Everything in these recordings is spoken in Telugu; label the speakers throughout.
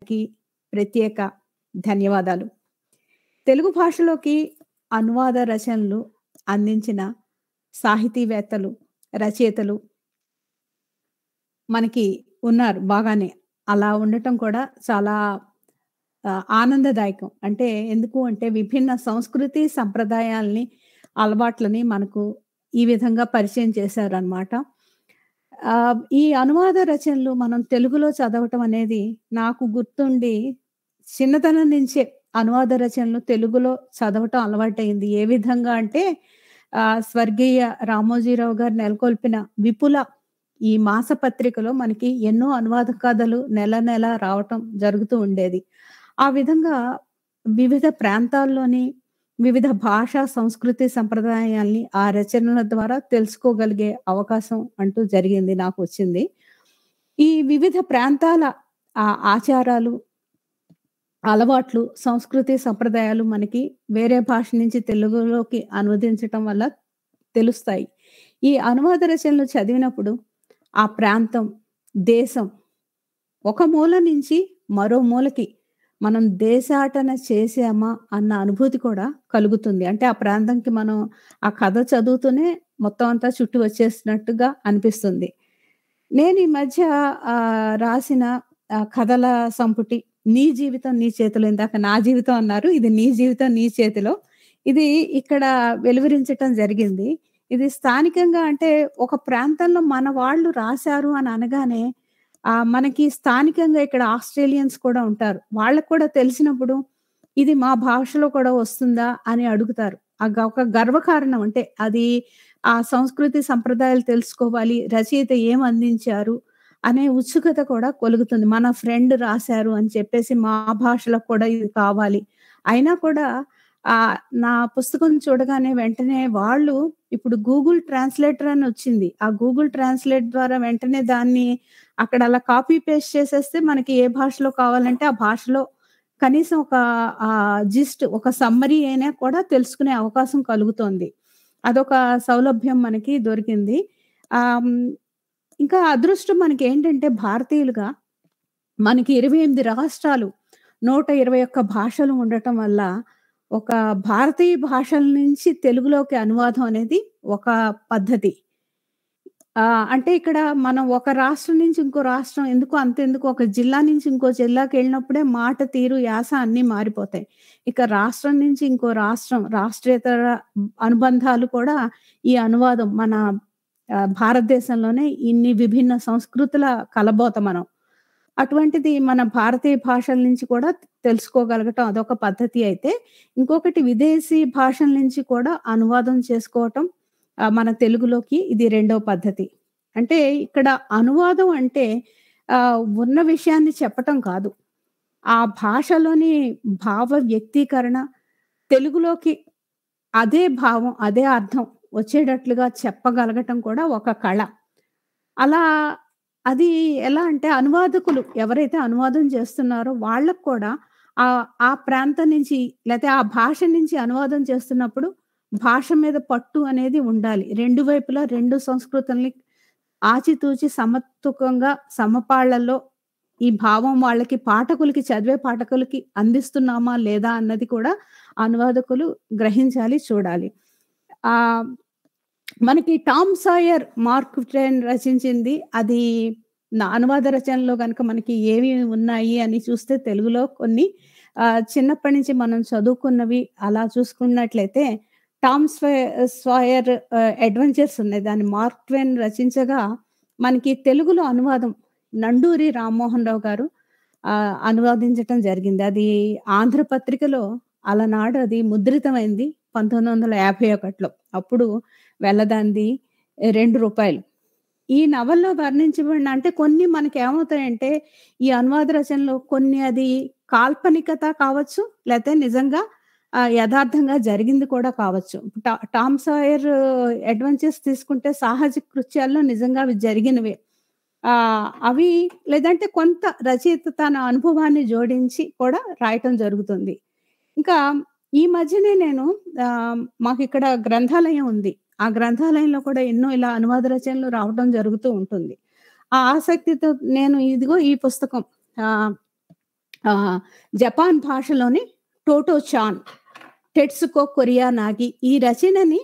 Speaker 1: గారికి ప్రత్యేక ధన్యవాదాలు. తెలుగు భాషలోకి అనువాద రచనలు అందించిన సాహితీవేత్తలు, రచయితలు మనకి ఉన్నారు బాగానే. అలా ఉండటం కూడా చాలా ఆనందదాయకం. అంటే ఎందుకు అంటే విభిన్న సంస్కృతి, సంప్రదాయాల్ని, అలవాట్లని మనకు ఈ విధంగా పరిచయం చేశారనమాట. ఈ అనువాద రచనలు మనం తెలుగులో చదవటం అనేది నాకు గుర్తుండి చిన్నతనం నుంచే అనువాద రచనలు తెలుగులో చదవటం అలవాటయింది. ఏ విధంగా అంటే స్వర్గీయ రామోజీరావు గారు నెలకొల్పిన విపుల ఈ మాసపత్రికలో మనకి ఎన్నో అనువాద కథలు నెల నెల రావటం జరుగుతూ ఉండేది. ఆ విధంగా వివిధ ప్రాంతాల్లోని వివిధ భాషా, సంస్కృతి, సంప్రదాయాల్ని ఆ రచనల ద్వారా తెలుసుకోగలిగే అవకాశం అంటూ జరిగింది నాకొచ్చింది. ఈ వివిధ ప్రాంతాల ఆచారాలు, అలవాట్లు, సంస్కృతి, సంప్రదాయాలు మనకి వేరే భాష నుంచి తెలుగులోకి అనువదించటం వల్ల తెలుస్తాయి. ఈ అనువాద రచనలు చదివినప్పుడు ఆ ప్రాంతం, దేశం ఒక మూల నుంచి మరో మూలకి మనం దేశాటన చేశామా అన్న అనుభూతి కూడా కలుగుతుంది. అంటే ఆ ప్రాంతంకి మనం ఆ కథ చదువుతూనే మొత్తం అంతా చుట్టి వచ్చేసినట్టుగా అనిపిస్తుంది. నేను ఈ మధ్య రాసిన కథల సంపుటి 'నీ జీవితం నీ చేతిలో' ఇందాక నా జీవితం అన్నారు. ఇది 'నీ జీవితం నీ చేతిలో'. ఇది ఇక్కడ వెలువరించటం జరిగింది. ఇది స్థానికంగా అంటే ఒక ప్రాంతంలో మన వాళ్ళు రాశారు అని అనగానే మనకి స్థానికంగా ఇక్కడ ఆస్ట్రేలియన్స్ కూడా ఉంటారు. వాళ్ళకి కూడా తెలిసినప్పుడు ఇది మా భాషలో కూడా వస్తుందా అని అడుగుతారు. ఒక గర్వకారణం అంటే అది ఆ సంస్కృతి సంప్రదాయాలు తెలుసుకోవాలి. రచయిత ఏం అందించారు అనే ఉత్సుకత కూడా కలుగుతుంది. మన ఫ్రెండ్ రాశారు అని చెప్పేసి మా భాషలో కూడా ఇది కావాలి. అయినా కూడా నా పుస్తకం చూడగానే వెంటనే వాళ్ళు ఇప్పుడు గూగుల్ ట్రాన్స్‌లేటర్ అని వచ్చింది. ఆ గూగుల్ ట్రాన్స్‌లేట్ ద్వారా వెంటనే దాన్ని అక్కడ అలా కాపీ పేస్ట్ చేసేస్తే మనకి ఏ భాషలో కావాలంటే ఆ భాషలో కనీసం ఒక జిస్ట్ ఒక సమ్మరీ అయినా కూడా తెలుసుకునే అవకాశం కలుగుతోంది. అదొక సౌలభ్యం మనకి దొరికింది. ఇంకా అదృష్టం మనకేంటంటే భారతీయులుగా మనకి 28 రాష్ట్రాలు, 121 భాషలు ఉండటం వల్ల ఒక భారతీయ భాషల నుంచి తెలుగులోకి అనువాదం అనేది ఒక పద్ధతి. అంటే ఇక్కడ మనం ఒక రాష్ట్రం నుంచి ఇంకో రాష్ట్రం అంతెందుకు ఒక జిల్లా నుంచి ఇంకో జిల్లాకెళ్ళినప్పుడే మాట, తీరు, యాస అన్నీ మారిపోతాయి. ఇక రాష్ట్రం నుంచి ఇంకో రాష్ట్రం, రాష్ట్రేతర అనుబంధాలు కూడా ఈ అనువాదం మన భారతదేశంలోనే ఇన్ని విభిన్న సంస్కృతుల కలబోత మనం. అటువంటిది మన భారతీయ భాషల నుంచి కూడా తెలుసుకోగలగటం అదొక పద్ధతి అయితే, ఇంకొకటి విదేశీ భాషల నుంచి కూడా అనువాదం చేసుకోవటం మన తెలుగులోకి ఇది రెండో పద్ధతి. అంటే ఇక్కడ అనువాదం అంటే ఉన్న విషయాన్ని చెప్పటం కాదు. ఆ భాషలోని భావ వ్యక్తీకరణ తెలుగులోకి అదే భావం, అదే అర్థం వచ్చేటట్లుగా చెప్పగలగటం కూడా ఒక కళ. అలా అది ఎలా అంటే అనువాదకులు ఎవరైతే అనువాదం చేస్తున్నారో వాళ్ళకి కూడా ఆ ప్రాంతం నుంచి లేతే ఆ భాష నుంచి అనువాదం చేస్తున్నప్పుడు భాష మీద పట్టు అనేది ఉండాలి. రెండు వైపులా 2 సంస్కృతుల్ని ఆచితూచి సమతుకంగా సమపాళ్లలో ఈ భావం వాళ్ళకి పాఠకులకి చదివే పాఠకులకి అందిస్తున్నామా లేదా అన్నది కూడా అనువాదకులు గ్రహించాలి, చూడాలి. మనకి 'టామ్ సాయర్' మార్క్ ట్వైన్ రచించింది. అది అనువాద రచనలో గనక మనకి ఏవి ఉన్నాయి అని చూస్తే తెలుగులో కొన్ని చిన్నప్పటి నుంచి మనం చదువుకున్నవి అలా చూసుకున్నట్లయితే 'టామ్ సాయర్ అడ్వెంచర్స్' ఉన్నాయి. దాన్ని మార్క్ ట్వైన్ రచించగా మనకి తెలుగులో అనువాదం నండూరి రామ్మోహన్ రావు గారు అనువాదించటం జరిగింది. అది ఆంధ్రపత్రికలో అలనాడు అది ముద్రితమైంది 1951లో. అప్పుడు వెల్లదాంది రూ. 2. ఈ నవల్లో వర్ణించబడిన అంటే కొన్ని మనకేమవుతాయంటే ఈ అనువాద రచనలో కొన్ని అది కాల్పనికత కావచ్చు, లేతే నిజంగా యథార్థంగా జరిగింది కూడా కావచ్చు. టామ్ సాయర్ అడ్వెంచర్స్ తీసుకుంటే సాహజిక కృత్యాల్లో నిజంగా అవి జరిగినవే. అవి లేదంటే కొంత రచయిత తన అనుభవాన్ని జోడించి కూడా రాయటం జరుగుతుంది. ఇంకా ఈ మధ్యనే నేను మాకిక్కడ గ్రంథాలయం ఉంది. ఆ గ్రంథాలయంలో కూడా ఎన్నో ఇలా అనువాద రచనలు రావడం జరుగుతూ ఉంటుంది. ఆ ఆసక్తితో నేను ఇదిగో ఈ పుస్తకం జపాన్ భాషలోని టోటో చాన్, టెట్సుకో కొరియా నాగి ఈ రచనని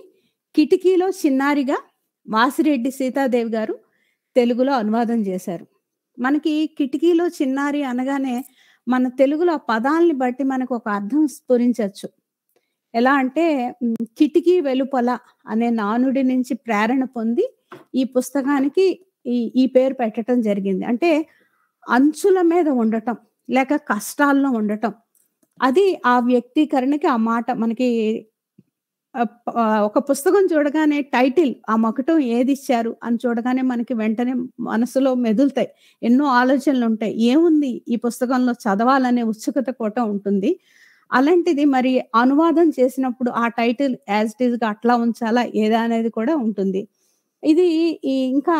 Speaker 1: కిటికీలో చిన్నారిగా వాసిరెడ్డి సీతాదేవి గారు తెలుగులో అనువాదం చేశారు. మనకి కిటికీలో చిన్నారి అనగానే మన తెలుగులో ఆ పదాల్ని బట్టి మనకు ఒక అర్థం స్ఫురించొచ్చు. ఎలా అంటే కిటికీ వెలుపల అనే నానుడి నుంచి ప్రేరణ పొంది ఈ పుస్తకానికి ఈ పేరు పెట్టటం జరిగింది. అంటే అంచుల మీద ఉండటం, లేక కష్టాల్లో ఉండటం. అది ఆ వ్యక్తీకరణకి ఆ మాట మనకి ఒక పుస్తకం చూడగానే టైటిల్ ఆ మకుటం ఏదిచ్చారు అని చూడగానే మనకి వెంటనే మనసులో మెదులుతాయి. ఎన్నో ఆలోచనలుంటాయి. ఏముంది ఈ పుస్తకంలో చదవాలనే ఉత్సుకత కూడా ఉంటుంది. అలాంటిది మరి అనువాదం చేసినప్పుడు ఆ టైటిల్ యాజ్ ఇట్ ఈస్‌గా అట్లా ఉంచాలా ఏదా అనేది కూడా ఉంటుంది. ఇది ఇంకా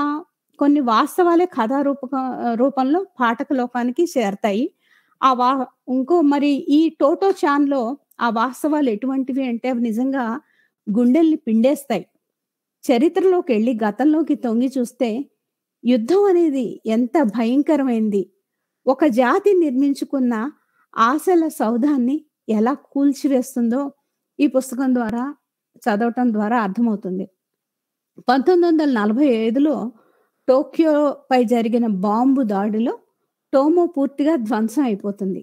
Speaker 1: కొన్ని వాస్తవాలే కథా రూపంలో పాఠక లోకానికి చేరతాయి. ఆ వా ఇంకో మరి ఈ టోటో చాన్‌లో ఆ వాస్తవాలు ఎటువంటివి అంటే అవి నిజంగా గుండెల్ని పిండేస్తాయి. చరిత్రలోకెళ్ళి గతంలోకి తొంగి చూస్తే యుద్ధం అనేది ఎంత భయంకరమైంది. ఒక జాతి నిర్మించుకున్న ఆశల సౌధాన్ని ఎలా కూల్చివేస్తుందో ఈ పుస్తకం ద్వారా చదవటం ద్వారా అర్థమవుతుంది. 1945లో టోక్యోపై జరిగిన బాంబు దాడిలో టోమో పూర్తిగా ధ్వంసం అయిపోతుంది.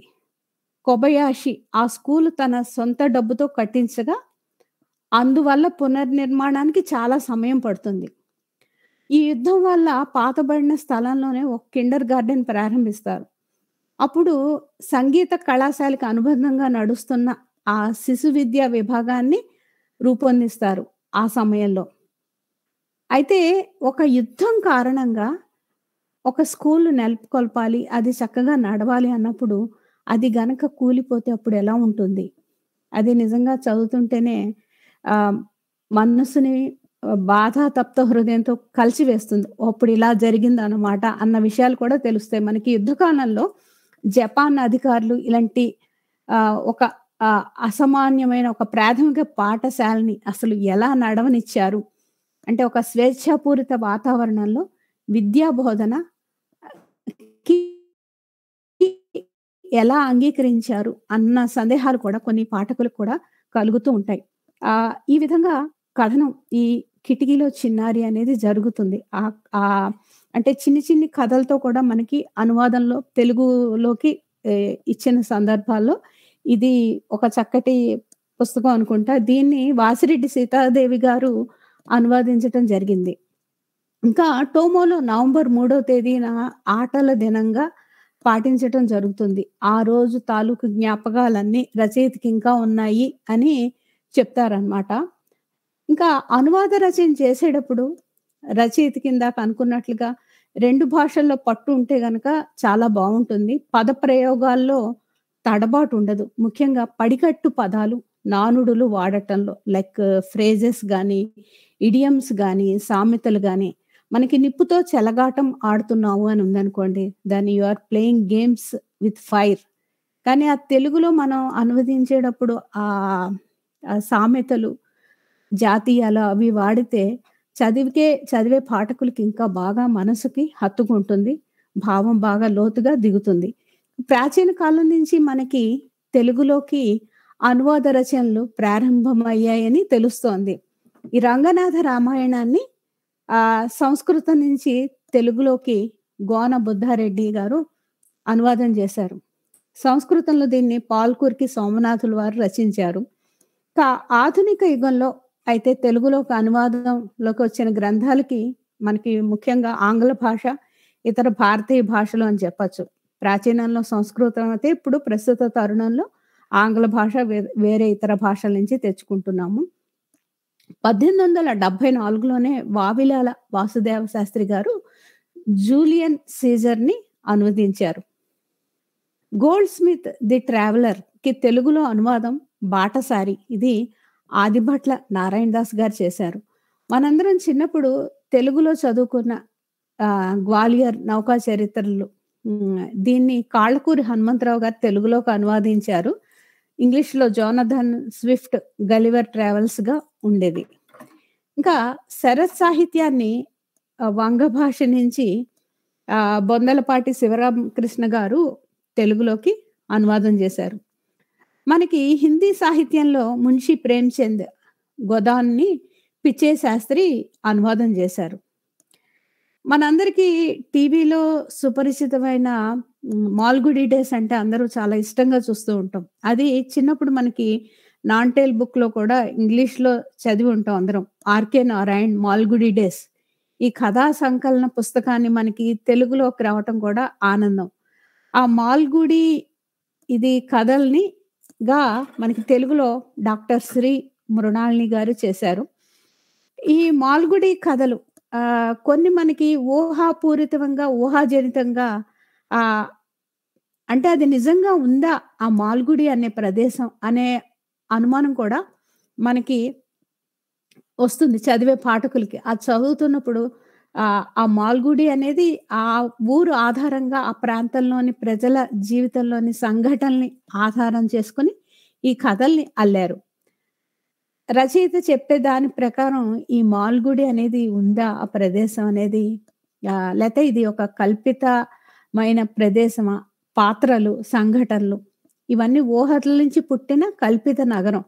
Speaker 1: కొబయాషి ఆ స్కూలు తన సొంత డబ్బుతో కట్టించగా, అందువల్ల పునర్నిర్మాణానికి చాలా సమయం పడుతుంది. ఈ యుద్ధం వల్ల పాతబడిన స్థలంలోనే ఒక కిండర్ గార్డెన్ ప్రారంభిస్తారు. అప్పుడు సంగీత కళాశాలకు అనుబంధంగా నడుస్తున్న ఆ శిశు విద్యా విభాగాన్ని రూపొందిస్తారు ఆ సమయంలో. అయితే ఒక యుద్ధం కారణంగా ఒక స్కూలు నెలకొల్పాలి, అది చక్కగా నడవాలి అన్నప్పుడు అది గనక కూలిపోతే అప్పుడు ఎలా ఉంటుంది? అది నిజంగా చదువుతుంటేనే మనస్సుని బాధాతప్త హృదయంతో కలిచివేస్తుంది. అప్పుడు ఇలా జరిగిందనమాట అన్న విషయాలు కూడా తెలుస్తాయి. మనకి యుద్ధ కాలంలో జపాన్ అధికారులు ఇలాంటి ఒక అసామాన్యమైన ఒక ప్రాథమిక పాఠశాలని అసలు ఎలా నడవనిచ్చారు? అంటే ఒక స్వేచ్ఛాపూరిత వాతావరణంలో విద్యా బోధనకి ఎలా అంగీకరించారు అన్న సందేహాలు కూడా కొన్ని పాఠకులకు కూడా కలుగుతూ ఉంటాయి. ఈ విధంగా కథనం ఈ కిటికీలో చిన్నారి అనేది జరుగుతుంది. అంటే చిన్ని కథలతో కూడా మనకి అనువాదంలో తెలుగులోకి ఇచ్చిన సందర్భాల్లో ఇది ఒక చక్కటి పుస్తకం అనుకుంటా. దీన్ని వాసిరెడ్డి సీతాదేవి గారు అనువాదించటం జరిగింది. ఇంకా టోమోలో నవంబర్ 3వ తేదీన ఆటల దినంగా పాటించటం జరుగుతుంది. ఆ రోజు తాలూకు జ్ఞాపకాలన్నీ రచయితకి ఇంకా ఉన్నాయి అని చెప్తారనమాట. ఇంకా అనువాద రచన చేసేటప్పుడు రచయితకి ఇందాక అనుకున్నట్లుగా 2 భాషల్లో పట్టు ఉంటే గనక చాలా బావుంటుంది. పద ప్రయోగాల్లో తడబాటు ఉండదు. ముఖ్యంగా పడికట్టు పదాలు, నానుడులు వాడటంలో లైక్ ఫ్రేజెస్ గానీ, ఇడియమ్స్ గానీ, సామెతలు గానీ మనకి నిప్పుతో చెలగాటం ఆడుతున్నావు అని ఉందనుకోండి. దాన్ని you are playing games with fire. కానీ ఆ తెలుగులో మనం అనువదించేటప్పుడు సామెతలు, జాతీయాలు అవి వాడితే చదివే పాఠకులకి ఇంకా బాగా మనసుకి హత్తుకుంటుంది. భావం బాగా లోతుగా దిగుతుంది. ప్రాచీన కాలం నుంచి మనకి తెలుగులోకి అనువాద రచనలు ప్రారంభమయ్యాయని తెలుస్తోంది. ఈ రంగనాథ రామాయణాన్ని సంస్కృతం నుంచి తెలుగులోకి గోన బుద్ధారెడ్డి గారు అనువాదం చేశారు. సంస్కృతంలో దీన్ని పాల్కురికి సోమనాథుల వారు రచించారు. ఆధునిక యుగంలో అయితే తెలుగులోకి అనువాదంలోకి వచ్చిన గ్రంథాలకి మనకి ముఖ్యంగా ఆంగ్ల భాష, ఇతర భారతీయ భాషలు అని చెప్పొచ్చు. ప్రాచీనంలో సంస్కృతం అయితే ఇప్పుడు ప్రస్తుత తరుణంలో ఆంగ్ల భాష వేరే ఇతర భాషల నుంచి తెచ్చుకుంటున్నాము. 1874లోనే వావిలాల వాసుదేవ శాస్త్రి గారు జూలియన్ సీజర్‌ని అనువదించారు. గోల్డ్ స్మిత్ ది ట్రావెలర్‌కి తెలుగులో అనువాదం బాటసారి. ఇది ఆదిభట్ల నారాయణదాస్ గారు చేశారు. మనందరం చిన్నప్పుడు తెలుగులో చదువుకున్న గ్వాలియర్ నౌకా చరిత్రలు దీన్ని కాళ్ళకూరి హనుమంతరావు గారు తెలుగులోకి అనువాదించారు. ఇంగ్లీష్‌లో జోనథన్ స్విఫ్ట్ గలివర్ ట్రావెల్స్‌గా ఉండేది. ఇంకా శరత్ సాహిత్యాన్ని వంగ భాష నుంచి బొందలపాటి శివరామకృష్ణ గారు తెలుగులోకి అనువాదం చేశారు. మనకి హిందీ సాహిత్యంలో మున్షి ప్రేమ్‌చంద్ 'గోదాన్‌ని' పిచ్చయ్య శాస్త్రి అనువాదం చేశారు. మనందరికీ టీవీలో సుపరిచితమైన 'మాల్గుడి డేస్' అంటే అందరూ చాలా ఇష్టంగా చూస్తూ ఉంటాం. అది చిన్నప్పుడు మనకి నాన్‌టేల్ బుక్‌లో కూడా ఇంగ్లీష్‌లో చదివి ఉంటాం అందరం. 'ఆర్‌కే నారాయణ్ మాల్గుడి డేస్' ఈ కథా సంకలన పుస్తకాన్ని మనకి తెలుగులోకి రావటం కూడా ఆనందం. ఆ మాల్గుడి ఇది కథల్నిగా మనకి తెలుగులో డాక్టర్ శ్రీ మృణాళిని గారు చేశారు. ఈ మాల్గుడి కథలు కొన్ని మనకి ఊహాపూరితంగా, ఊహాజనితంగా ఆహ్, అంటే అది నిజంగా ఉందా? ఆ మాల్గుడి అనే ప్రదేశం అనే అనుమానం కూడా మనకి వస్తుంది చదివే పాఠకులకి. అది చదువుతున్నప్పుడు ఆ మాల్గుడి అనేది ఆ ఊరు ఆధారంగా ఆ ప్రాంతంలోని ప్రజల జీవితంలోని సంఘటనల్ని ఆధారం చేసుకొని ఈ కథల్ని అల్లారు. రచయిత చెప్పే దాని ప్రకారం ఈ మాల్గుడి అనేది ఉందా? ఆ ప్రదేశం అనేది లేతే ఇది ఒక కల్పితమైన ప్రదేశమా? పాత్రలు, సంఘటనలు ఇవన్నీ ఊహల నుంచి పుట్టిన కల్పిత నగరం.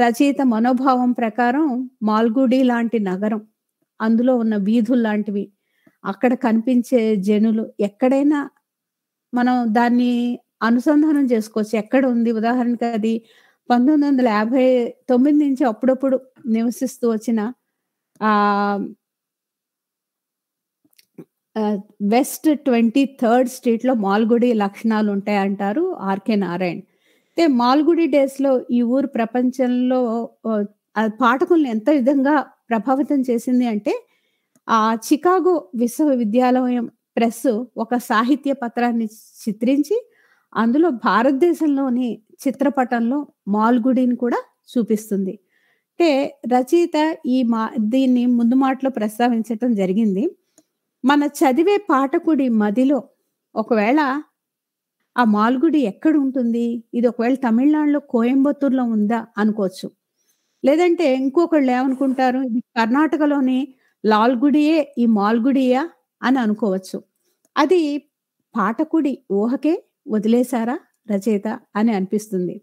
Speaker 1: రచయిత మనోభావం ప్రకారం మాల్గుడి లాంటి నగరం, అందులో ఉన్న వీధుల్లాంటివి, అక్కడ కనిపించే జనులు ఎక్కడైనా మనం దాన్ని అనుసంధానం చేసుకోవచ్చు. ఎక్కడ ఉంది ఉదాహరణకి అది 1959 నుంచి అప్పుడప్పుడు నివసిస్తూ వచ్చిన ఆహ్, ఆహ్, వెస్ట్ 23 స్ట్రీట్‌లో మాల్గుడి లక్షణాలుంటాయంటారు 'ఆర్‌కే నారాయణ్.' అయితే మాల్గుడి డేస్‌లో ఈ ఊరు ప్రపంచంలో పాఠకుల్ని ఎంత విధంగా ప్రభావితం చేసింది అంటే, చికాగో విశ్వవిద్యాలయం ప్రెస్ ఒక సాహిత్య పత్రాన్ని చిత్రించి, అందులో భారతదేశంలోని చిత్రపటంలో మాల్గుడిని కూడా చూపిస్తుంది. అంటే రచయిత ఈ మా దీన్ని ముందు మాటలో ప్రస్తావించటం జరిగింది. మన చదివే పాఠకుడి మదిలో ఒకవేళ ఆ మాల్గుడి ఎక్కడుంటుంది? ఇది ఒకవేళ తమిళనాడులో కోయంబత్తూర్‌లో ఉందా అనుకోవచ్చు. లేదంటే ఇంకొకళ్ళు ఏమనుకుంటారు, ఇది కర్ణాటకలోని లాల్‌గుడియే ఈ మాల్‌గుడియా అని అనుకోవచ్చు. అది పాఠకుడి ఊహకే వదిలేసారా రచయిత అని అనిపిస్తుంది.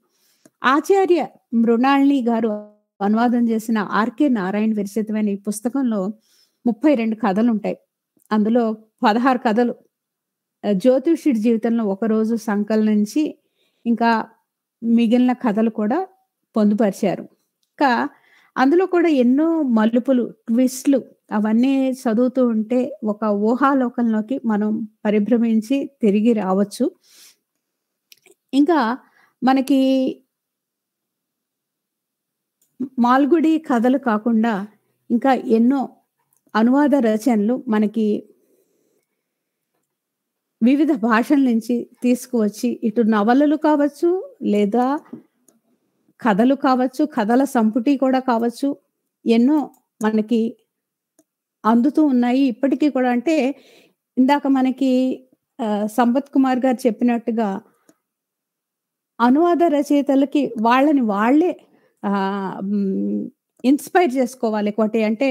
Speaker 1: ఆచార్య మృణాళిని గారు అనువాదం చేసిన 'ఆర్‌కే నారాయణ్' విరచితమైన ఈ పుస్తకంలో 32 కథలుంటాయి. అందులో 16 కథలు జ్యోతిష్యుడి జీవితంలో ఒకరోజు సంకలనించి, ఇంకా మిగిలిన కథలు కూడా పొందుపరిచారు. ఇంకా అందులో కూడా ఎన్నో మలుపులు, ట్విస్ట్‌లు అవన్నీ చదువుతూ ఉంటే ఒక ఊహాలోకంలోకి మనం పరిభ్రమించి తిరిగి రావచ్చు. ఇంకా మనకి మాల్గుడి కథలు కాకుండా ఇంకా ఎన్నో అనువాద రచనలు మనకి వివిధ భాషల నుంచి తీసుకువచ్చి ఇటు నవలలు కావచ్చు, లేదా కథలు కావచ్చు, కథల సంపుటి కూడా కావచ్చు. ఎన్నో మనకి అందుతూ ఉన్నాయి. ఇప్పటికి కూడా అంటే ఇందాక మనకి సంపత్ కుమార్ గారు చెప్పినట్టుగా అనువాద రచయితలకి వాళ్ళని వాళ్ళే ఇన్‌స్పైర్ చేసుకోవాలి. ఒకటి అంటే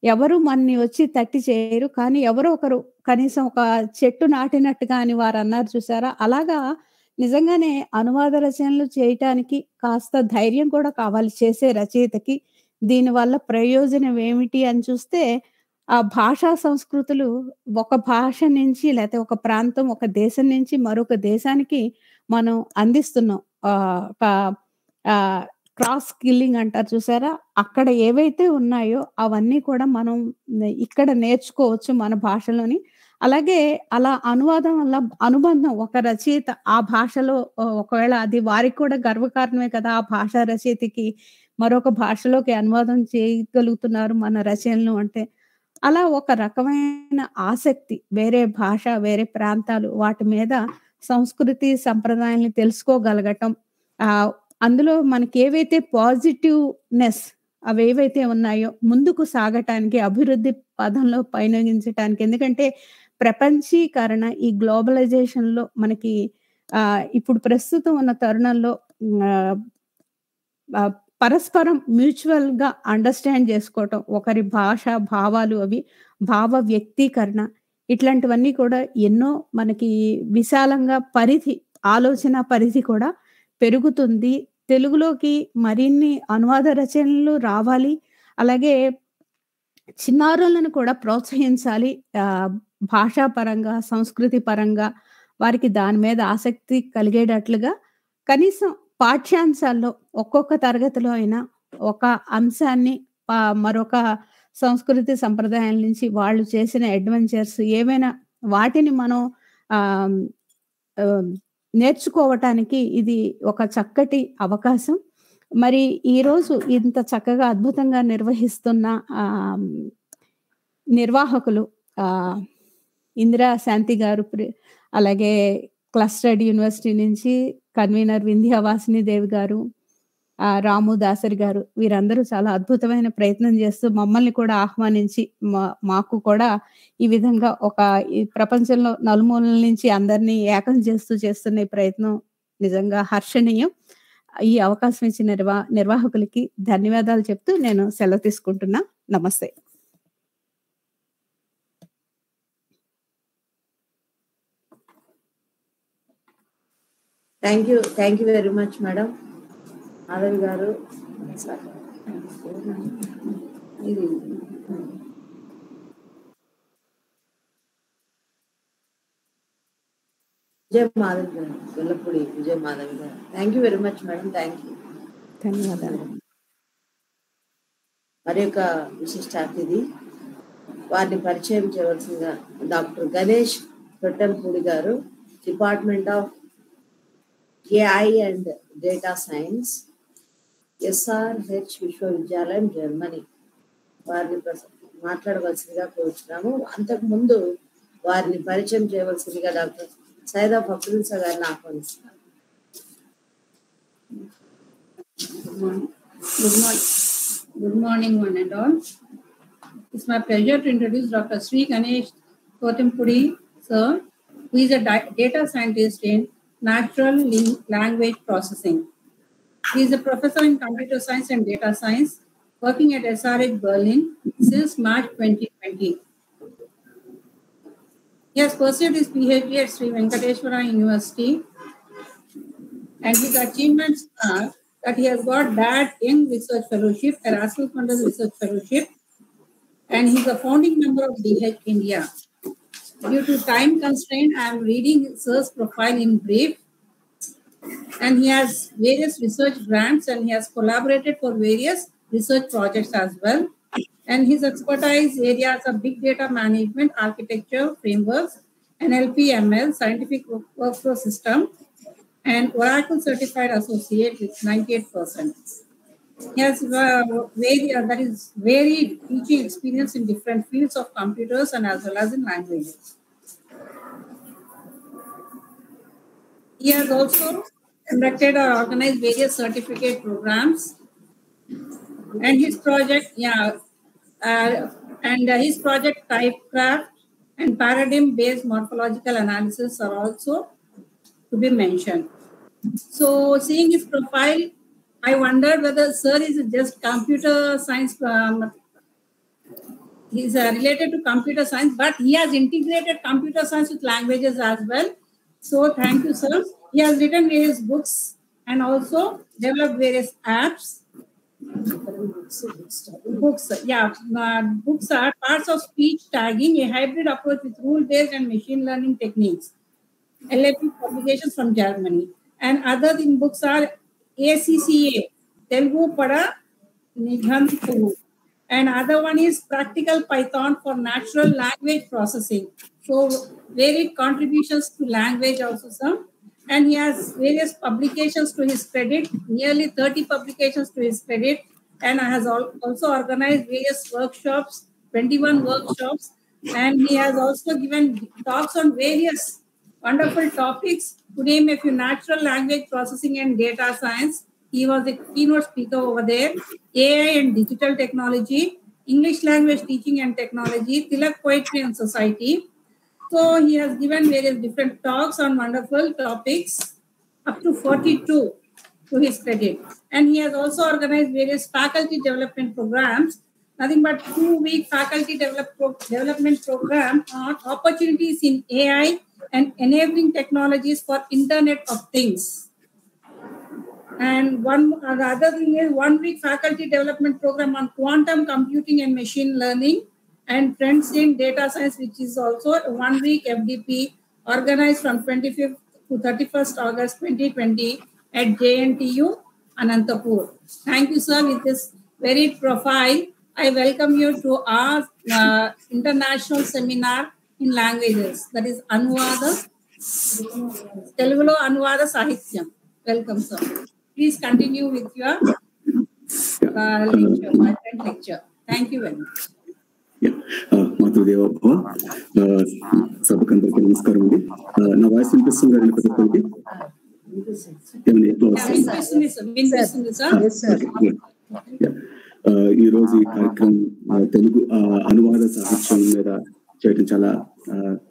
Speaker 1: ఎవరు మనని వచ్చి తట్టి చేయరు. కానీ ఎవరో ఒకరు కనీసం ఒక చెట్టు నాటినట్టుగా అని వారన్నారు చూసారా? అలాగా నిజంగానే అనువాద రచనలు చేయటానికి కాస్త ధైర్యం కూడా కావాలి చేసే రచయితకి. దీనివల్ల ప్రయోజనం ఏమిటి అని చూస్తే ఆ భాషా సంస్కృతులు ఒక భాష నుంచి లేతే ఒక ప్రాంతం, ఒక దేశం నుంచి మరొక దేశానికి మనం అందిస్తున్నాం. ఒక ఆహ్, క్రాస్ స్కిల్లింగ్ అంటారు చూసారా? అక్కడ ఏవైతే ఉన్నాయో అవన్నీ కూడా మనం ఇక్కడ నేర్చుకోవచ్చు మన భాషలోని. అలాగే అలా అనువాదం వల్ల అనుబంధం ఒక రచయిత ఆ భాషలో ఒకవేళ అది వారికి కూడా గర్వకారణమే కదా! ఆ భాషా రచయితకి మరొక భాషలోకి అనువాదం చేయగలుగుతున్నారు మన రచనలు అంటే. అలా ఒక రకమైన ఆసక్తి వేరే భాష, వేరే ప్రాంతాలు వాటి మీద సంస్కృతి, సంప్రదాయాల్ని తెలుసుకోగలగటం. ఆహ్, అందులో మనకేవైతే పాజిటివ్‌నెస్ అవేవైతే ఉన్నాయో ముందుకు సాగటానికి, అభివృద్ధి పదంలో పయనించటానికి ఎందుకంటే ప్రపంచీకరణ, ఈ గ్లోబలైజేషన్‌లో మనకి ఇప్పుడు ప్రస్తుతం ఉన్న తరుణంలో ఆహ్, ఆహ్, పరస్పరం మ్యూచువల్‌గా అండర్‌స్టాండ్ జేసుకోవటం. ఒకరి భాష, భావాలు అవి, భావ వ్యక్తీకరణ ఇట్లాంటివన్నీ కూడా ఎన్నో మనకి విశాలంగా పరిధి ఆలోచన పరిధి కూడా పెరుగుతుంది. తెలుగులోకి మరిన్ని అనువాద రచనలు రావాలి. అలాగే చిన్నారులను కూడా ప్రోత్సహించాలి. భాషాపరంగా, సంస్కృతి పరంగా వారికి దాని మీద ఆసక్తి కలిగేటట్లుగా కనీసం పాఠ్యాంశాల్లో ఒక్కొక్క తరగతిలో అయినా ఒక అంశాన్ని మరొక సంస్కృతి సంప్రదాయాల నుంచి వాళ్ళు చేసిన అడ్వెంచర్స్ ఏవైనా వాటిని మనం ఆహ్, ఆహ్, నేర్చుకోవటానికి ఇది ఒక చక్కటి అవకాశం. మరి ఈరోజు ఇంత చక్కగా అద్భుతంగా నిర్వహిస్తున్న ఆహ్, నిర్వాహకులు ఆహ్, ఇందిరా శాంతి గారు, అలాగే క్లస్టర్డ్ యూనివర్సిటీ నుంచి కన్వీనర్ వింధ్యవాసిని దేవి గారు, రాము దాసరి గారు, వీరందరూ చాలా అద్భుతమైన ప్రయత్నం చేస్తూ మమ్మల్ని కూడా ఆహ్వానించి మాకు కూడా ఈ విధంగా ఈ ప్రపంచంలో నలుమూలల నుంచి అందరినీ ఏకం చేస్తున్న ఈ ప్రయత్నం నిజంగా హర్షణీయం. ఈ అవకాశం ఇచ్చిన నిర్వాహకులకి ధన్యవాదాలు చెప్తూ నేను సెలవు తీసుకుంటున్నా. నమస్తే.
Speaker 2: Thank you very much madam. Madhavi గారు, విజయ మాధవి గారు, గొల్లపూడి విజయ మాధవి గారు, thank you very much madam.
Speaker 1: ధన్యవాదాలు.
Speaker 2: మరి యొక్క విశిష్ట అతిథి, వారిని పరిచయం చేయవలసిందిగా డాక్టర్ గణేష్ తొట్టెంపూడి గారు, department of AI and Data Science, SRH విశ్వవిద్యాలయం, జర్మనీ, వారిని మాట్లాడవలసిందిగా కోరుచున్నాము. అంతకుముందు వారిని పరిచయం చేయవలసిందిగా డాక్టర్ సైదా ఫక్రునిసా గారిని ఆహ్వానిస్తున్నాను.
Speaker 3: Good morning, one and all. It's my pleasure to introduce Dr. Sri Ganesh Thothempudi, sir, who is a data scientist in natural language processing. He is a professor in computer science and data science, working at SRH Berlin since March 2020. He has pursued his PhD at Sri Venkateswara University, and his achievements are that he has got DAD Young Research Fellowship, Erasmus Mundus Research Fellowship, and he's a founding member of DH India. Due to time constraint, I am reading sir's profile in brief. And he has various research grants, and he has collaborated for various research projects as well. And his expertise areas are big data management, architecture, frameworks, NLP, ML, scientific workflow system, and Oracle certified associate with 98%. He has varied teaching experience in different fields of computers and as well as in languages. He has also conducted or organized various certificate programs, and his project, his project Typecraft and paradigm-based morphological analysis are also to be mentioned. So, seeing his profile, I wondered whether sir is just computer science. He's related to computer science, but he has integrated computer science with languages as well. So, thank you, sir. He has written various books and also developed various apps. Books are Parts of Speech Tagging, a hybrid approach with rule-based and machine learning techniques. LLP publications from Germany. And other books are ACCA, Telugu Pada Nighantu. And other one is Practical Python for Natural Language Processing. So, varied contributions to language also some. And he has various publications to his credit, nearly 30 publications to his credit, and has also organized various workshops, 21 workshops, and he has also given talks on various wonderful topics. To name a few: natural language processing and data science. He was a keynote speaker over there. AI and digital technology, English language teaching and technology, Tilak Poetry and Society. So he has given various different talks on wonderful topics, up to 42 to his credit. And he has also organized various faculty development programs, nothing but 2-week faculty development program on opportunities in AI and enabling technologies for Internet of Things. And the other thing is 1 week faculty development program on quantum computing and machine learning, and Friends in Data Science, which is also a 1 week FDP organized from 25th to 31st August 2020 at JNTU, Anantapur. Thank you, sir. With this very profile, I welcome you to our international seminar in languages, that is Anuvada, Telugulo Anuvada Sahityam. Welcome, sir. Please continue with your lecture, my friend lecture. Thank you very much.
Speaker 4: మాతృదేవ సభకందరికి నమస్కారం అండి. నా వాయిస్ వినిపిస్తుంది కదా ప్రతి ఒక్కరికి? ఈ రోజు ఈ కార్యక్రమం తెలుగు అనువాద సాహిత్యం మీద చేయడం చాలా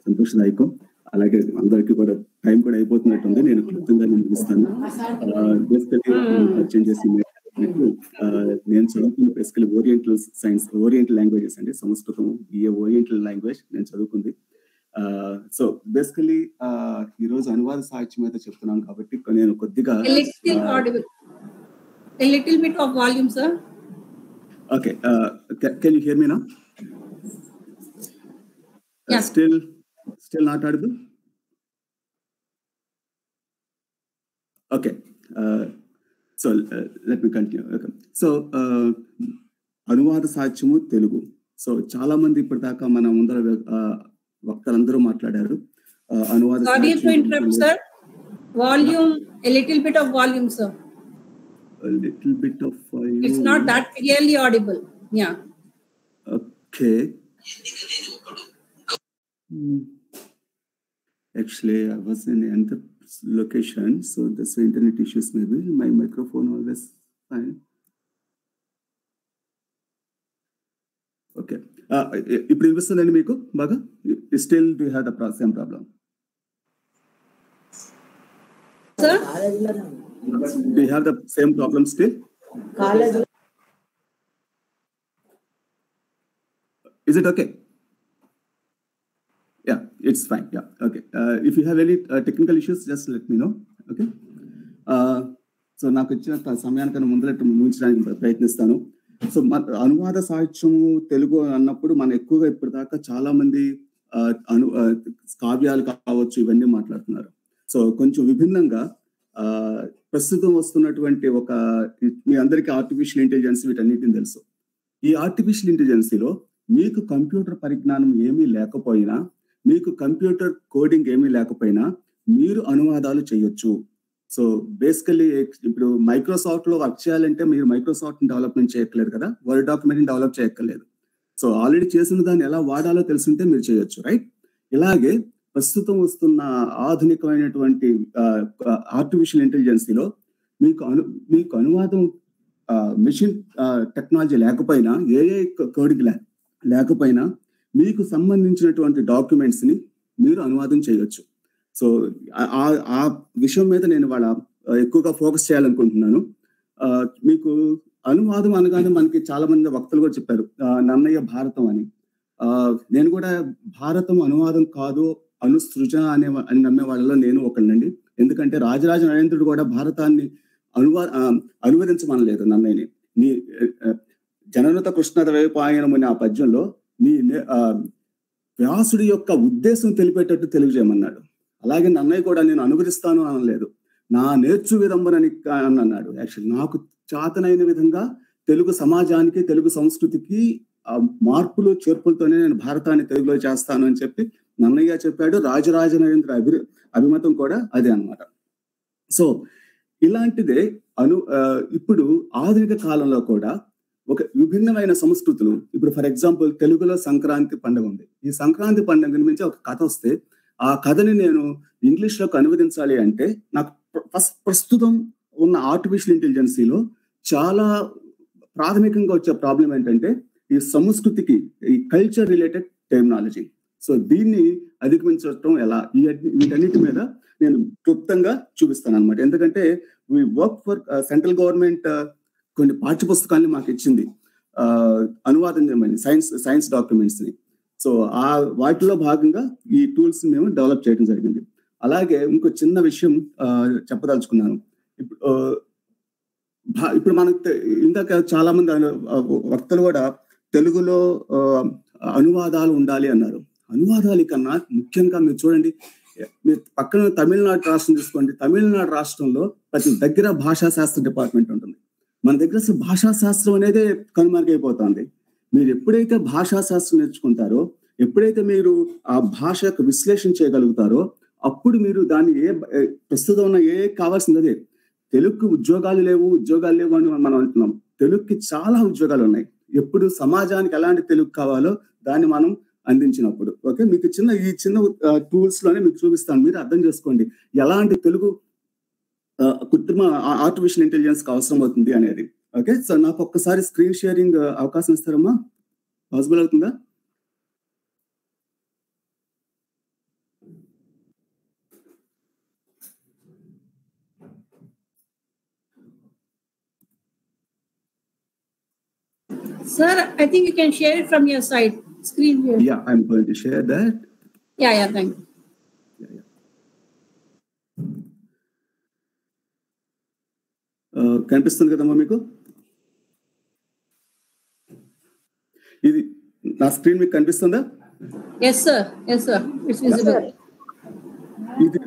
Speaker 4: సంతోషదాయకం. అలాగే అందరికీ కూడా టైం కూడా అయిపోతున్నట్టుంది. నేను క్లుప్తంగా ముగిస్తాను. పరిచయం చేసి నేను చదువుకున్న basically oriental science, oriental languages అండి. సంస్కృతం బిఏ ఓరియంటల్ లాంగ్వేజ్ నేను చదువుకుంది. సో బేసికలీ ఈ రోజు అనువాద సాహిత్యం మీద చెప్తున్నాను కాబట్టి నేను కొద్దిగా
Speaker 3: A little bit of volume, sir.
Speaker 4: Okay. Can you hear me now?
Speaker 3: Yeah.
Speaker 4: Still not audible? Okay. So let me continue. Okay. So అనువాద సాహిత్యము తెలుగు. సో చాలా మంది ఇప్పటిదాకా మన ముందర వక్తలందరూ మాట్లాడారు. అనువాద
Speaker 3: Sorry to interrupt, sir. Volume, a little bit of volume, sir.
Speaker 4: A little bit of volume.
Speaker 3: It's not that clearly audible. Yeah.
Speaker 4: Okay. Actually, I was in another location, so that's why internet issues maybe. My microphone always fine. Okay. ఇప్పుడు వినిపిస్తుందండి మీకు బాగా? Still do you have the same problem?
Speaker 3: Sir?
Speaker 4: Do you have the same problem still? Is it okay? Yeah, it's fine. Yeah, okay. If you have any technical issues, just let me know. Okay. So నాకు ఇచ్చిన సమయానికన్నా ముందర ముగించడానికి ప్రయత్నిస్తాను. సో అనువాద సాహిత్యము తెలుగు అన్నప్పుడు మనం ఎక్కువగా ఇప్పటిదాకా చాలా మంది కావ్యాలు కావచ్చు ఇవన్నీ మాట్లాడుతున్నారు. సో కొంచెం విభిన్నంగా ప్రస్తుతం వస్తున్నటువంటి ఒక మీ అందరికీ ఆర్టిఫిషియల్ ఇంటెలిజెన్స్ వీటన్నిటిని తెలుసు. ఈ ఆర్టిఫిషియల్ ఇంటెలిజెన్సీలో మీకు కంప్యూటర్ పరిజ్ఞానం ఏమీ లేకపోయినా, మీకు కంప్యూటర్ కోడింగ్ ఏమీ లేకపోయినా మీరు అనువాదాలు చేయొచ్చు. సో బేసికల్లీ ఇప్పుడు మైక్రోసాఫ్ట్ లో వర్క్ చేయాలంటే మీరు మైక్రోసాఫ్ట్ డెవలప్మెంట్ చేయక్కర్లేదు కదా, వర్డ్ డాక్యుమెంట్ డెవలప్ చేయక్కర్లేదు. సో ఆల్రెడీ చేసిన దాన్ని ఎలా వాడాలో తెలుసుంటే మీరు చేయొచ్చు, రైట్? ఇలాగే ప్రస్తుతం వస్తున్న ఆధునికమైనటువంటి ఆర్టిఫిషియల్ ఇంటెలిజెన్సీలో మీకు అనువాదం మెషిన్ టెక్నాలజీ లేకపోయినా, ఏఐ కోడింగ్ లేకపోయినా మీకు సంబంధించినటువంటి డాక్యుమెంట్స్ ని మీరు అనువాదం చేయొచ్చు. సో ఆ విషయం మీద నేను వాళ్ళ ఎక్కువగా ఫోకస్ చేయాలనుకుంటున్నాను. మీకు అనువాదం అనగానే మనకి చాలా మంది వక్తలు కూడా చెప్పారు నన్నయ్య భారతం అని. నేను కూడా భారతం అనువాదం కాదు, అనుసృజన అని నమ్మే వాళ్ళలో నేను ఒకళ్ళండి. ఎందుకంటే రాజరాజ నరేంద్రుడు కూడా భారతాన్ని అనువదించమనలేదు నన్నయ్యని. నీ జననుత కృష్ణద్వైపాయనం అనే ఆ పద్యంలో నీ వ్యాసుడి యొక్క ఉద్దేశం తెలిపేటట్టు తెలియజేయమన్నాడు. అలాగే నన్నయ్య కూడా నేను అనువదిస్తాను అనలేదు, నా నేర్చు విదంబనని అని అన్నాడు. యాక్చువల్లీ నాకు చాతనైన విధంగా తెలుగు సమాజానికి, తెలుగు సంస్కృతికి మార్పులు చేర్పులతోనే నేను భారతాన్ని తెలుగులో చేస్తాను అని చెప్పి నన్నయ్య చెప్పాడు. రాజరాజ నరేంద్ర అభిమతం కూడా అదే అన్నమాట. సో ఇలాంటిదే ఇప్పుడు ఆధునిక కాలంలో కూడా ఒక విభిన్నమైన సంస్కృతులు. ఇప్పుడు ఫర్ ఎగ్జాంపుల్ తెలుగులో సంక్రాంతి పండుగ ఉంది. ఈ సంక్రాంతి పండుగ నుంచి ఒక కథ వస్తే ఆ కథని నేను ఇంగ్లీష్లోకి అనువదించాలి అంటే నాకు ప్రస్తుతం ఉన్న ఆర్టిఫిషియల్ ఇంటెలిజెన్సీలో చాలా ప్రాథమికంగా వచ్చే ప్రాబ్లం ఏంటంటే ఈ సంస్కృతికి, ఈ కల్చర్ రిలేటెడ్ టెర్మినాలజీ. సో దీన్ని అధిగమించడం ఎలా, వీటన్నిటి మీద నేను క్లుప్తంగా చూపిస్తాను అనమాట. ఎందుకంటే we work for central government కొన్ని పాఠ్య పుస్తకాన్ని మాకు ఇచ్చింది అనువాదం చేయమని, సైన్స్ డాక్యుమెంట్స్ ని. సో వాటిలో భాగంగా ఈ టూల్స్ మేము డెవలప్ చేయడం జరిగింది. అలాగే ఇంకో చిన్న విషయం చెప్పదలుచుకున్నాను. ఇప్పుడు మనకు ఇందాక చాలా మంది వక్తలు కూడా తెలుగులో అనువాదాలు ఉండాలి అన్నారు. అనువాదాల కన్నా ముఖ్యంగా మీరు చూడండి, మీరు పక్కన తమిళనాడు రాష్ట్రం తీసుకోండి. తమిళనాడు రాష్ట్రంలో ప్రతి దగ్గర భాషా శాస్త్ర డిపార్ట్మెంట్ ఉంటుంది. మన దగ్గర అసలు భాషా శాస్త్రం అనేది కనుమరుగైపోతుంది. మీరు ఎప్పుడైతే భాషా శాస్త్రం నేర్చుకుంటారో, ఎప్పుడైతే మీరు ఆ భాష యొక్క విశ్లేషణ చేయగలుగుతారో, అప్పుడు మీరు దాన్ని ప్రస్తుతం ఉన్న కావాల్సింది అదే. తెలుగుకి ఉద్యోగాలు లేవు అని మనం అంటున్నాం. తెలుగుకి చాలా ఉద్యోగాలు ఉన్నాయి. ఎప్పుడు సమాజానికి ఎలాంటి తెలుగు కావాలో దాన్ని మనం అందించినప్పుడు. ఓకే, మీకు ఈ చిన్న టూల్స్ లోనే మీకు చూపిస్తాను. మీరు అర్థం చేసుకోండి ఎలాంటి తెలుగు కృత్రిమ ఆర్టిఫిషియల్ ఇంటెలిజెన్స్ కి అవసరం అవుతుంది అనేది. ఓకే, సో నాకు ఒక్కసారి స్క్రీన్ షేరింగ్ అవకాశం ఇస్తారమ్మా? పాసిబుల్ అవుతుందా?
Speaker 3: Sir, I think you can share it from your side. Screen here.
Speaker 4: Yeah, I'm going to share that.
Speaker 3: Yeah, thank you.
Speaker 4: కనిపిస్తుంది కదమ్మా మీకు? ఇది నా స్క్రీన్ మీకు కనిపిస్తుందా?
Speaker 3: Yes sir, it's visible.
Speaker 4: ఇది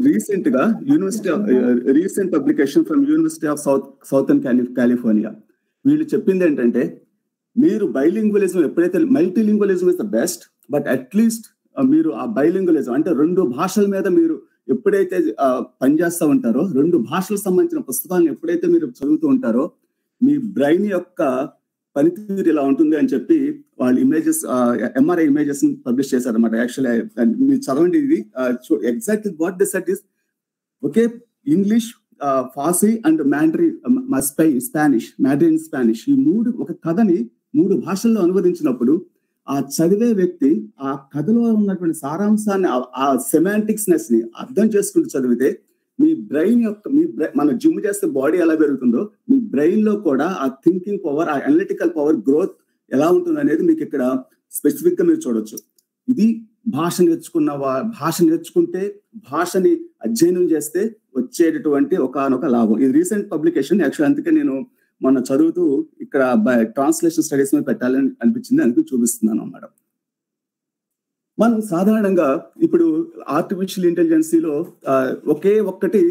Speaker 4: recent publication from university of southern California. వీళ్ళు చెప్పింది ఏంటంటే, మీరు బైలింగ్వలిజం ఎప్పుడైతే, multilingualism is the best, but at least మీరు ఆ బైలింగ్వలిజం అంటే 2 భాషల మీద మీరు ఎప్పుడైతే పనిచేస్తూ ఉంటారో, 2 భాషలకు సంబంధించిన పుస్తకాలను ఎప్పుడైతే మీరు చదువుతూ ఉంటారో, మీ బ్రెయిన్ యొక్క పనితీరు ఇలా ఉంటుంది అని చెప్పి వాళ్ళు ఇమేజెస్, ఎంఆర్ఐ ఇమేజెస్ పబ్లిష్ చేశారన్నమాట. యాక్చువల్లీ మీరు చదవండి, ఇది exact what the set is. Okay, English, Farsi and Mandarin Spanish ఈ 3 ఒక కథని 3 భాషల్లో అనువదించినప్పుడు ఆ చదివే వ్యక్తి ఆ కథలో ఉన్నటువంటి సారాంశాన్ని, ఆ సెమాంటిక్స్ నెస్ ని అర్థం చేసుకుంటూ చదివితే మీ బ్రెయిన్ యొక్క మన జిమ్ చేస్తే బాడీ ఎలా పెరుగుతుందో, మీ బ్రెయిన్ లో కూడా ఆ థింకింగ్ పవర్, ఆ అనలిటికల్ పవర్ గ్రోత్ ఎలా ఉంటుంది అనేది మీకు ఇక్కడ స్పెసిఫిక్ గా మీరు చూడొచ్చు. ఇది భాష నేర్చుకుంటే, భాషని అధ్యయనం చేస్తే వచ్చేటటువంటి ఒకనొక లాభం. ఇది రీసెంట్ పబ్లికేషన్ యాక్చువల్. అందుకే నేను మొన్న చదువుతూ ఇక్కడ ట్రాన్స్లేషన్ స్టడీస్ మీద పెట్టాలని అనిపించింది, అందుకు చూపిస్తున్నాను అన్నమాట. మనం సాధారణంగా ఇప్పుడు ఆర్టిఫిషియల్ ఇంటెలిజెన్సీలో ఒక్కటి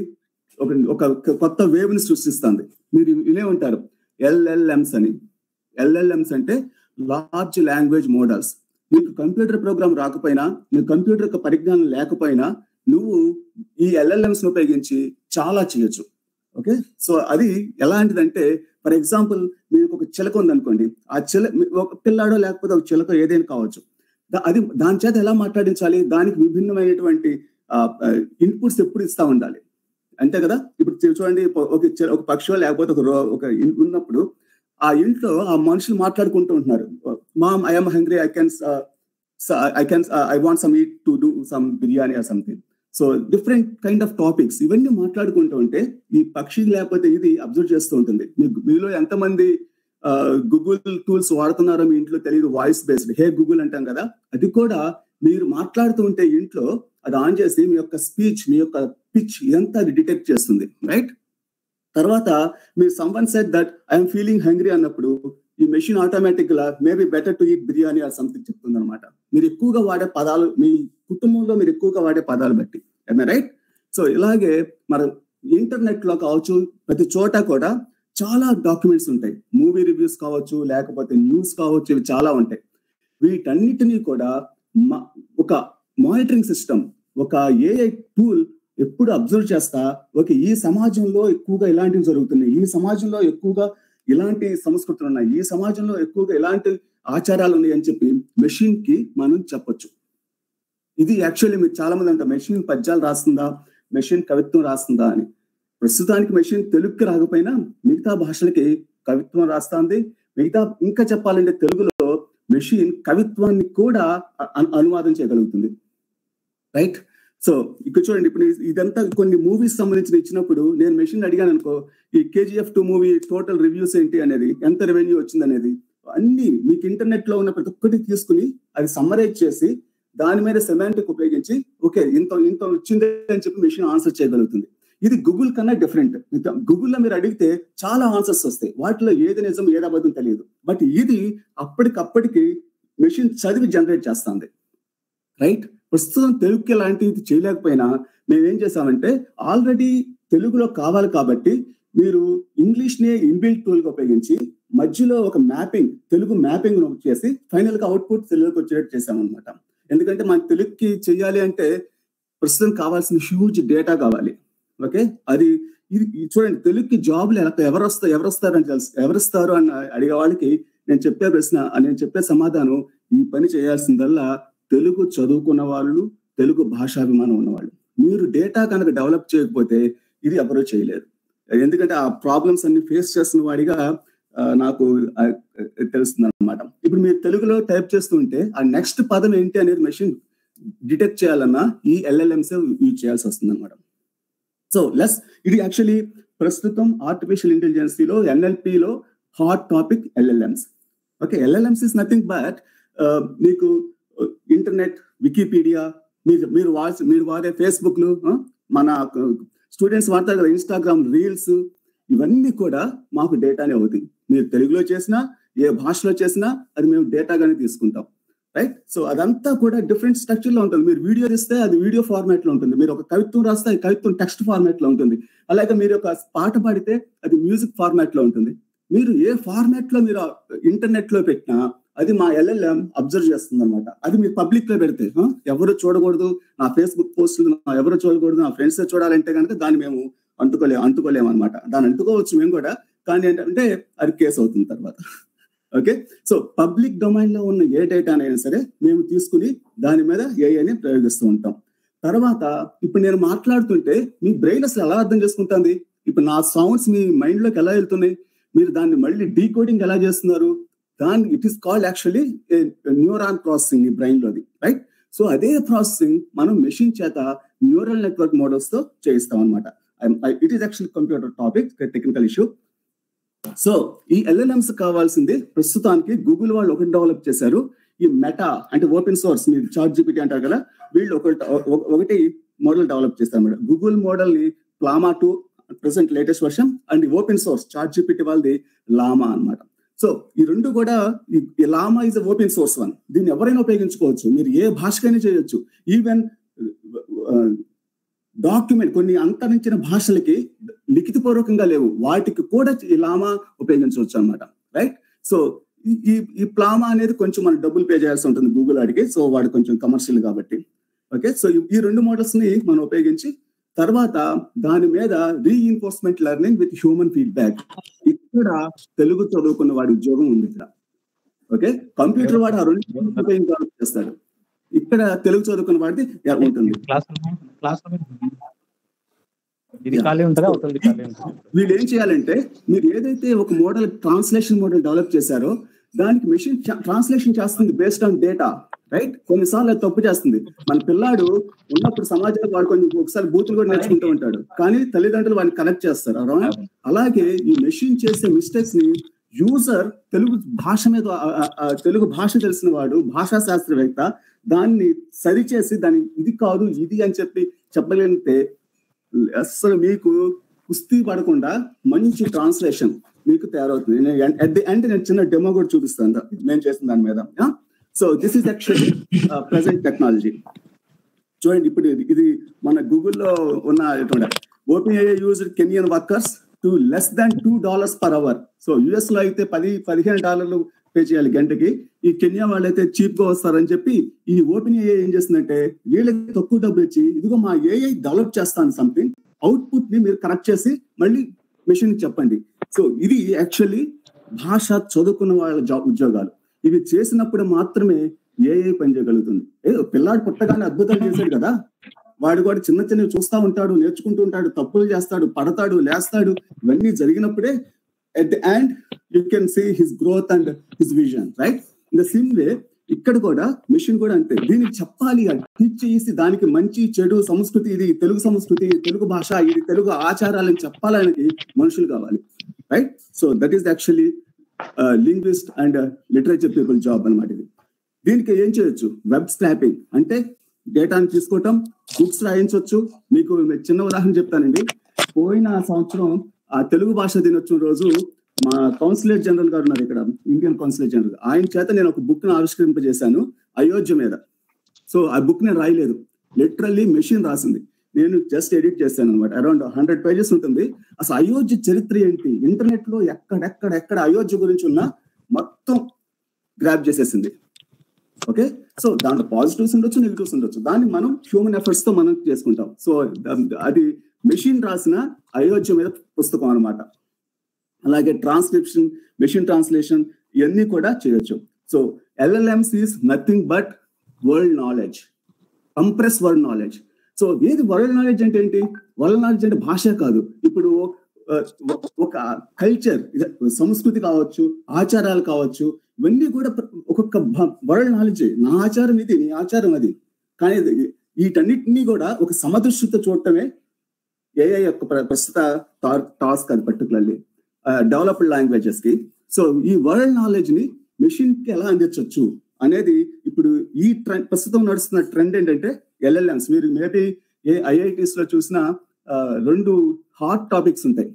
Speaker 4: ఒక కొత్త వేవ్ ని సృష్టిస్తుంది. మీరు వినే ఉంటారు LLMs అని. LLMs అంటే లార్జ్ లాంగ్వేజ్ మోడల్స్. మీకు కంప్యూటర్ ప్రోగ్రామ్ రాకపోయినా, మీకు కంప్యూటర్ యొక్క పరిజ్ఞానం లేకపోయినా, నువ్వు ఈ LLMs ను ఉపయోగించి చాలా చేయొచ్చు. ఓకే, సో అది ఎలాంటిదంటే, ఫర్ ఎగ్జాంపుల్ మీకు ఒక చిలక ఉందనుకోండి. ఆ ఒక పిల్లాడో లేకపోతే ఒక చిలక ఏదైనా కావచ్చు. అది దాని చేత ఎలా మాట్లాడించాలి, దానికి విభిన్నమైనటువంటి ఇన్పుట్స్ ఎప్పుడు ఇస్తా ఉండాలి, అంతే కదా. ఇప్పుడు చూడండి, ఒక పక్షి లేకపోతే ఒక ఉన్నప్పుడు ఆ ఇంట్లో ఆ మనుషులు మాట్లాడుకుంటూ ఉంటున్నారు. Mom, I am hungry, I want some eat to do some biryani or something. So different kind of topics ఇవన్నీ మాట్లాడుకుంటూ ఉంటే ఈ పక్షి లేకపోతే ఇది అబ్జర్వ్ చేస్తూ ఉంటుంది. మీలో ఎంతమంది గూగుల్ టూల్స్ వాడుతున్నారో మీ ఇంట్లో తెలియదు. వాయిస్ బేస్డ్ హే గూగుల్ అంటాం కదా, అది కూడా మీరు మాట్లాడుతూ ఉంటే ఇంట్లో అది ఆన్ చేసి మీ యొక్క స్పీచ్, మీ యొక్క పిచ్ ఇదంతా అది డిటెక్ట్ చేస్తుంది, రైట్. తర్వాత మీరు someone said that I'm feeling hungry అన్నప్పుడు ఈ మెషిన్ ఆటోమేటిక్ గా maybe better to eat biryani or something చెప్తుంది అనమాట. మీరు ఎక్కువగా వాడే పదాలు, మీ కుటుంబంలో మీరు ఎక్కువగా వాడే పదాలు బట్టి, రైట్. సో ఇలాగే మన ఇంటర్నెట్ లో కావచ్చు, ప్రతి చోట కూడా చాలా డాక్యుమెంట్స్ ఉంటాయి. మూవీ రివ్యూస్ కావచ్చు, లేకపోతే న్యూస్ కావచ్చు, ఇవి చాలా ఉంటాయి. వీటన్నిటినీ కూడా ఒక మానిటరింగ్ సిస్టమ్, ఒక ఏఐ టూల్ ఎప్పుడు అబ్జర్వ్ చేస్తా, ఓకే ఈ సమాజంలో ఎక్కువగా ఇలాంటివి జరుగుతున్నాయి, ఈ సమాజంలో ఎక్కువగా ఇలాంటి సంస్కృతులు ఉన్నాయి, ఈ సమాజంలో ఎక్కువగా ఇలాంటి ఆచారాలు ఉన్నాయి అని చెప్పి మెషిన్ కి మనం చెప్పొచ్చు. ఇది యాక్చువల్లీ మీరు చాలా మంది అంటారు మెషిన్ పద్యాలు రాస్తుందా, మెషిన్ కవిత్వం రాస్తుందా అని. ప్రస్తుతానికి మెషిన్ తెలుగుకి రాకపోయినా మిగతా భాషలకి కవిత్వం రాస్తుంది. మిగతా ఇంకా చెప్పాలంటే తెలుగులో మెషిన్ కవిత్వాన్ని కూడా అనువాదం చేయగలుగుతుంది, రైట్. సో ఇక్కడ చూడండి, ఇప్పుడు ఇదంతా కొన్ని మూవీస్ సంబంధించిన ఇచ్చినప్పుడు నేను మెషిన్ అడిగాను అనుకో, ఈ KGF 2 మూవీ టోటల్ రివ్యూస్ ఏంటి అనేది, ఎంత రెవెన్యూ వచ్చింది అనేది, అన్ని మీకు ఇంటర్నెట్ లో ఉన్న ప్రతి ఒక్కటి తీసుకుని అది సమ్మరైజ్ చేసి దాని మీద సెమాంటిక్ ఉపయోగించి ఓకే ఇంత వచ్చింది అని చెప్పి మెషిన్ ఆన్సర్ చేయగలుగుతుంది. ఇది గూగుల్ కన్నా డిఫరెంట్. గూగుల్లో మీరు అడిగితే చాలా ఆన్సర్స్ వస్తాయి, వాటిలో ఏది నిజం ఏది అబద్ధం తెలియదు. బట్ ఇది అప్పటికప్పటికి మెషిన్ చదివి జనరేట్ చేస్తుంది, రైట్? ప్రస్తుతం తెలుగుకి లాంటిది చేయలేకపోయినా మేమేం చేసామంటే ఆల్రెడీ తెలుగులో కావాలి కాబట్టి మీరు ఇంగ్లీష్ నే ఇన్బిల్ట్ టూల్ గా ఉపయోగించి మధ్యలో ఒక మ్యాపింగ్, తెలుగు మ్యాపింగ్ చేసి ఫైనల్ గా అవుట్పుట్ తెలుగుకి వచ్చేటట్టు చేసామన్నమాట. ఎందుకంటే మనకి తెలుగుకి చెయ్యాలి అంటే ప్రస్తుతం కావాల్సిన హ్యూజ్ డేటా కావాలి. ఓకే, అది ఇది చూడండి, తెలుగుకి జాబులు ఎవరిస్తారు అని అడిగే వాళ్ళకి నేను చెప్పే సమాధానం ఈ పని చేయాల్సిందల్లా తెలుగు చదువుకున్న వాళ్ళు, తెలుగు భాషాభిమానం ఉన్నవాళ్ళు. మీరు డేటా కనుక డెవలప్ చేయకపోతే ఇది ఎవరూ చేయలేరు. ఎందుకంటే ఆ ప్రాబ్లమ్స్ అన్ని ఫేస్ చేస్తున్న వాడిగా నాకు తెలుస్తుంది అనమాట. ఇప్పుడు మీరు తెలుగులో టైప్ చేస్తుంటే ఆ నెక్స్ట్ పదం ఏంటి అనేది మెషిన్ డిటెక్ట్ చేయాలన్నా ఈ LLMs యూజ్ చేయాల్సి వస్తుంది అనమాట. సో ఇది యాక్చువల్లీ ప్రస్తుతం ఆర్టిఫిషియల్ ఇంటెలిజెన్సీలో NLPలో hot topic LLMs. Okay, LLMs is nothing but మీకు ఇంటర్నెట్, వికీపీడియా, మీరు వాడే ఫేస్బుక్లు, మన స్టూడెంట్స్ వాడతారు కదా ఇన్స్టాగ్రామ్ రీల్స్, ఇవన్నీ కూడా మాకు డేటానే అవుతాయి. మీరు తెలుగులో చేసినా ఏ భాషలో చేసినా అది మేము డేటాగానే తీసుకుంటాం, రైట్? సో అదంతా కూడా డిఫరెంట్ స్ట్రక్చర్ లో ఉంటుంది. మీరు వీడియో ఇస్తే అది వీడియో ఫార్మాట్ లో ఉంటుంది, మీరు ఒక కవిత్వం రాస్తే అది కవిత్వం టెక్స్ట్ ఫార్మాట్ లో ఉంటుంది, అలాగే మీరు ఒక పాట పాడితే అది మ్యూజిక్ ఫార్మాట్ లో ఉంటుంది. మీరు ఏ ఫార్మాట్ లో మీరు ఇంటర్నెట్ లో పెట్టినా అది మా LLM అబ్జర్వ్ చేస్తుంది అనమాట. అది మీరు పబ్లిక్ లో పెడితే ఎవరు చూడకూడదు, నా ఫేస్బుక్ పోస్టులు ఎవరు చూడకూడదు, నా ఫ్రెండ్స్ చూడాలంటే కనుక దాన్ని మేము అంటుకోలేము అనమాట. దాన్ని అంటుకోవచ్చు మేము కూడా, కానీ ఏంటంటే అది కేసు అవుతుంది తర్వాత. ఓకే, సో పబ్లిక్ డొమైన్ లో ఉన్న ఏ డేటా అయినా సరే మేము తీసుకుని దాని మీద ఏఐని ప్రయోగిస్తూ ఉంటాం. తర్వాత ఇప్పుడు నేను మాట్లాడుతుంటే మీ బ్రెయిన్ అసలు ఎలా అర్థం చేసుకుంటుంది? ఇప్పుడు నా సౌండ్స్ మీ మైండ్ లోకి ఎలా వెళ్తున్నాయి, మీరు దాన్ని మళ్ళీ డీకోడింగ్ ఎలా చేస్తున్నారు? It is called actually neuron processing ఈ బ్రెయిన్ లోది, రైట్? సో అదే ప్రాసెసింగ్ మనం మెషిన్ చేత న్యూరల్ నెట్వర్క్ మోడల్స్ తో చేయిస్తాం అనమాట. It is actually computer topic, technical issue. So ఈ LLMs కావాల్సింది ప్రస్తుతానికి గూగుల్ వాళ్ళు ఒకటి డెవలప్ చేశారు, ఈ మెటా అంటే ఓపెన్ సోర్స్, మీరు ChatGPT అంటారు కదా, వీళ్ళు ఒకటి మోడల్ డెవలప్ చేస్తారు మేడం. గూగుల్ మోడల్ ని Llama 2 present latest version, and open source ChatGPT వాళ్ళది Llama అన్నమాట. సో ఈ రెండు కూడా, ఈ Llama is open source one, దీన్ని ఎవరైనా ఉపయోగించుకోవచ్చు, మీరు ఏ భాషకైనా చేయొచ్చు. ఈవెన్ డాక్యుమెంట్ కొన్ని అంతరించిన భాషలకి లిఖితపూర్వకంగా లేవు, వాటికి కూడా ఈ Llama ఉపయోగించవచ్చు అనమాట, రైట్? సో ఈ Llama అనేది కొంచెం మనం డబ్బులు పే చేయాల్సి ఉంటుంది గూగుల్ వాడికి, సో వాడు కొంచెం కమర్షియల్ కాబట్టి. ఓకే, సో ఈ రెండు మోడల్స్ ని మనం ఉపయోగించి తర్వాత దాని మీద reinforcement learning with human feedback, ఇక్కడ తెలుగు చదువుకున్న వాడి ఉద్యోగం ఉంది ఇక్కడ. ఓకే, కంప్యూటర్ వాడు ఆ రెండు చేస్తాడు, ఇక్కడ తెలుగు చదువుకున్న వాడిది ఉంటుంది. వీళ్ళు ఏం చేయాలంటే, మీరు ఏదైతే ఒక మోడల్ ట్రాన్స్లేషన్ మోడల్ డెవలప్ చేశారో దానికి మెషిన్ ట్రాన్స్లేషన్ చేస్తుంది బేస్డ్ ఆన్ డేటా, రైట్? కొన్నిసార్లు అది తప్పు చేస్తుంది. మన పిల్లాడు ఉన్నప్పుడు సమాజంలో వాడు ఒకసారి బూతులు కూడా నేర్చుకుంటూ ఉంటాడు, కానీ తల్లిదండ్రులు వాడిని కనెక్ట్ చేస్తారు. అలాగే ఈ మెషిన్ చేసే మిస్టేక్స్ ని యూజర్, తెలుగు భాష తెలిసిన వాడు, భాషా శాస్త్రవేత్త దాన్ని సరిచేసి దాన్ని ఇది కాదు ఇది అని చెప్పగలిగితే అసలు మీకు కుస్తీ పడకుండా మంచి ట్రాన్స్లేషన్ మీకు తయారవుతుంది. నేను చిన్న డెమో కూడా చూపిస్తాను నేను చేసిన దాని మీద. So this is actually present technology. చూడండి, ఇప్పుడు ఇది మన గూగుల్లో ఉన్న OpenAI used canyon workers to less than $2 per hour. So US లో అయితే $15 పే చేయాలి గంటకి, ఈ కెన్యా వాళ్ళైతే చీప్ గా వస్తారని చెప్పి ఈ OpenAI ఏం చేస్తుందంటే వీళ్ళకి తక్కువ డబ్బులు ఇచ్చి, ఇదిగో మా AI డెవలప్ చేస్తాను సంథింగ్, అవుట్పుట్ ని మీరు కరెక్ట్ చేసి మళ్ళీ మెషిన్ చెప్పండి. సో ఇది యాక్చువల్లీ భాష చదువుకున్న వాళ్ళ ఉద్యోగాలు. ఇవి చేసినప్పుడు మాత్రమే AI పని చేయగలుగుతుంది. ఏదో పిల్లాడు పుట్టగానే అద్భుతాలు చేశాడు కదా, వాడు కూడా చిన్న చిన్నవి చూస్తూ ఉంటాడు, నేర్చుకుంటూ ఉంటాడు, తప్పులు చేస్తాడు, పడతాడు, లేస్తాడు, ఇవన్నీ జరిగినప్పుడే at the end you can see his growth and his vision, right? In the same way ఇక్కడ కూడా మెషిన్ కూడా అంతే, దీనికి చెప్పాలి, టీచ్ చేసి దానికి మంచి చెడు సంస్కృతి, ఇది తెలుగు సంస్కృతి, తెలుగు భాష, ఇది తెలుగు ఆచారాలని చెప్పాలని మనుషులు కావాలి, right? So that is actually linguist and literature people job అనమాట ఇది. దీనికి ఏం చేయొచ్చు? వెబ్ స్క్రాపింగ్ అంటే డేటాని తీసుకోవటం, బుక్స్ రాయించవచ్చు. మీకు చిన్న ఉదాహరణ చెప్తానండి. పోయిన సంవత్సరం ఆ తెలుగు భాష దినోత్సవం రోజు మా కౌన్సిలేట్ జనరల్ గారు ఉన్నారు ఇక్కడ, ఇండియన్ కౌన్సిలేట్ జనరల్, ఆయన చేత నేను ఒక బుక్ ను ఆవిష్కరింపజేశాను అయోధ్య మీద. సో ఆ బుక్ నేను రాయలేదు, లిటరల్లీ మెషిన్ రాసింది, నేను జస్ట్ ఎడిట్ చేశాను అనమాట. అరౌండ్ 100 pages ఉంటుంది. అసలు అయోధ్య చరిత్ర ఏంటి, ఇంటర్నెట్ లో ఎక్కడ అయోధ్య గురించి ఉన్న మొత్తం గ్రాప్ చేసేసింది. ఓకే, సో దాంట్లో పాజిటివ్స్ ఉండొచ్చు, నెగిటివ్స్ ఉండొచ్చు. దాన్ని మనం హ్యూమన్ ఎఫర్ట్స్ తో మనం చేసుకుంటాం. సో అది మెషిన్ రాసిన అయోధ్య మీద పుస్తకం అనమాట. అలాగే ట్రాన్స్క్రిప్షన్, మెషిన్ ట్రాన్స్లేషన్ ఇవన్నీ కూడా చేయొచ్చు. So LLMs is nothing but world knowledge, compress world knowledge. So ఏది వరల్డ్ నాలెడ్జ్ అంటే ఏంటి? వరల్డ్ నాలెడ్జ్ అంటే భాష కాదు. ఇప్పుడు ఒక కల్చర్, సంస్కృతి కావచ్చు, ఆచారాలు కావచ్చు, ఇవన్నీ కూడా ఒక్కొక్క వరల్డ్ నాలెడ్జ్. నా ఆచారం ఇది, నీ ఆచారం అది. కానీ వీటన్నిటినీ కూడా ఒక సమదృష్టితో చూడటమే AI యొక్క ప్రస్తుత టాస్క్. అది పర్టికులర్లీ డెవలప్డ్ లాంగ్వేజెస్ కి. సో ఈ వరల్డ్ నాలెడ్జ్ ని మెషిన్ కి ఎలా అందించవచ్చు అనేది ఇప్పుడు ఈ ట్రెండ్, ప్రస్తుతం నడుస్తున్న ట్రెండ్ ఏంటంటే LLMs. మీరు మేబీ IITs లో చూసిన 2 హాట్ టాపిక్స్ ఉంటాయి.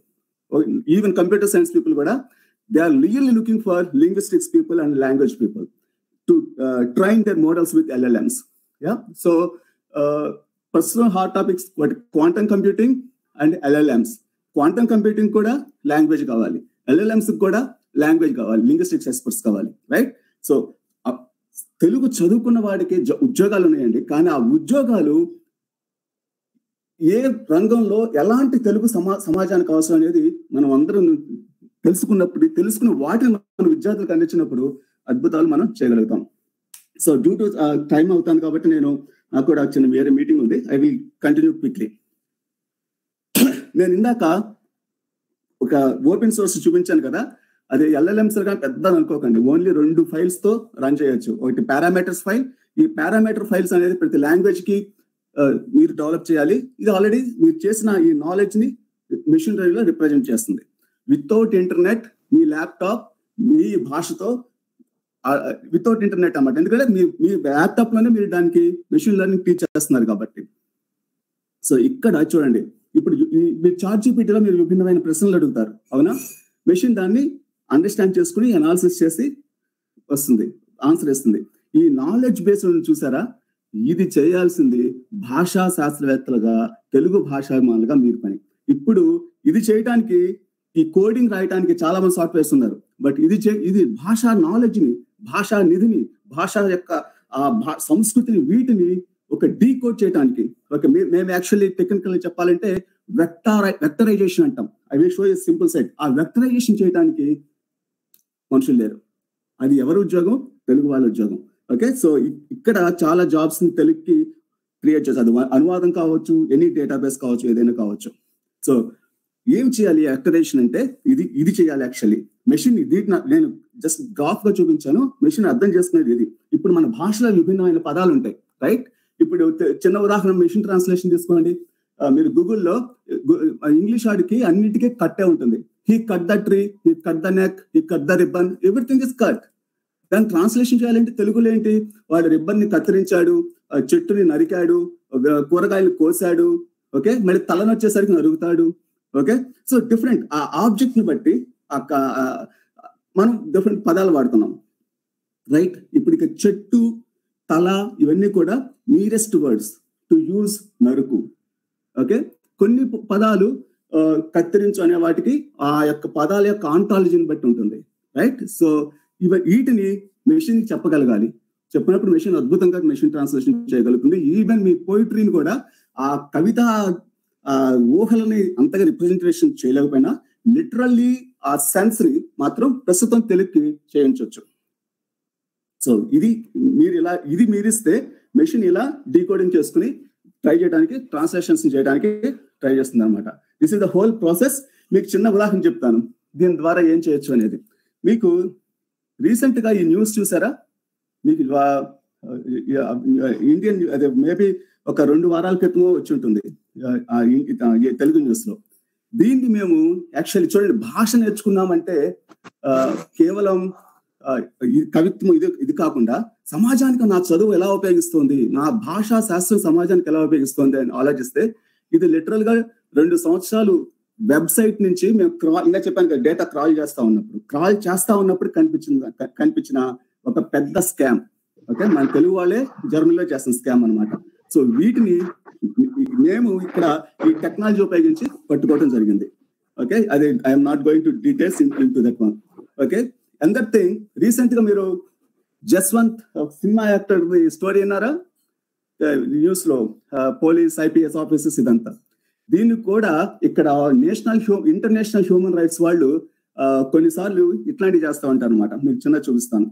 Speaker 4: ఈవెన్ కంప్యూటర్ సైన్స్ పీపుల్ కూడా they are really looking for linguistics people and language people to train their models with LLMs. So ప్రస్తుతం hot topics quantum computing and LLMs. Quantum computing కూడా లాంగ్వేజ్ కావాలి, LLMs కూడా లాంగ్వేజ్ కావాలి, లింగ్విస్టిక్స్ ఎక్స్పర్ట్స్ కావాలి, రైట్? సో తెలుగు చదువుకున్న వాడికి ఉద్యోగాలు ఉన్నాయండి, కానీ ఆ ఉద్యోగాలు ఏ రంగంలో ఎలాంటి తెలుగు సమాజానికి అవసరం అనేది మనం అందరం తెలుసుకున్న వాటిని మన విద్యార్థులకు అందించినప్పుడు అద్భుతాలు మనం చేయగలుగుతాం. సో డ్యూ టు టైం అవుతాను కాబట్టి నాకు కూడా చిన్న వేరే మీటింగ్ ఉంది. I will continue quickly. నేను ఇందాక ఒక ఓపెన్ సోర్స్ చూపించాను కదా, అది LLMs గా పెద్ద అనుకోకండి. ఓన్లీ 2 files తో రన్ చేయొచ్చు. ఒకటి పారామీటర్స్ ఫైల్. ఈ పారామీటర్ ఫైల్స్ అనేది ప్రతి లాంగ్వేజ్ కి మీరు డెవలప్ చేయాలి. ఇది ఆల్రెడీ మీరు చేసిన ఈ నాలెడ్జ్ ని మెషిన్ లెర్నింగ్ లో రిప్రజెంట్ చేస్తుంది. వితౌట్ ఇంటర్నెట్ మీ ల్యాప్టాప్ మీ భాషతో, వితౌట్ ఇంటర్నెట్ అన్నమాట. ఎందుకంటే మీ ల్యాప్టాప్ లోనే మీరు దానికి మెషిన్ లెర్నింగ్ టీచ్ చేస్తున్నారు కాబట్టి. సో ఇక్కడ చూడండి, ఇప్పుడు మీరు ChatGPTలో మీరు విభిన్నమైన ప్రశ్నలు అడుగుతారు, అవునా? మెషిన్ దాన్ని అండర్స్టాండ్ చేసుకుని అనాలిసిస్ చేసి వస్తుంది, ఆన్సర్ ఇస్తుంది. ఈ నాలెడ్జ్ బేస్ చూసారా? ఇది చేయాల్సింది భాషా శాస్త్రవేత్తలుగా, తెలుగు భాషాభిమానులుగా మీరు పని. ఇప్పుడు ఇది చేయడానికి, ఈ కోడింగ్ రాయడానికి చాలా మంది సాఫ్ట్వేర్స్ ఉన్నారు. బట్ ఇది భాషా నాలెడ్జ్ ని, భాషా నిధిని, భాష యొక్క సంస్కృతిని, వీటిని ఒక డీకోడ్ చేయడానికి, మేము యాక్చువల్లీ టెక్నికల్ చెప్పాలంటే వెక్టరైజేషన్ అంటాం. I will show you simple site. ఆ వెక్టరైజేషన్ చేయడానికి మనుషులు లేరు. అది ఎవరి ఉద్యోగం? తెలుగు వాళ్ళ ఉద్యోగం. ఓకే, సో ఇక్కడ చాలా జాబ్స్ ని తెలుగుకి క్రియేట్ చేశారు. అనువాదం కావచ్చు, ఎనీ డేటాబేస్ కావచ్చు, ఏదైనా కావచ్చు. సో ఏం చేయాలి వెక్టరైజేషన్ అంటే? ఇది చేయాలి యాక్చువల్లీ. మెషిన్ నేను జస్ట్ గ్రాఫ్ గా చూపించాను. మెషిన్ అర్థం చేసుకునేది ఇది. ఇప్పుడు మన భాషలో విభిన్నమైన పదాలు ఉంటాయి, రైట్? ఇప్పుడు చిన్న ఉదాహరణ మెషిన్ ట్రాన్స్లేషన్ తీసుకోండి. మీరు గూగుల్లో ఇంగ్లీష్ వాడికి అన్నిటికీ కట్టే ఉంటుంది. He cut the tree, he cut the neck, he cut the ribbon, everything is cut. దాన్ని ట్రాన్స్లేషన్ చేయాలంటే తెలుగులో ఏంటి? వాడు రిబ్బన్ ని కత్తిరించాడు, చెట్టుని నరికాడు, కూరగాయలు కోసాడు, ఓకే, మళ్ళీ తలను వచ్చేసరికి నరుగుతాడు. ఓకే, సో డిఫరెంట్ ఆ ఆబ్జెక్ట్ ని బట్టి మనం డిఫరెంట్ పదాలు వాడుతున్నాం, రైట్? ఇప్పుడు ఇక చెట్టు, తల, ఇవన్నీ కూడా నియరెస్ట్ వర్డ్స్ టు యూజ్ నరుకు. ఓకే, కొన్ని పదాలు కత్తిరించు అనే వాటికి ఆ యొక్క పదాల యొక్క ఆంటాలజీని బట్టి ఉంటుంది, రైట్? సో వీటిని మెషిన్ చెప్పగలగాలి. చెప్పినప్పుడు మెషిన్ అద్భుతంగా మెషిన్ ట్రాన్స్లేషన్ చేయగలుగుతుంది. ఈవెన్ మీ పోయిటరీని కూడా ఆ కవిత ఊహలని అంతగా రిప్రజెంటేషన్ చేయలేకపోయినా లిటరల్లీ ఆ సెన్స్ ని మాత్రం ప్రస్తుతం తెలుగుకి చేయించవచ్చు. సో ఇది మీరిస్తే మెషిన్ ఇలా డీకోడింగ్ చేసుకుని ట్రై చేయడానికి, ట్రాన్స్లేషన్స్ చేయడానికి ట్రై చేస్తుంది అనమాట. This is the whole process. మీకు చిన్న ఉదాహరణ చెప్తాను దీని ద్వారా ఏం చేయొచ్చు అనేది. మీకు రీసెంట్ గా ఈ న్యూస్ చూసారా? మీకు ఇండియన్, అదే మేబీ ఒక 2 వారాల క్రితమో వచ్చి ఉంటుంది తెలుగు న్యూస్ లో. దీన్ని మేము యాక్చువల్లీ చూడండి, భాష నేర్చుకున్నామంటే కేవలం కవిత్వం ఇది కాకుండా సమాజానికి నా చదువు ఎలా ఉపయోగిస్తుంది, నా భాషా శాస్త్రం సమాజానికి ఎలా ఉపయోగిస్తుంది అని ఆలోచిస్తే ఇది లిటరల్ గా 2 సంవత్సరాలు వెబ్సైట్ నుంచి మేము ఇంకా చెప్పాను కదా, డేటా క్రాల్ చేస్తా ఉన్నప్పుడు కనిపించిన ఒక పెద్ద స్కామ్. ఓకే, మన తెలుగు వాళ్ళే జర్మనీలో చేస్తున్న స్కామ్ అనమాట. సో వీటిని మేము ఇక్కడ ఈ టెక్నాలజీ ఉపయోగించి పట్టుకోవడం జరిగింది. ఓకే, అదే I'm not going to details in to that one. Okay, అందర్ థింగ్, రీసెంట్ గా మీరు జస్వంత్ సినిమా యాక్టర్ స్టోరీ విన్నారా న్యూస్ లో? పోలీస్ IPS ఆఫీసర్స్ ఇదంతా. దీన్ని కూడా ఇక్కడ ఇంటర్నేషనల్ హ్యూమన్ రైట్స్ వాళ్ళు కొన్నిసార్లు ఇట్లాంటివి చేస్తూ ఉంటారు అనమాట. మీకు చిన్న చూపిస్తాను.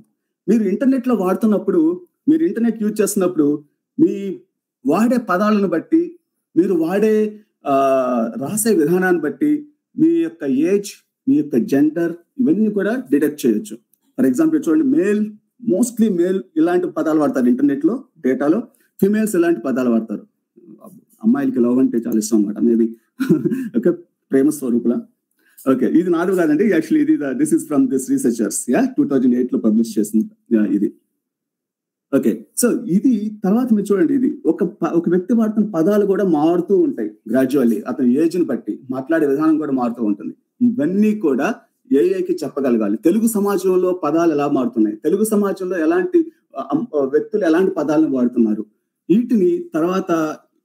Speaker 4: మీరు ఇంటర్నెట్ లో వాడుతున్నప్పుడు, మీరు ఇంటర్నెట్ యూజ్ చేస్తున్నప్పుడు మీ వాడే పదాలను బట్టి, మీరు వాడే రాసే విధానాన్ని బట్టి మీ యొక్క ఏజ్, మీ యొక్క జెండర్ ఇవన్నీ కూడా డిటెక్ట్ చేయొచ్చు. ఫర్ ఎగ్జాంపుల్ చూడండి, మోస్ట్లీ మేల్ ఇలాంటి పదాలు వాడతారు ఇంటర్నెట్ లో, డేటాలో. ఫిమేల్స్ ఇలాంటి పదాలు వాడతారు. అమ్మాయిలకి లవ్ అంటే చాలా ఇష్టం అనమాట, మేబీ. ఓకే, ప్రేమ స్వరూపుల. ఓకే, ఇది నాది కాదండి, actually this is from this researchers. 2008 లో పబ్లిష్ చేసింది ఇది. ఓకే, సో ఇది తర్వాత మీరు చూడండి, ఇది ఒక వ్యక్తి వాడుతున్న పదాలు కూడా మారుతూ ఉంటాయి గ్రాడ్యువల్లీ, అతని ఏజ్ ని బట్టి మాట్లాడే విధానం కూడా మారుతూ ఉంటుంది. ఇవన్నీ కూడా ఏఐకి చెప్పగలగాలి. తెలుగు సమాజంలో పదాలు ఎలా మారుతున్నాయి, తెలుగు సమాజంలో ఎలాంటి వ్యక్తులు ఎలాంటి పదాలను వాడుతున్నారు, వీటిని తర్వాత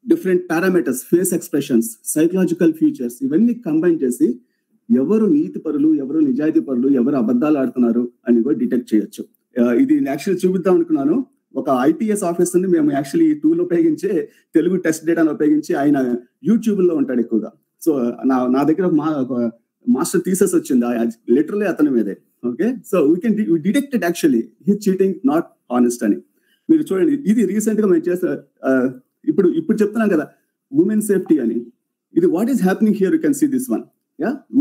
Speaker 4: different parameters, face expressions, psychological features ఇవన్నీ కంబైన్ చేసి ఎవరు నీతి పరులు, ఎవరు నిజాయితీ పరులు, ఎవరు అబద్ధాలు ఆడుతున్నారు అని కూడా డిటెక్ట్ చేయొచ్చు. ఇది యాక్చువల్లీ చూపిద్దాం అనుకున్నాను. ఒక IPS ఆఫీసర్ ని మేము యాక్చువల్లీ ఈ టూల్ ఉపయోగించి, తెలుగు టెస్ట్ డేటాను ఉపయోగించి, ఆయన యూట్యూబ్ లో ఉంటాడు ఎక్కువగా. సో నా దగ్గర మాస్టర్ థీసిస్ వచ్చింది లిటరలీ అతని మీదే. Okay, so we detected actually his cheating, not honest అని. మీరు చూడండి, ఇది రీసెంట్ గా మేము చేసిన, ఇప్పుడు చెప్తున్నాం కదా ఉమెన్ సేఫ్టీ అని. ఇది what is happening here, you can see this one.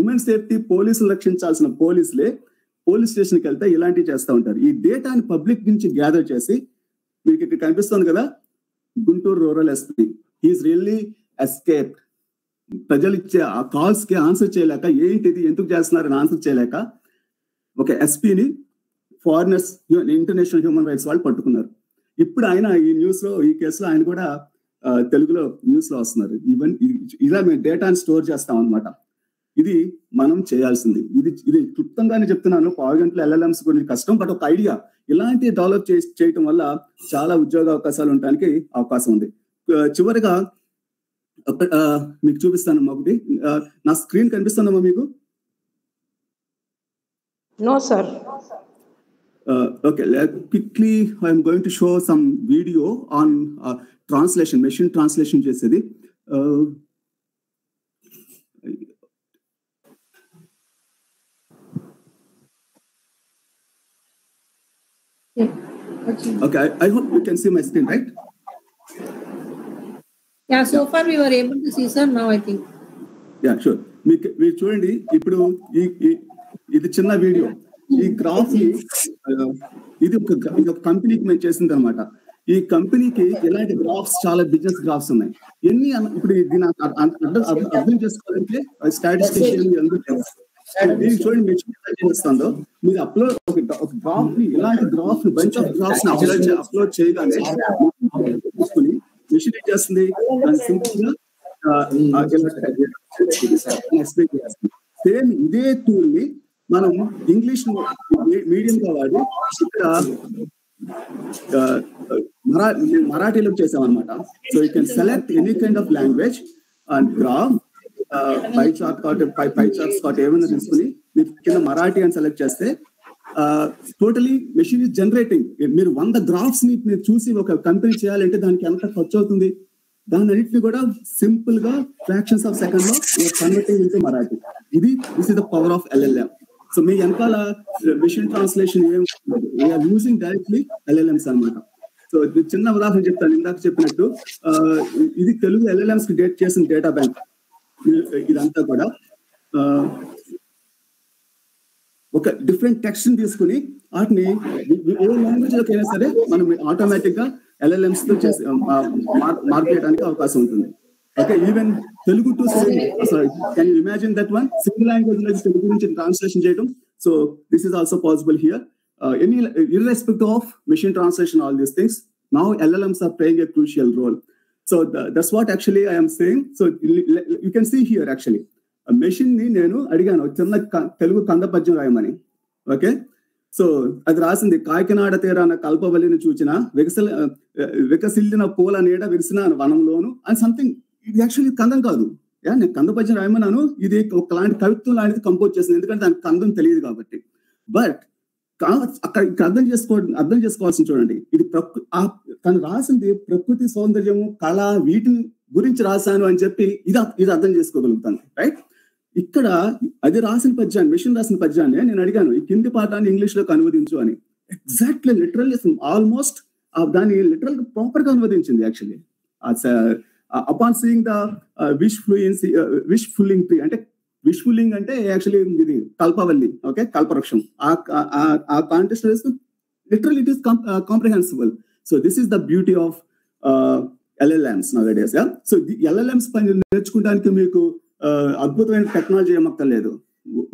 Speaker 4: Women safety, పోలీసులు రక్షించాల్సిన పోలీసులే పోలీస్ స్టేషన్కి వెళ్తే ఇలాంటివి చేస్తూ ఉంటారు. ఈ డేటాని పబ్లిక్ నుంచి గ్యాదర్ చేసి, మీకు ఇక్కడ కనిపిస్తుంది కదా, Guntur rural SP, he's really escaped. ప్రజలు ఇచ్చే ఆ కాల్స్ కి ఆన్సర్ చేయలేక, ఏంటిది ఎందుకు చేస్తున్నారని ఆన్సర్ చేయలేక ఒక SPని ఫారినర్స్, ఇంటర్నేషనల్ హ్యూమన్ రైట్స్ వాళ్ళు పట్టుకున్నారు. ఇప్పుడు ఆయన ఈ న్యూస్ లో, ఈ కేసులో ఆయన కూడా తెలుగులో న్యూస్ లో వస్తున్నారు. ఇలా మేము డేటాని స్టోర్ చేస్తాం అనమాట. ఇది మనం చేయాల్సింది. ఇది క్లుప్తంగానే చెప్తున్నాను, పావు గంటల LLMs గురించి కష్టం, బట్ ఒక ఐడియా ఇలాంటి డెవలప్ చేయటం వల్ల చాలా ఉద్యోగ అవకాశాలు ఉండడానికి అవకాశం ఉంది. చివరిగా మీకు చూపిస్తాను ఒకటి. నా స్క్రీన్ కనిపిస్తుందమ్మా మీకు?
Speaker 5: No, sir.
Speaker 4: Okay, quickly I am going to show some video on translation, machine translation చేసేది. Okay, I hope you can see my screen, right?
Speaker 3: Yeah, so far we were able to see, sir. Now I think.
Speaker 4: Yeah, sure. మీరు చూడండి, ఇప్పుడు ఇది చిన్న వీడియో. ఈ గ్రాఫ్ ని, ఇది ఒక కంపెనీకి మేము చేసింది అనమాట. ఈ కంపెనీకి ఇలాంటి గ్రాఫ్స్, చాలా బిజినెస్ గ్రాఫ్స్ ఉన్నాయి. ఎన్ని ఇప్పుడు దీని అర్థం చేసుకోవాలంటే స్టాటిస్టిషియన్ దీనికి చూడండి, మీరు చేస్తుందో మీరు అప్లోడ్ ఒక గ్రాఫ్ ని, ఇలాంటి గ్రాఫ్ ని, బంచ్ ఆఫ్ గ్రాఫ్స్ ని అప్లోడ్ చేయగానే తీసుకుని మిషన్ ఏం చేస్తుంది, దాని సింపుల్ గా ఎక్స్ప్లెయిన్ చేస్తుంది. సేమ్ ఇదే టూల్ ని మనం ఇంగ్లీష్ మీడియం గా వాడి ఇక్కడ మరాఠీలో చేసామన్నమాట. So you can select any kind of language and graph, pi charts ఏమైనా తీసుకుని మీరు కింద మరాఠీ అని సెలెక్ట్ చేస్తే టోటలీ మెషిన్ ఇస్ జనరేటింగ్. మీరు 100 గ్రాఫ్స్ ని మీరు చూసి ఒక కంపెనీ చేయాలంటే దానికి ఎంత ఖర్చు అవుతుంది, దాని అన్నింటినీ కూడా సింపుల్ గా ఫ్రాక్షన్స్ ఆఫ్ సెకండ్ లో converting into Marathi. This is the power of LLM. So మీ వెనకాల machine translation we are using directly LLMs అనమాట. సో చిన్న ఉదాహరణ చెప్తాను. ఇందాక చెప్పినట్టు ఇది తెలుగు LLMs కి చేసిన డేటా బ్యాంక్. ఇదంతా కూడా ఒక డిఫరెంట్ టెక్స్ట్ ని తీసుకుని వాటిని ఏ లాంగ్వేజ్ లోకి అయినా సరే మనం ఆటోమేటిక్ గా LLMs తో చేసి మార్పు చేయడానికి అవకాశం ఉంటుంది. Okay, even Telugu to same. Sorry, can you imagine that one? Single language like Telugu నుంచి translation చేయడం. So this is also possible here. Any irrespective of machine translation, all these things, now LLMs are playing a crucial role. So that's what actually I am saying. So you can see here actually, a machine ni nenu అడిగాను చిన్న తెలుగు కంద పద్యం రాయమని. ఓకే, సో అది రాసింది, కాకినాడ తీరాన కల్పవల్లిని చూచిన వికసిల్లిన పూల నీడ విరిసిన వనంలోను అని సంథింగ్. ఇది యాక్చువల్లీ కందం కాదు. నేను కంద పద్యం రాయమన్నాను, ఇది ఒకలాంటి కవిత్వం లాంటిది కంపోజ్ చేసింది, ఎందుకంటే దానికి కందం తెలియదు కాబట్టి. బట్ అక్కడ అర్థం చేసుకోవాల్సింది చూడండి, ఇది తను రాసింది ప్రకృతి సౌందర్యము, కళ, వీటిని గురించి రాశాను అని చెప్పి ఇది అర్థం చేసుకోగలుగుతాను, రైట్? ఇక్కడ అది రాసిన పద్యాన్ని, మిషన్ రాసిన పద్యాన్ని నేను అడిగాను, ఈ కింది పాఠాన్ని ఇంగ్లీష్ లోకి అనువదించు అని. ఎగ్జాక్ట్లీ లిటరల్లీ ఆల్మోస్ట్ దాన్ని లిటరల్ గా ప్రాపర్ గా అనువదించింది actually. Upon seeing the wish fulfilling tree, అంటే విష్ ఫుల్లింగ్ అంటే యాక్చువల్లీ ఇది కల్పవల్లి, ఓకే, కల్పవృక్షం. ఆ context literally it is comprehensible. So this is the beauty of LLMs nowadays. So LLMs పని నేర్చుకోవడానికి మీకు అద్భుతమైన టెక్నాలజీ ఏమక్కర్లేదు.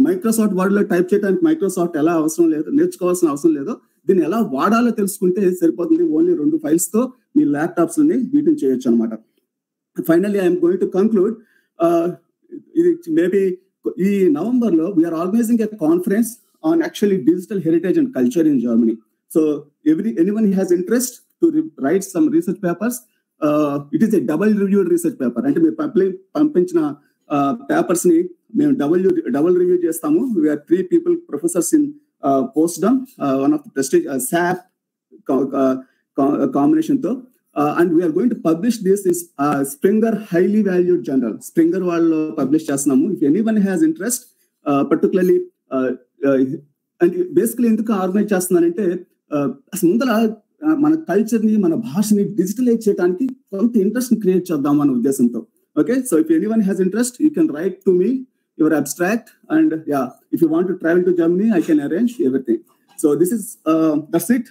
Speaker 4: మైక్రోసాఫ్ట్ వర్డ్ లో టైప్ చేయడానికి మైక్రోసాఫ్ట్ ఎలా అవసరం లేదు, నేర్చుకోవాల్సిన అవసరం లేదు. దీన్ని ఎలా వాడాలో తెలుసుకుంటే సరిపోతుంది. ఓన్లీ 2 ఫైల్స్ తో మీ ల్యాప్టాప్స్ ని వీటిని చేయొచ్చు అనమాట. Finally I'm going to conclude. ఇది మేబీ ఈ నవంబర్ లో we are organizing a conference on actually digital heritage and culture in Germany. So anyone has interest to write some research papers. It is a double reviewed research paper. అంటే మీరు పంపించిన పేపర్స్ ని మేము డబుల్ రివ్యూ చేస్తాము. We are 3 people professors in Potsdam, one of the prestige SAP combination తో. And we are going to publish this in Springer highly valued journal. Springer వాళ్ళు పబ్లిష్ చేస్తున్నాము. If anyone has interest, particularly and basically ఎందుకు ఆర్గనైజ్ చేస్తున్నానంటే, అసలు ముందర మన కల్చర్ ని, మన భాషని డిజిటలైజ్ చేయడానికి కొంత ఇంట్రెస్ట్ క్రియేట్ చేద్దాం అనే ఉద్దేశంతో. Okay, so if anyone has interest, you can write to me your abstract, and if you want to travel to Germany, I can arrange everything. So this is that's it.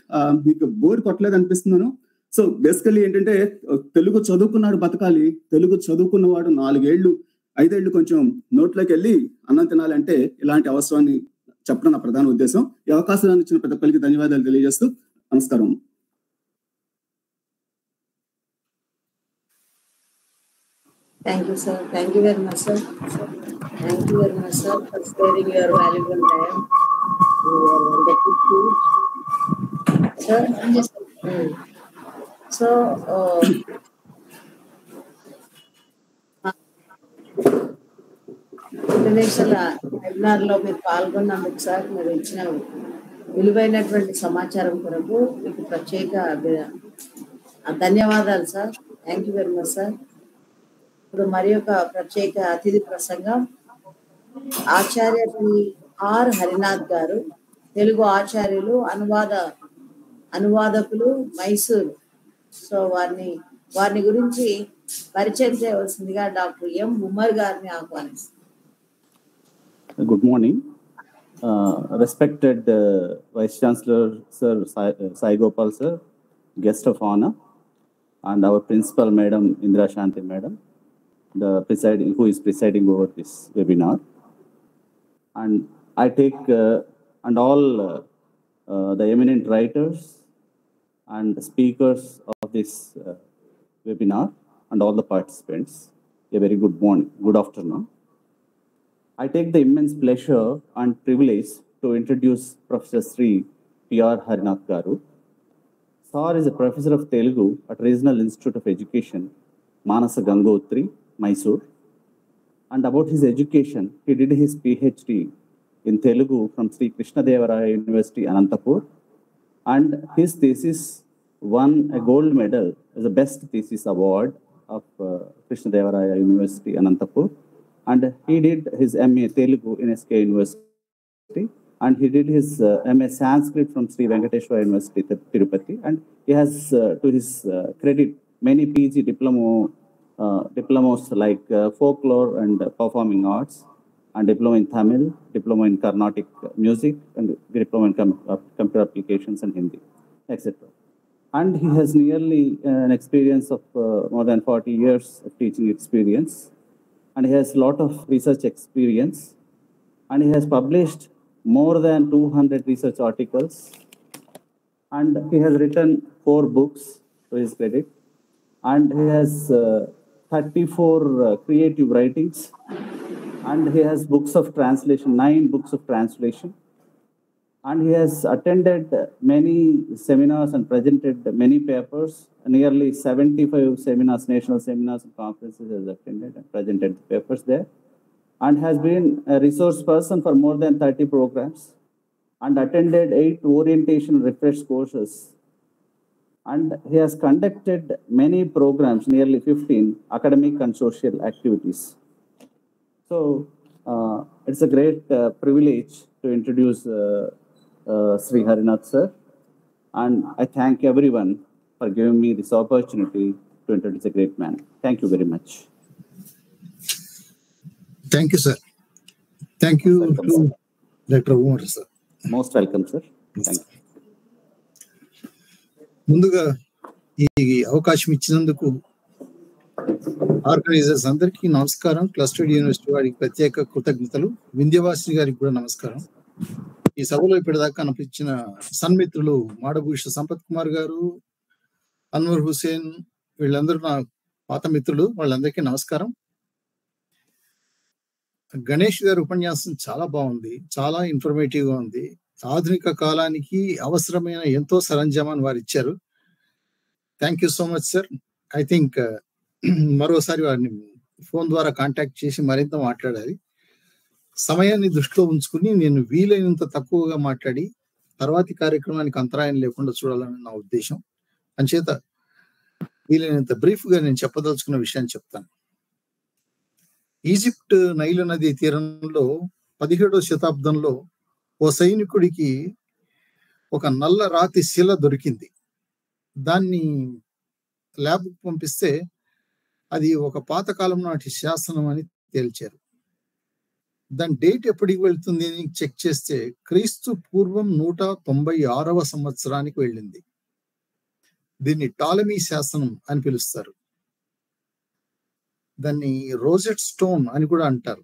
Speaker 4: మీకు బోర్ కొట్టలేదు అనిపిస్తున్నాను. సో బేసికలీ ఏంటంటే, తెలుగు చదువుకున్నాడు బతకాలి, తెలుగు చదువుకున్నవాడు 4 ఏళ్ళు 5 ఏళ్ళు కొంచెం నోట్లోకి వెళ్ళి అన్నం తినాలంటే ఇలాంటి అవసరాన్ని చెప్పడం నా ప్రధాన ఉద్దేశం. ఈ అవకాశాన్ని ఇచ్చిన ప్రతి ఒక్కరికి ధన్యవాదాలు తెలియజేస్తూ నమస్కారం.
Speaker 2: Thank you, sir. Thank you very much, sir. Thank you very much, sir, for sparing your valuable time. You are wonderful too. Sir, so, international webinar లో మీరు పాల్గొన్నందుకు సార్, మీరు ఇచ్చిన విలువైనటువంటి సమాచారం కొరకు మీకు ప్రత్యేక ధన్యవాదాలు sir. Thank you very much sir. ఇప్పుడు మరి ఒక ప్రత్యేక అతిథి ప్రసంగం ఆచార్య ఆర్ హరినాథ్ గారు, తెలుగు ఆచార్యులు, అనువాదకులు, మైసూరు. సో వారిని గురించి పరిచయం చేయవలసిందిగా డాక్టర్ ఎం ఉమర్ గారిని ఆహ్వానిస్తారు.
Speaker 5: Good morning, respected Vice Chancellor Sir Sai Gopal Sir, guest of honor, and our Principal Madam Indra Shanti Madam, who is presiding over this webinar, and I take and all the eminent writers and speakers of this webinar, and all the participants, a very good morning, good afternoon. I take the immense pleasure and privilege to introduce Professor Sri P.R. Harinath Garu. Sir is a professor of Telugu at Regional Institute of Education, Manasa Gangotri, Mysore. And about his education, he did his PhD in Telugu from Sri Krishna Devaraya University, Anantapur. And his thesis won a gold medal as the best thesis award of Krishna Devaraya University, Anantapur. And he did his MA Telugu in SK University, and he did his MA Sanskrit from Sri Venkateshwara University, Tirupati. And he has, to his credit, many PG diplomas like folklore and performing arts, and diploma in Tamil, diploma in Carnatic music, and diploma in computer applications and Hindi, etc. And he has nearly an experience of more than 40 years of teaching experience. And he has a lot of research experience. And he has published more than 200 research articles. And he has written 4 books to his credit. And he has 34 creative writings. And he has books of translation, 9 books of translation. And he has attended many seminars and presented many papers, nearly 75 seminars, national seminars and conferences he has attended and presented the papers there, and has been a resource person for more than 30 programs and attended 8 orientation refresh courses. And he has conducted many programs, nearly 15 academic and social activities. So it's a great privilege to introduce Sri Harinath sir, and I thank everyone for giving me this opportunity to introduce a great man. Thank you very much.
Speaker 6: Thank you, sir. Thank you welcome, to sir. Dr. Umar, sir.
Speaker 5: Most welcome, sir. Thank you.
Speaker 6: ముందుగా ఈ అవకాశం ఇచ్చినందుకు ఆర్గనైజర్స్ అందరికీ నమస్కారం. క్లస్టర్డ్ యూనివర్సిటీ వారికి ప్రత్యేక కృతజ్ఞతలు. వింధ్యవాసిని గారికి కూడా నమస్కారం. ఈ సభలో ఇప్పటిదాకా కనిపించిన సన్మిత్రులు మాడభూష సంపత్ కుమార్ గారు, అన్వర్ హుసేన్, వీళ్ళందరూ నా పాత మిత్రులు, వాళ్ళందరికీ నమస్కారం. గణేష్ గారి ఉపన్యాసం చాలా బాగుంది, చాలా ఇన్ఫర్మేటివ్ గా ఉంది. ఆధునిక కాలానికి అవసరమైన ఎంతో సరంజామాన్ని వారు ఇచ్చారు. Thank you so much sir. I think మరోసారి వారిని ఫోన్ ద్వారా కాంటాక్ట్ చేసి మరింత మాట్లాడాలి. సమయాన్ని దృష్టిలో ఉంచుకుని నేను వీలైనంత తక్కువగా మాట్లాడి తర్వాతి కార్యక్రమానికి అంతరాయం లేకుండా చూడాలని నా ఉద్దేశం. అంచేత వీలైనంత బ్రీఫ్ గా నేను చెప్పదలుచుకున్న విషయాన్ని చెప్తాను. ఈజిప్ట్ నైలు నది తీరంలో 17వ శతాబ్దంలో ఓ సైనికుడికి ఒక నల్ల రాతి శిల దొరికింది. దాన్ని ల్యాబ్కు పంపిస్తే అది ఒక పాతకాలం నాటి శాసనం అని తేల్చారు. దాని డేట్ ఎప్పటికి వెళ్తుంది అని చెక్ చేస్తే క్రీస్తు పూర్వం 196వ సంవత్సరానికి వెళ్ళింది. దీన్ని టాలమీ శాసనం అని పిలుస్తారు. దాన్ని రోజెట్ స్టోన్ అని కూడా అంటారు.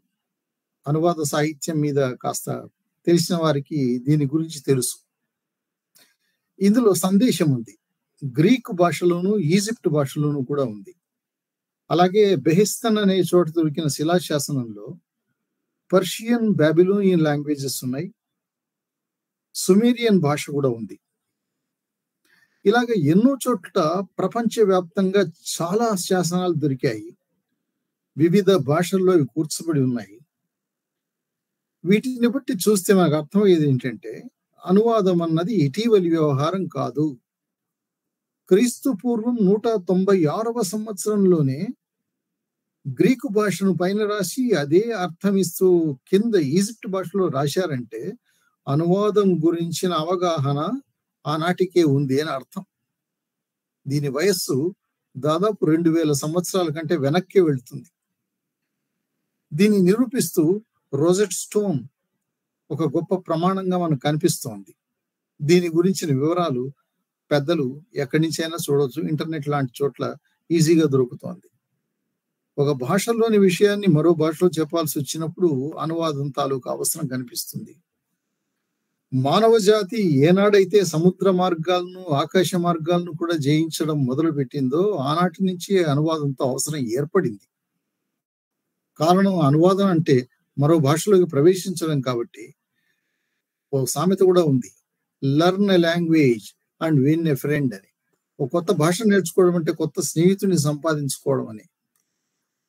Speaker 6: అనువాద సాహిత్యం మీద కాస్త తెలిసిన వారికి దీని గురించి తెలుసు. ఇందులో సందేశం ఉంది. గ్రీకు భాషలోను ఈజిప్ట్ భాషలోను కూడా ఉంది. అలాగే బెహిస్తన్ అనే చోట దొరికిన శిలాశాసనంలో పర్షియన్, బాబిలోనియన్ లాంగ్వేజెస్ ఉన్నాయి. సుమేరియన్ భాష కూడా ఉంది. ఇలాగ ఎన్నో చోట్ల ప్రపంచవ్యాప్తంగా చాలా శాసనాలు దొరికాయి. వివిధ భాషల్లో ఇవి కూర్చబడి ఉన్నాయి. వీటిని బట్టి చూస్తే మనకు అర్థమయ్యేది ఏంటంటే అనువాదం అన్నది ఇటీవలి వ్యవహారం కాదు. క్రీస్తు పూర్వం 196వ సంవత్సరంలోనే గ్రీకు భాషను పైన రాసి అదే అర్థం ఇస్తూ కింద ఈజిప్ట్ భాషలో రాశారంటే అనువాదం గురించిన అవగాహన ఆనాటికే ఉంది అని అర్థం. దీని వయస్సు దాదాపు 2000 సంవత్సరాల కంటే వెనక్కి వెళ్తుంది. దీన్ని నిరూపిస్తూ రోజెట్ స్టోన్ ఒక గొప్ప ప్రమాణంగా మనకు కనిపిస్తోంది. దీని గురించిన వివరాలు పెద్దలు ఎక్కడి నుంచైనా చూడవచ్చు. ఇంటర్నెట్ లాంటి చోట్ల ఈజీగా దొరుకుతోంది. ఒక భాషలోని విషయాన్ని మరో భాషలో చెప్పాల్సి వచ్చినప్పుడు అనువాదం తాలూకు అవసరం కనిపిస్తుంది. మానవ జాతి ఏనాడైతే సముద్ర మార్గాలను, ఆకాశ మార్గాలను కూడా జయించడం మొదలు పెట్టిందో ఆనాటి నుంచి అనువాదంతో అవసరం ఏర్పడింది. కారణం అనువాదం అంటే మరో భాషలోకి ప్రవేశించడం కాబట్టి. ఓ సామెత కూడా ఉంది, learn a language and win a friend అని. ఒక కొత్త భాష నేర్చుకోవడం అంటే కొత్త స్నేహితుని సంపాదించుకోవడం అని.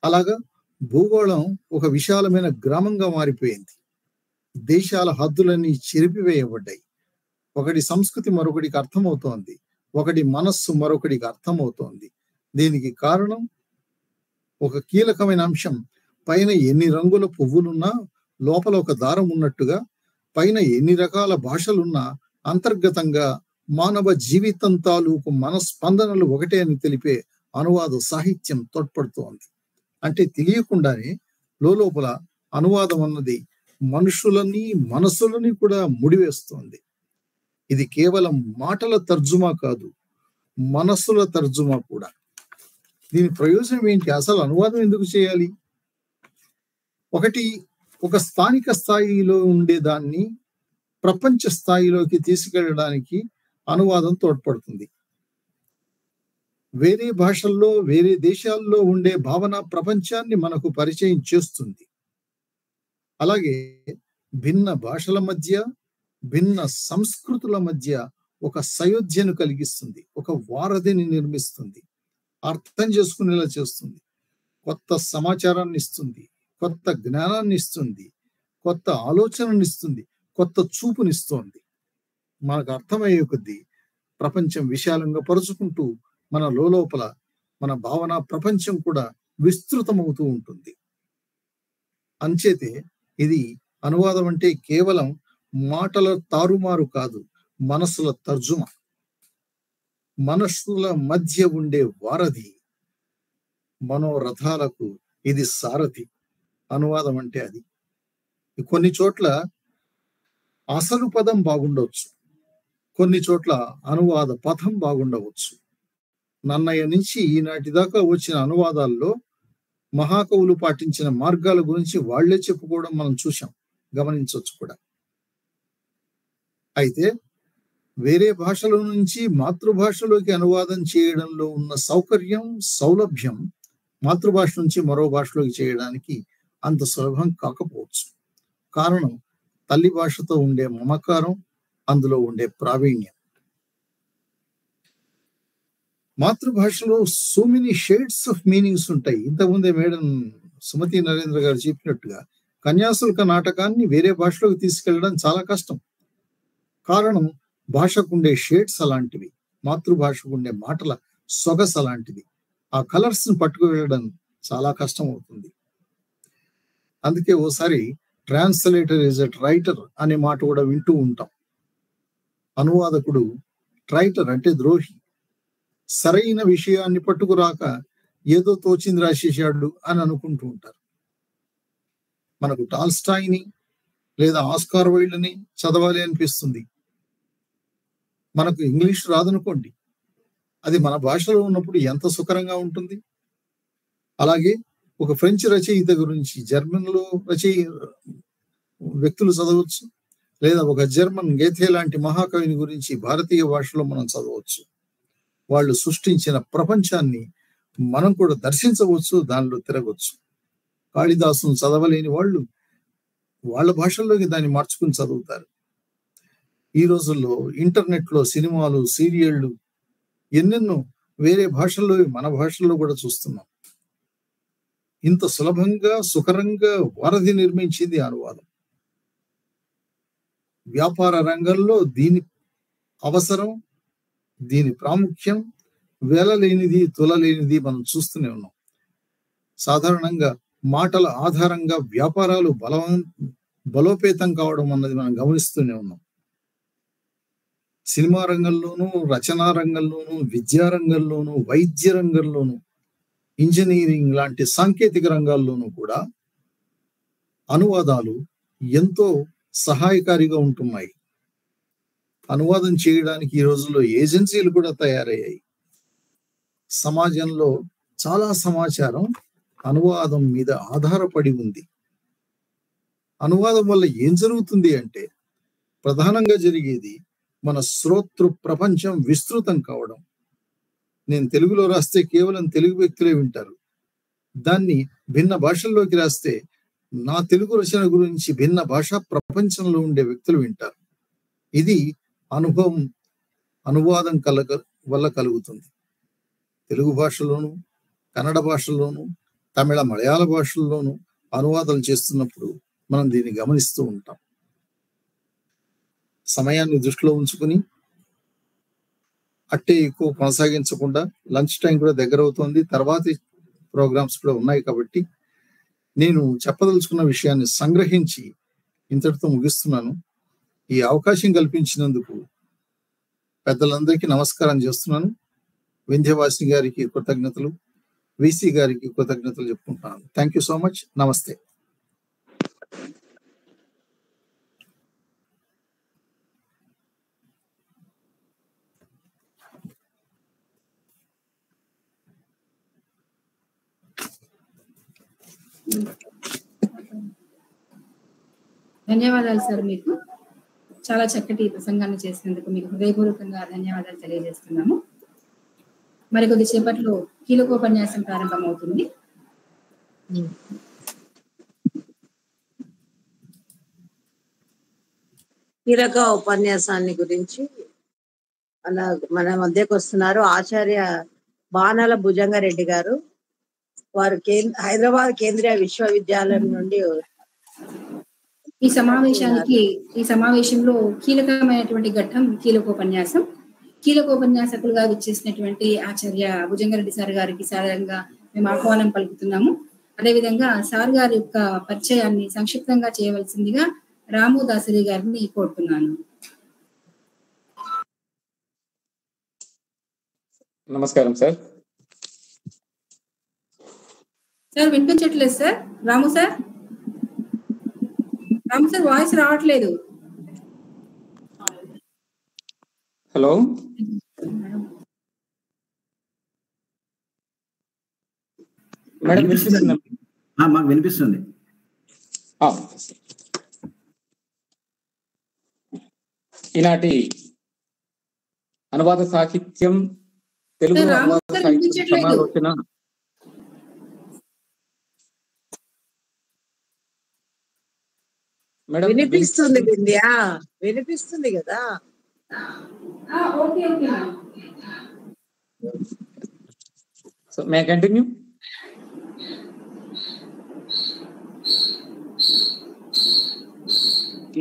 Speaker 6: అలాగా భూగోళం ఒక విశాలమైన గ్రామంగా మారిపోయింది. దేశాల హద్దులన్నీ చెరిపివేయబడ్డాయి. ఒకటి సంస్కృతి మరొకటికి అర్థమవుతోంది, ఒకటి మనస్సు మరొకటికి అర్థమవుతోంది. దీనికి కారణం ఒక కీలకమైన అంశం. పైన ఎన్ని రంగుల పువ్వులున్నా లోపల ఒక దారం ఉన్నట్టుగా, పైన ఎన్ని రకాల భాషలున్నా అంతర్గతంగా మానవ జీవితం తాలూకు మనస్పందనలు ఒకటే అని తెలిపే అనువాద సాహిత్యం తోడ్పడుతోంది. అంటే తెలియకుండానే లోపల అనువాదం అన్నది మనుషులని, మనసులని కూడా ముడివేస్తోంది. ఇది కేవలం మాటల తర్జుమా కాదు, మనస్సుల తర్జుమా కూడా. దీని ప్రయోజనం ఏంటి? అసలు అనువాదం ఎందుకు చేయాలి? ఒకటి, ఒక స్థానిక స్థాయిలో ఉండేదాన్ని ప్రపంచ స్థాయిలోకి తీసుకెళ్ళడానికి అనువాదం తోడ్పడుతుంది. వేరే భాషల్లో, వేరే దేశాల్లో ఉండే భావన ప్రపంచాన్ని మనకు పరిచయం చేస్తుంది. అలాగే భిన్న భాషల మధ్య, భిన్న సంస్కృతుల మధ్య ఒక సయోధ్యను కలిగిస్తుంది, ఒక వారధిని నిర్మిస్తుంది, అర్థం చేసుకునేలా చేస్తుంది, కొత్త సమాచారాన్ని ఇస్తుంది, కొత్త జ్ఞానాన్ని ఇస్తుంది, కొత్త ఆలోచనని ఇస్తుంది, కొత్త చూపునిస్తోంది. మనకు అర్థమయ్యే కొద్దీ ప్రపంచం విశాలంగా పరుచుకుంటూ మన లోపల మన భావన ప్రపంచం కూడా విస్తృతమవుతూ ఉంటుంది. అంచేతే ఇది అనువాదం అంటే కేవలం మాటల తారుమారు కాదు, మనసుల తర్జుమ, మనస్సుల మధ్య ఉండే వారధి, మనోరథాలకు ఇది సారథి. అనువాదం అంటే అది. కొన్ని చోట్ల అసలు పదం బాగుండవచ్చు, కొన్ని చోట్ల అనువాద పథం బాగుండవచ్చు. నన్నయ్య నుంచి ఈనాటి దాకా వచ్చిన అనువాదాల్లో మహాకవులు పాటించిన మార్గాల గురించి వాళ్లే చెప్పుకోవడం మనం చూసాం, గమనించవచ్చు కూడా. అయితే వేరే భాషల నుంచి మాతృభాషలోకి అనువాదం చేయడంలో ఉన్న సౌకర్యం, సౌలభ్యం మాతృభాష నుంచి మరో భాషలోకి చేయడానికి అంత సులభం కాకపోవచ్చు. కారణం తల్లి భాషతో ఉండే మమకారం, అందులో ఉండే ప్రావీణ్యం. మాతృభాషలో so many shades of meanings ఉంటాయి. ఇంతకుముందే మేడం సుమతి నరేంద్ర గారు చెప్పినట్టుగా కన్యాశుల్క నాటకాన్ని వేరే భాషలోకి తీసుకెళ్లడం చాలా కష్టం. కారణం భాషకుండే షేడ్స్ అలాంటివి, మాతృభాషకు ఉండే మాటల సొగసు అలాంటిది. ఆ కలర్స్ ని పట్టుకు వెళ్ళడం చాలా కష్టం అవుతుంది. అందుకే ఓసారి ట్రాన్స్లేటర్ ఈజ్ ఎ రైటర్ అనే మాట కూడా వింటూ ఉంటాం. అనువాదకుడు ట్రైటర్ అంటే ద్రోహి, సరైన విషయాన్ని పట్టుకురాక ఏదో తోచింది రాసేసాడు అని అనుకుంటూ ఉంటారు. మనకు టాల్స్టాయ్ని లేదా ఆస్కార్ వైల్డ్ని చదవాలి అనిపిస్తుంది. మనకు ఇంగ్లీష్ రాదనుకోండి, అది మన భాషలో ఉన్నప్పుడు ఎంత సుకరంగా ఉంటుంది. అలాగే ఒక ఫ్రెంచ్ రచయిత గురించి జర్మన్లో వ్యక్తులు చదవచ్చు, లేదా ఒక జర్మన్ గేథే లాంటి మహాకవిని గురించి భారతీయ భాషలో మనం చదవచ్చు. వాళ్ళు సృష్టించిన ప్రపంచాన్ని మనం కూడా దర్శించవచ్చు, దానిలో తిరగవచ్చు. కాళిదాసును చదవలేని వాళ్ళు వాళ్ళ భాషల్లోకి దాన్ని మార్చుకుని చదువుతారు. ఈ రోజుల్లో ఇంటర్నెట్లో సినిమాలు, సీరియళ్లు ఎన్నెన్నో వేరే భాషల్లో మన భాషల్లో కూడా చూస్తున్నాం. ఇంత సులభంగా, సుకరంగా వారధి నిర్మించింది అనువాదం. వ్యాపార రంగంలో దీని అవసరం, దీని ప్రాముఖ్యం వేలలేనిది, తులలేనిది మనం చూస్తూనే ఉన్నాం. సాధారణంగా మాటల ఆధారంగా వ్యాపారాలు బలోపేతం కావడం అన్నది మనం గమనిస్తూనే ఉన్నాం. సినిమా రంగంలోనూ, రచనా రంగంలోనూ, విద్యారంగంలోనూ, వైద్య రంగంలోనూ, ఇంజనీరింగ్ లాంటి సాంకేతిక రంగాల్లోనూ కూడా అనువాదాలు ఎంతో సహాయకారిగా ఉంటున్నాయి. అనువాదం చేయడానికి ఈ రోజుల్లో ఏజెన్సీలు కూడా తయారయ్యాయి. సమాజంలో చాలా సమాచారం అనువాదం మీద ఆధారపడి ఉంది. అనువాదం వల్ల ఏం జరుగుతుంది అంటే, ప్రధానంగా జరిగేది మన శ్రోతృ ప్రపంచం విస్తృతం కావడం. నేను తెలుగులో రాస్తే కేవలం తెలుగు వ్యక్తులే వింటారు. దాన్ని భిన్న భాషల్లోకి రాస్తే నా తెలుగు రచన గురించి భిన్న భాషా ప్రపంచంలో ఉండే వ్యక్తులు వింటారు. ఇది అనుభవం అనువాదం వల్ల కలుగుతుంది. తెలుగు భాషలోను, కన్నడ భాషలోను, తమిళ, మలయాళ భాషల్లోనూ అనువాదాలు చేస్తున్నప్పుడు మనం దీన్ని గమనిస్తూ ఉంటాం. సమయాన్ని దృష్టిలో ఉంచుకుని అట్టే ఎక్కువ కొనసాగించకుండా, లంచ్ టైం కూడా దగ్గర అవుతోంది, తర్వాతి ప్రోగ్రామ్స్ కూడా ఉన్నాయి కాబట్టి నేను చెప్పదలుచుకున్న విషయాన్ని సంగ్రహించి ఇంతటితో ముగిస్తున్నాను. ఈ అవకాశం కల్పించినందుకు పెద్దలందరికీ నమస్కారం చేస్తున్నాను. వింధ్యవాసిని గారికి కృతజ్ఞతలు, విసి గారికి కృతజ్ఞతలు చెప్పుకుంటున్నాను. Thank you so much. నమస్తే.
Speaker 7: ధన్యవాదాలు సార్. మీకు చాలా చక్కటి ప్రసంగాన్ని చేసినందుకు మీకు హృదయపూర్వకంగా ధన్యవాదాలు తెలియజేస్తున్నాము. మరికొద్ది సేపట్లో కీలకోపన్యాసం ప్రారంభమవుతుంది.
Speaker 2: కీలక ఉపన్యాసాన్ని గురించి మన మధ్యకు వస్తున్నారు ఆచార్య బాణాల భుజంగారెడ్డి గారు. వారు హైదరాబాద్ కేంద్రీయ విశ్వవిద్యాలయం నుండి
Speaker 7: ఈ సమావేశంలో కీలకమైనటువంటి ఘట్టం కీలకోపన్యాసం. కీలకోపన్యాసకులుగా విచ్చేసినటువంటి ఆచార్య భుజంగారెడ్డి సార్ గారికి సాధారణంగా మేము ఆహ్వానం పలుకుతున్నాము. అదేవిధంగా సార్ గారి యొక్క పరిచయాన్ని సంక్షిప్తంగా చేయవలసిందిగా రాము దాసరి గారిని కోరుతున్నాను.
Speaker 8: నమస్కారం సార్.
Speaker 7: సార్ వినిపించట్లేదు సార్. రాము సార్ వాయిస్ రావట్లేదు.
Speaker 8: హలో మేడం వినిపిస్తుందా?
Speaker 9: మాకు వినిపిస్తుంది.
Speaker 8: ఈనాటి అనువాద సాహిత్యం తెలుగు అనువాద సాహిత్యం సమాలోచన మేడం
Speaker 2: వినిపిస్తుంది. వింధ్యా వినిపిస్తుంది కదా?
Speaker 8: సో మే కంటిన్యూ.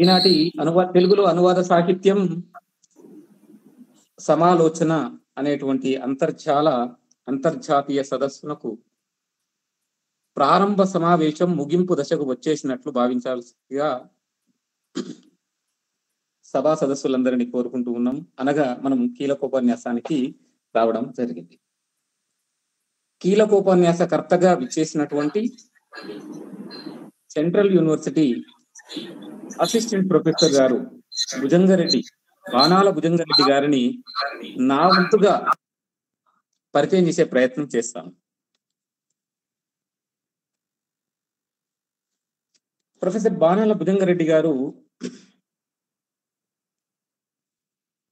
Speaker 8: ఈనాటి తెలుగులో అనువాద సాహిత్యం సమాలోచన అనేటువంటి అంతర్జాతీయ సదస్సునకు ప్రారంభ సమావేశం ముగింపు దశకు వచ్చేసినట్లు భావించాల్సిగా సభా సదస్సులందరినీ కోరుకుంటూ ఉన్నాం. అనగా మనం కీలకోపన్యాసానికి రావడం జరిగింది. కీలకోపన్యాసకర్తగా విచ్చేసినటువంటి సెంట్రల్ యూనివర్సిటీ అసిస్టెంట్ ప్రొఫెసర్ గారు బాణాల భుజంగారెడ్డి గారిని నా వంతుగా పరిచయం చేసే ప్రయత్నం చేస్తాను. ప్రొఫెసర్ బాణాల భుజంగారెడ్డి గారు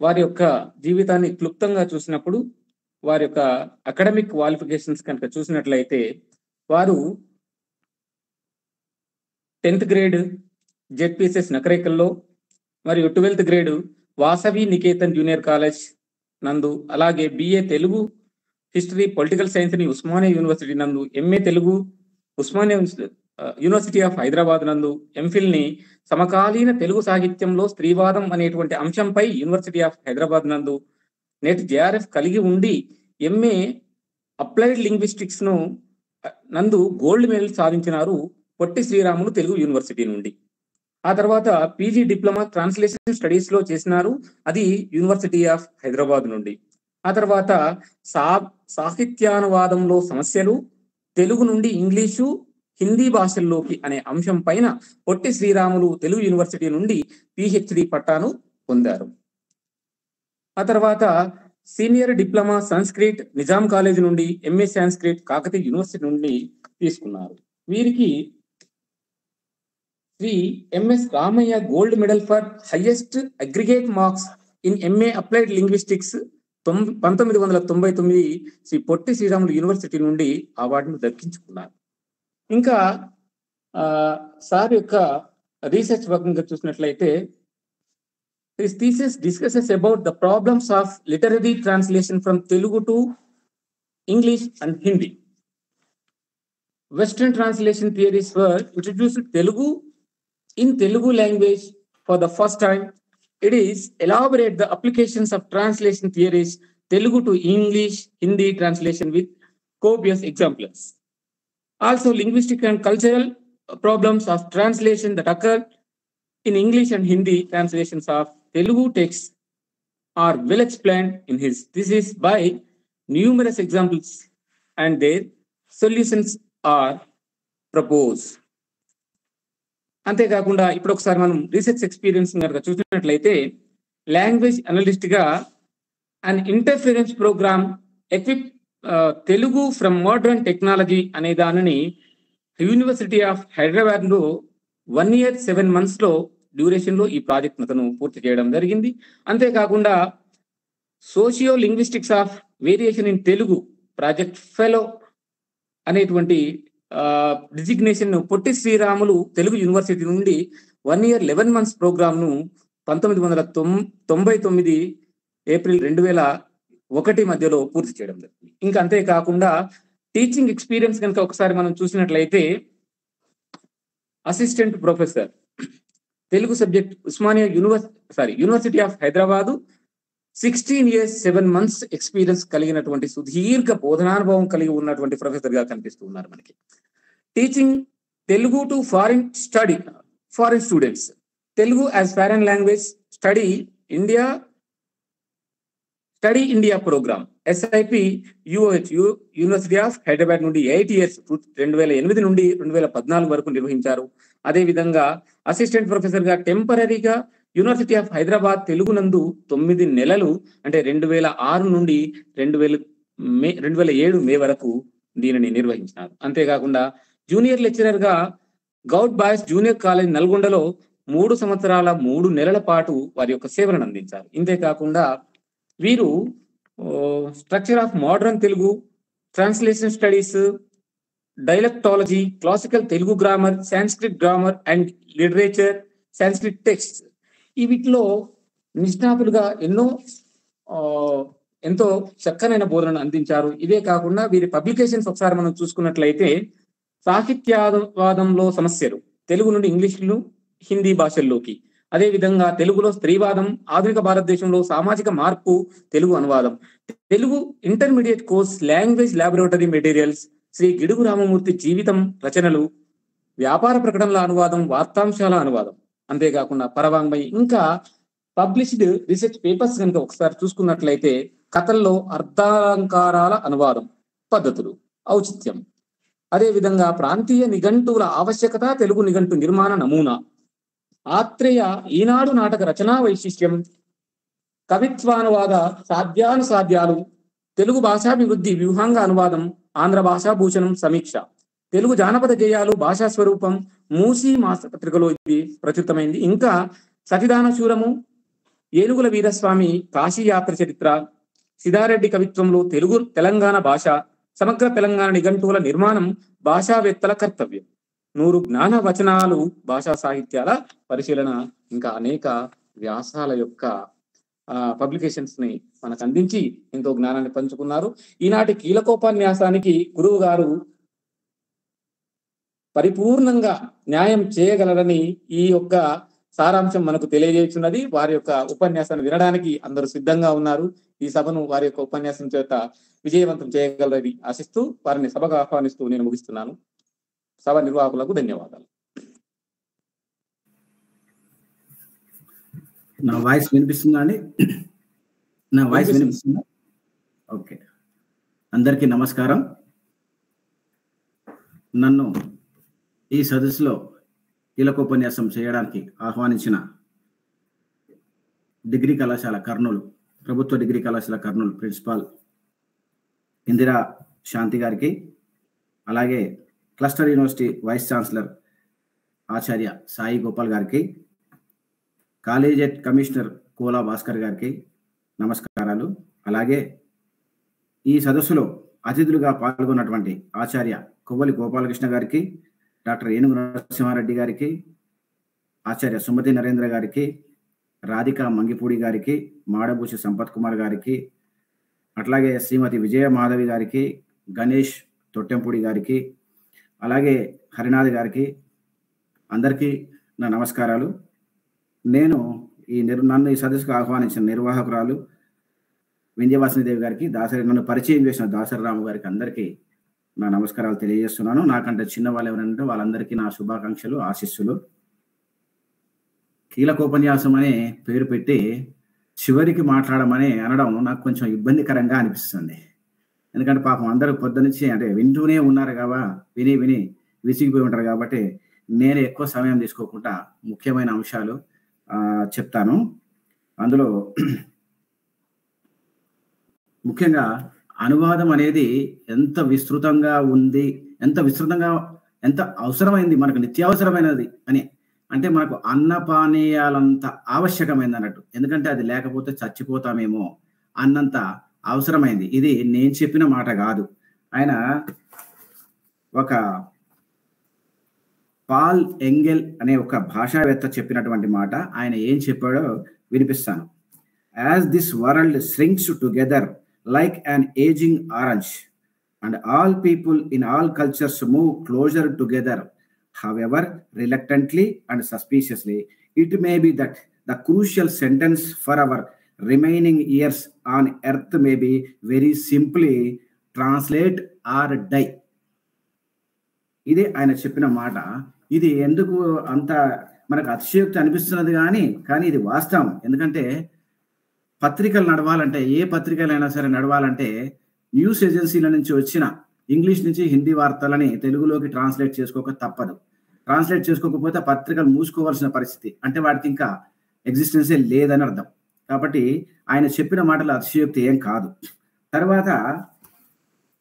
Speaker 8: వారి యొక్క జీవితాన్ని క్లుప్తంగా చూసినప్పుడు, వారి యొక్క అకాడమిక్ క్వాలిఫికేషన్స్ కనుక చూసినట్లయితే, వారు 10th గ్రేడ్ జెడ్పీఎస్ఎస్ నకరేకల్లో మరియు 12th grade Vasavi Niketan junior college నందు, అలాగే BA Telugu history political science ని ఉస్మానియా యూనివర్సిటీ నందు, MA Telugu Osmania university of Hyderabad నందు, ఎంఫిల్ ని సమకాలీన తెలుగు సాహిత్యంలో స్త్రీవాదం అనేటువంటి అంశంపై యూనివర్సిటీ ఆఫ్ హైదరాబాద్ నందు నేటి జేఆర్ఎఫ్ కలిగి ఉండి, ఎంఏ అప్లైడ్ లింగ్విస్టిక్స్ ను నందు గోల్డ్ మెడల్ సాధించినారు పొట్టి శ్రీరాములు తెలుగు యూనివర్సిటీ నుండి. ఆ తర్వాత పీజీ డిప్లొమా ట్రాన్స్లేషన్ స్టడీస్ లో చేసినారు, అది యూనివర్సిటీ ఆఫ్ హైదరాబాద్ నుండి. ఆ తర్వాత సాహిత్యానువాదంలో సమస్యలు, తెలుగు నుండి ఇంగ్లీషు హిందీ భాషల్లోకి అనే అంశం పైన పొట్టి శ్రీరాములు తెలుగు యూనివర్సిటీ నుండి పిహెచ్డి పట్టాను పొందారు. ఆ తర్వాత senior diploma Sanskrit Nizam college నుండి, ఎంఏ సంస్క్రిట్ కాకతీయ యూనివర్సిటీ నుండి తీసుకున్నారు. వీరికి Shri MS Ramaiah gold medal for highest aggregate marks in MA applied linguistics 1999 Shri Potti Sriramulu university నుండి అవార్డును దక్కించుకున్నారు. ఇంకా సార్ యొక్క రీసెర్చ్ వర్క్ చూసినట్లయితే, his thesis discusses about the problems of literary translation from Telugu to English and Hindi. Western translation theories were introduced to Telugu in Telugu language for the first time. It is elaborate the applications of translation theories Telugu to English, Hindi translation with copious examples. Also, linguistic and cultural problems of translation that occur in English and Hindi translations of Telugu texts are well explained in his thesis by numerous examples, and their solutions are proposed. అంతేకాకుండా ఇప్పుడు ఒకసారి మనం రీసెర్చ్ ఎక్స్పీరియన్స్ కనుక చూసినట్లయితే, లాంగ్వేజ్ అనలిస్ట్ గా and interference programme equip Telugu from modern technology అనే దానిని యూనివర్సిటీ ఆఫ్ హైదరాబాద్ లో 1 year 7 months లో డ్యూరేషన్ లో ఈ ప్రాజెక్ట్ అతను పూర్తి చేయడం జరిగింది. అంతేకాకుండా socio linguistics of variation in Telugu project fellow అనేటువంటి డిజిగ్నేషన్ పొట్టి శ్రీరాములు తెలుగు యూనివర్సిటీ నుండి 1 year 11 months ప్రోగ్రామ్ ను 1999 ఏప్రిల్ 2001 మధ్యలో పూర్తి చేయడం జరిగింది. ఇంకా అంతేకాకుండా టీచింగ్ ఎక్స్పీరియన్స్ కనుక ఒకసారి మనం చూసినట్లయితే assistant professor Telugu subject Osmania university of Hyderabad 16 years 7 months experience కలిగినటువంటి సుదీర్ఘ బోధనానుభవం కలిగి ఉన్నటువంటి ప్రొఫెసర్ గా కనిపిస్తూ ఉన్నారు మనకి. Teaching Telugu to foreign students, Telugu as foreign language study India programme SIP UOH university of Hyderabad నుండి 8 years 2008 నుండి 2014 వరకు నిర్వహించారు. అదేవిధంగా అసిస్టెంట్ ప్రొఫెసర్ గా టెంపరీగా యూనివర్సిటీ ఆఫ్ హైదరాబాద్ తెలుగు నందు 9 నెలలు అంటే 2006 నుండి 2007 మే వరకు దీనిని నిర్వహించినారు. అంతేకాకుండా జూనియర్ లెక్చరర్ గా గౌడ్ బాయ్స్ జూనియర్ కాలేజ్ నల్గొండలో 3 సంవత్సరాల 3 నెలల పాటు వారి యొక్క సేవలను అందించారు. ఇంతేకాకుండా వీరు structure of modern Telugu, translation studies, dialectology, classical Telugu grammar, Sanskrit grammar and literature, Sanskrit text ఈ వీటిలో నిష్ణాతులుగా ఎంతో చక్కనైన బోధనను అందించారు. ఇదే కాకుండా వీరి పబ్లికేషన్స్ ఒకసారి మనం చూసుకున్నట్లయితే సాహిత్యవాదంలో సమస్యలు తెలుగు నుండి ఇంగ్లీషులు హిందీ భాషల్లోకి, అదేవిధంగా తెలుగులో స్త్రీవాదం, ఆధునిక భారతదేశంలో సామాజిక మార్పు తెలుగు అనువాదం, Telugu intermediate course language laboratory materials, Shri Gidugu Ramamurthy జీవితం రచనలు, వ్యాపార ప్రకటనల అనువాదం, వార్తాంశాల అనువాదం, అంతేకాకుండా పరవాంగ్మయి, ఇంకా పబ్లిష్డ్ రీసెర్చ్ పేపర్స్ కనుక ఒకసారి చూసుకున్నట్లయితే కథల్లో అర్థాలంకారాల అనువాదం, పద్ధతులు, ఔచిత్యం, అదేవిధంగా ప్రాంతీయ నిఘంటువుల ఆవశ్యకత, తెలుగు నిఘంటు నిర్మాణ నమూనా, ఆత్రేయ ఈనాడు నాటక రచనా వైశిష్ట్యం, కవిత్వానువాద సాధ్యానుసాధ్యాలు, తెలుగు భాషాభివృద్ధి వ్యూహాంగ అనువాదం, ఆంధ్ర భాషా భూషణం సమీక్ష, తెలుగు జానపద గేయాలు, భాషా స్వరూపం, మూసీ మాసపత్రికలో ఇది ప్రచురితమైంది. ఇంకా సతిదాన శూరము, ఏనుగుల వీరస్వామి కాశీయాత్ర చరిత్ర, సిద్ధారెడ్డి కవిత్వంలో తెలుగు తెలంగాణ భాష, సమగ్ర తెలంగాణ నిఘంటువుల నిర్మాణం, భాషావేత్తల కర్తవ్యం, 100 జ్ఞాన వచనాలు, భాషా సాహిత్యాల పరిశీలన, ఇంకా అనేక వ్యాసాల యొక్క పబ్లికేషన్స్ ని మనకు అందించి ఎంతో జ్ఞానాన్ని పంచుకున్నారు. ఈనాటి కీలకోపన్యాసానికి గురువు గారు పరిపూర్ణంగా న్యాయం చేయగలరని ఈ యొక్క సారాంశం మనకు తెలియజేస్తున్నది. వారి యొక్క ఉపన్యాసాన్ని వినడానికి అందరూ సిద్ధంగా ఉన్నారు. ఈ సభను వారి యొక్క ఉపన్యాసం చేత విజయవంతం చేయగలరని ఆశిస్తూ వారిని సభకు ఆహ్వానిస్తూ నేను ముగిస్తున్నాను. సభ నిర్వాహకులకు ధన్యవాదాలు.
Speaker 9: నా వాయిస్ వినిపిస్తుందా అండి? నా వాయిస్ వినిపిస్తుందా? ఓకే. అందరికీ నమస్కారం. నన్ను ఈ సదస్సులో కీలకోపన్యాసం చేయడానికి ఆహ్వానించిన డిగ్రీ కళాశాల కర్నూలు, ప్రభుత్వ డిగ్రీ కళాశాల కర్నూలు ప్రిన్సిపాల్ ఇందిరా శాంతి గారికి, అలాగే క్లస్టర్ యూనివర్సిటీ వైస్ ఛాన్సలర్ ఆచార్య సాయి గోపాల్ గారికి, కాలేజియేట్ కమిషనర్ కోలా భాస్కర్ గారికి నమస్కారాలు. అలాగే ఈ సదస్సులో అతిథులుగా పాల్గొన్నటువంటి ఆచార్య కొవ్వలి గోపాలకృష్ణ గారికి, డాక్టర్ ఏనుగు నరసింహారెడ్డి గారికి, ఆచార్య సుమతి నరేంద్ర గారికి, రాధికా మంగిపూడి గారికి, మాడభూషి సంపత్ కుమార్ గారికి, అట్లాగే శ్రీమతి విజయ మాధవి గారికి, గణేష్ తొట్టెంపూడి గారికి, అలాగే హరినాథ్ గారికి, అందరికీ నా నమస్కారాలు. నన్ను ఈ సదస్సుకు ఆహ్వానించిన నిర్వాహకురాలు వింధ్యవాసినిదేవి గారికి, నన్ను పరిచయం చేసిన దాసరి రాము గారికి అందరికీ నా నమస్కారాలు తెలియజేస్తున్నాను. నాకంటే చిన్న వాళ్ళు ఎవరంటే వాళ్ళందరికీ నా శుభాకాంక్షలు, ఆశీస్సులు. కీలకోపన్యాసం అనే పేరు పెట్టి చివరికి మాట్లాడమని అనడం నాకు కొంచెం ఇబ్బందికరంగా అనిపిస్తుంది. ఎందుకంటే పాపం అందరూ పొద్దునుంచి అంటే వింటూనే ఉన్నారు విని విసిగిపోయి ఉంటారు కాబట్టి నేను ఎక్కువ సమయం తీసుకోకుండా ముఖ్యమైన అంశాలు చెప్తాను. అందులో ముఖ్యంగా అనువాదం అనేది ఎంత విస్తృతంగా ఎంత అవసరమైంది, మనకు నిత్యావసరమైనది అని. అంటే మనకు అన్నపానీయాలంత ఆవశ్యకమైంది అన్నట్టు. ఎందుకంటే అది లేకపోతే చచ్చిపోతామేమో అన్నంత అవసరమైంది. ఇది నేను చెప్పిన మాట కాదు. ఆయన ఒక పాల్ ఎంగెల్ అనే ఒక భాషావేత్త చెప్పినటువంటి మాట. ఆయన ఏం చెప్పాడో వినిపిస్తాను. As this world shrinks together like an ageing orange and all people in all cultures move closer together, however reluctantly and suspiciously, it may be that the crucial sentence for our remaining years on earth may be very simply translate or die. ఇదే ఆయన చెప్పిన మాట. ఇది ఎందుకు అంత మనకు అతిశయోక్తి అనిపిస్తున్నది కానీ ఇది వాస్తవం. ఎందుకంటే పత్రికలు నడవాలంటే, ఏ పత్రికలైనా సరే నడవాలంటే న్యూస్ ఏజెన్సీల నుంచి వచ్చిన ఇంగ్లీష్ నుంచి హిందీ వార్తలని తెలుగులోకి ట్రాన్స్లేట్ చేసుకోక తప్పదు. ట్రాన్స్లేట్ చేసుకోకపోతే పత్రికలు మూసుకోవాల్సిన పరిస్థితి. అంటే వాటికి ఇంకా ఎగ్జిస్టెన్సే లేదని అర్థం. కాబట్టి ఆయన చెప్పిన మాటలు అతిశయోక్తి ఏం కాదు. తర్వాత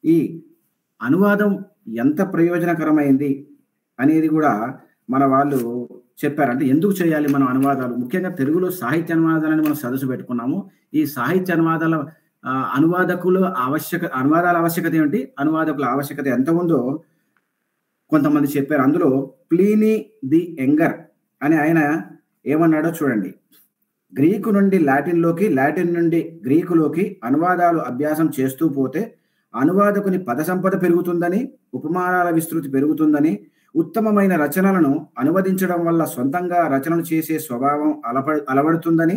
Speaker 9: ఈ అనువాదం ఎంత ప్రయోజనకరమైంది అనేది కూడా మన వాళ్ళు చెప్పారు. అంటే ఎందుకు చేయాలి మనం అనువాదాలు? ముఖ్యంగా తెలుగులో సాహిత్య అనువాదాలని మనం సదస్సు పెట్టుకున్నాము. ఈ సాహిత్య అనువాదాల అనువాదాల ఆవశ్యకత ఏమిటి, అనువాదకుల ఆవశ్యకత ఎంత ఉందో కొంతమంది చెప్పారు. అందులో ప్లీనీ ది యంగర్ అని ఆయన ఏమన్నాడో చూడండి. గ్రీకు నుండి లాటిన్లోకి, లాటిన్ నుండి గ్రీకులోకి అనువాదాలు అభ్యాసం చేస్తూ పోతే అనువాదకుని పద సంపద పెరుగుతుందని, ఉపమానాల విస్తృతి పెరుగుతుందని, ఉత్తమమైన రచనలను అనువదించడం వల్ల సొంతంగా రచనలు చేసే స్వభావం అలవడుతుందని,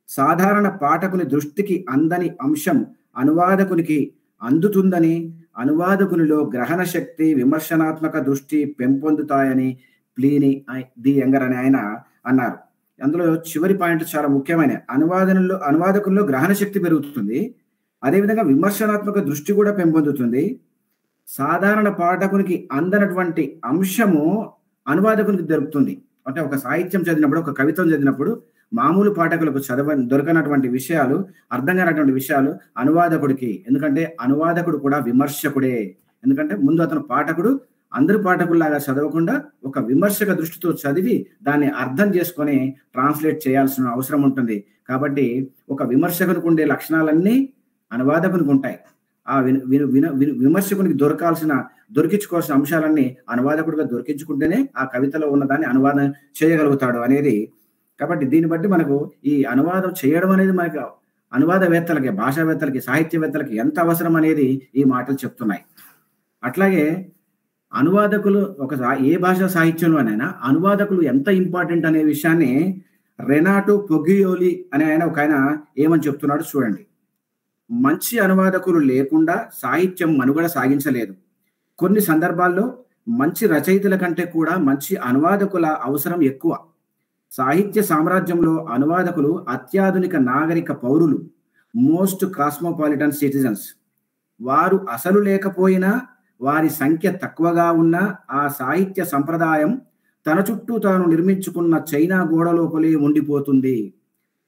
Speaker 9: సాధారణ పాఠకుని దృష్టికి అందని అంశం అనువాదకునికి అందుతుందని, అనువాదకునిలో గ్రహణ శక్తి, విమర్శనాత్మక దృష్టి పెంపొందుతాయని ప్లీనీ ది యంగర్ అని ఆయన అన్నారు. అందులో చివరి పాయింట్ చాలా ముఖ్యమైన. అనువాదకుల్లో గ్రహణ శక్తి పెరుగుతుంది, అదేవిధంగా విమర్శనాత్మక దృష్టి కూడా పెంపొందుతుంది. సాధారణ పాఠకునికి అందనటువంటి అంశము అనువాదకునికి దొరుకుతుంది. అంటే ఒక సాహిత్యం చదివినప్పుడు, ఒక కవిత్వం చదివినప్పుడు మామూలు పాఠకులకు దొరకనటువంటి విషయాలు, అర్థం కానటువంటి విషయాలు అనువాదకుడికి. ఎందుకంటే అనువాదకుడు కూడా విమర్శకుడే. ఎందుకంటే ముందు అతను పాఠకుడు, అందరు పాఠకుల్లాగా చదవకుండా ఒక విమర్శక దృష్టితో చదివి దాన్ని అర్థం చేసుకొని ట్రాన్స్లేట్ చేయాల్సిన అవసరం ఉంటుంది. కాబట్టి ఒక విమర్శకునికి ఉండే లక్షణాలన్నీ అనువాదకునికి ఉంటాయి. ఆ విమర్శకునికి దొరికించుకోవాల్సిన అంశాలన్నీ అనువాదకుడిగా దొరికించుకుంటేనే ఆ కవితలో ఉన్నదాన్ని అనువాదం చేయగలుగుతాడు అనేది. కాబట్టి దీన్ని బట్టి మనకు ఈ అనువాదం చేయడం అనేది మనకు అనువాదవేత్తలకి, భాషావేత్తలకి, సాహిత్యవేత్తలకి ఎంత అవసరం అనేది ఈ మాటలు చెప్తున్నాయి. అట్లాగే అనువాదకులు ఏ భాషా సాహిత్యంలోనైనా అనువాదకులు ఎంత ఇంపార్టెంట్ అనే విషయాన్ని రెనాటో పొగియోలి అనే ఆయన ఏమని చెప్తున్నాడు చూడండి. మంచి అనువాదకులు లేకుండా సాహిత్యం మనుగడ సాగించలేదు. కొన్ని సందర్భాల్లో మంచి రచయితల కంటే కూడా మంచి అనువాదకుల అవసరం ఎక్కువ. సాహిత్య సామ్రాజ్యంలో అనువాదకులు అత్యాధునిక నాగరిక పౌరులు, మోస్ట్ కాస్మోపాలిటన్ సిటిజన్స్. వారు అసలు లేకపోయినా, వారి సంఖ్య తక్కువగా ఉన్న ఆ సాహిత్య సంప్రదాయం తన చుట్టూ తాను నిర్మించుకున్న చైనా గోడ లోపలే ఉండిపోతుంది.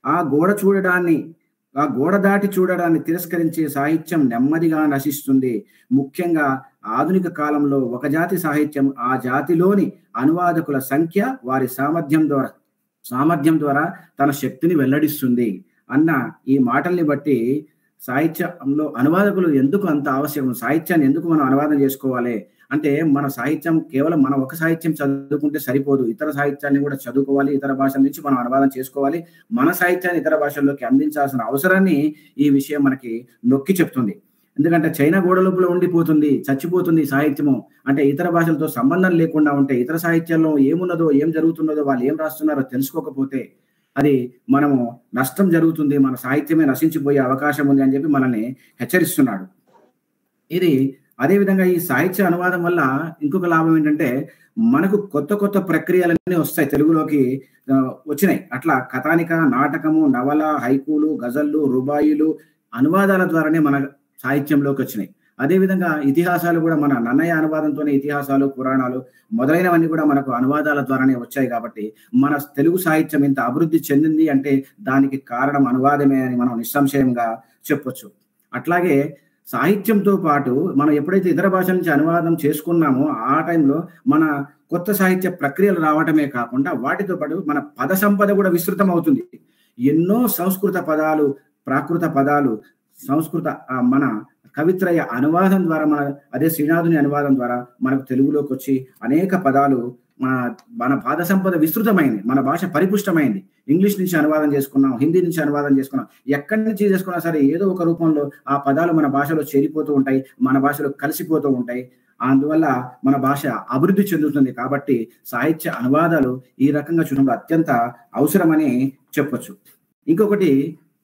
Speaker 9: ఆ గోడ దాటి చూడడాన్ని తిరస్కరించే సాహిత్యం నెమ్మదిగా నశిస్తుంది. ముఖ్యంగా ఆధునిక కాలంలో ఒక జాతి సాహిత్యం ఆ జాతిలోని అనువాదకుల సంఖ్య వారి సామర్థ్యం ద్వారా తన శక్తిని వెల్లడిస్తుంది అన్న ఈ మాటల్ని బట్టి సాహిత్యంలో అనువాదకులు ఎందుకు అంత ఆవశ్యకం, సాహిత్యాన్ని ఎందుకు మనం అనువాదం చేసుకోవాలి అంటే, మన సాహిత్యం కేవలం మనం ఒక సాహిత్యం చదువుకుంటే సరిపోదు, ఇతర సాహిత్యాన్ని కూడా చదువుకోవాలి, ఇతర భాషల నుంచి మనం అనువాదం చేసుకోవాలి, మన సాహిత్యాన్ని ఇతర భాషల్లోకి అందించాల్సిన అవసరాన్ని ఈ విషయం మనకి నొక్కి చెప్తుంది. ఎందుకంటే చైనా గోడ లోపల ఉండిపోతుంది, చచ్చిపోతుంది సాహిత్యము. అంటే ఇతర భాషలతో సంబంధం లేకుండా ఉంటే, ఇతర సాహిత్యాల్లో ఏమున్నదో, ఏం జరుగుతున్నదో, వాళ్ళు ఏం రాస్తున్నారో తెలుసుకోకపోతే అది మనము నష్టం జరుగుతుంది, మన సాహిత్యమే నశించిపోయే అవకాశం ఉంది అని చెప్పి మనల్ని హెచ్చరిస్తున్నాడు. ఇది అదేవిధంగా ఈ సాహిత్య అనువాదం వల్ల ఇంకొక లాభం ఏంటంటే, మనకు కొత్త కొత్త ప్రక్రియలన్నీ వస్తాయి, తెలుగులోకి వచ్చినాయి. అట్లా కథానిక, నాటకము, నవల, హైకూలు, గజళ్ళు, రుబాయిలు అనువాదాల ద్వారానే మన సాహిత్యంలోకి వచ్చినాయి. అదేవిధంగా ఇతిహాసాలు కూడా మన నన్నయ్య అనువాదంతోనే ఇతిహాసాలు, పురాణాలు మొదలైనవన్నీ కూడా మనకు అనువాదాల ద్వారానే వచ్చాయి. కాబట్టి మన తెలుగు సాహిత్యం ఇంత అభివృద్ధి చెందింది అంటే దానికి కారణం అనువాదమే అని మనం నిస్సంశయంగా చెప్పొచ్చు. అట్లాగే సాహిత్యంతో పాటు మనం ఎప్పుడైతే ఇతర భాషల నుంచి అనువాదం చేసుకున్నామో ఆ టైంలో మన కొత్త సాహిత్య ప్రక్రియలు రావటమే కాకుండా వాటితో పాటు మన పద సంపద కూడా విస్తృతం అవుతుంది. ఎన్నో సంస్కృత పదాలు, ప్రాకృత పదాలు, సంస్కృత మన కవిత్రయ అనువాదం ద్వారా అదే శ్రీనాథుని అనువాదం ద్వారా మనకు తెలుగులోకి వచ్చి అనేక పదాలు మన పద సంపద విస్తృతమైంది, మన భాష పరిపుష్టమైంది. ఇంగ్లీష్ నుంచి అనువాదం చేసుకున్నాం, హిందీ నుంచి అనువాదం చేసుకున్నాం, ఎక్కడి నుంచి చేసుకున్నా సరే ఏదో ఒక రూపంలో ఆ పదాలు మన భాషలో చేరిపోతూ ఉంటాయి, మన భాషలో కలిసిపోతూ ఉంటాయి. అందువల్ల మన భాష అభివృద్ధి చెందుతుంది. కాబట్టి సాహిత్య అనువాదాలు ఈ రకంగా చూడడం అత్యంత అవసరమని చెప్పొచ్చు. ఇంకొకటి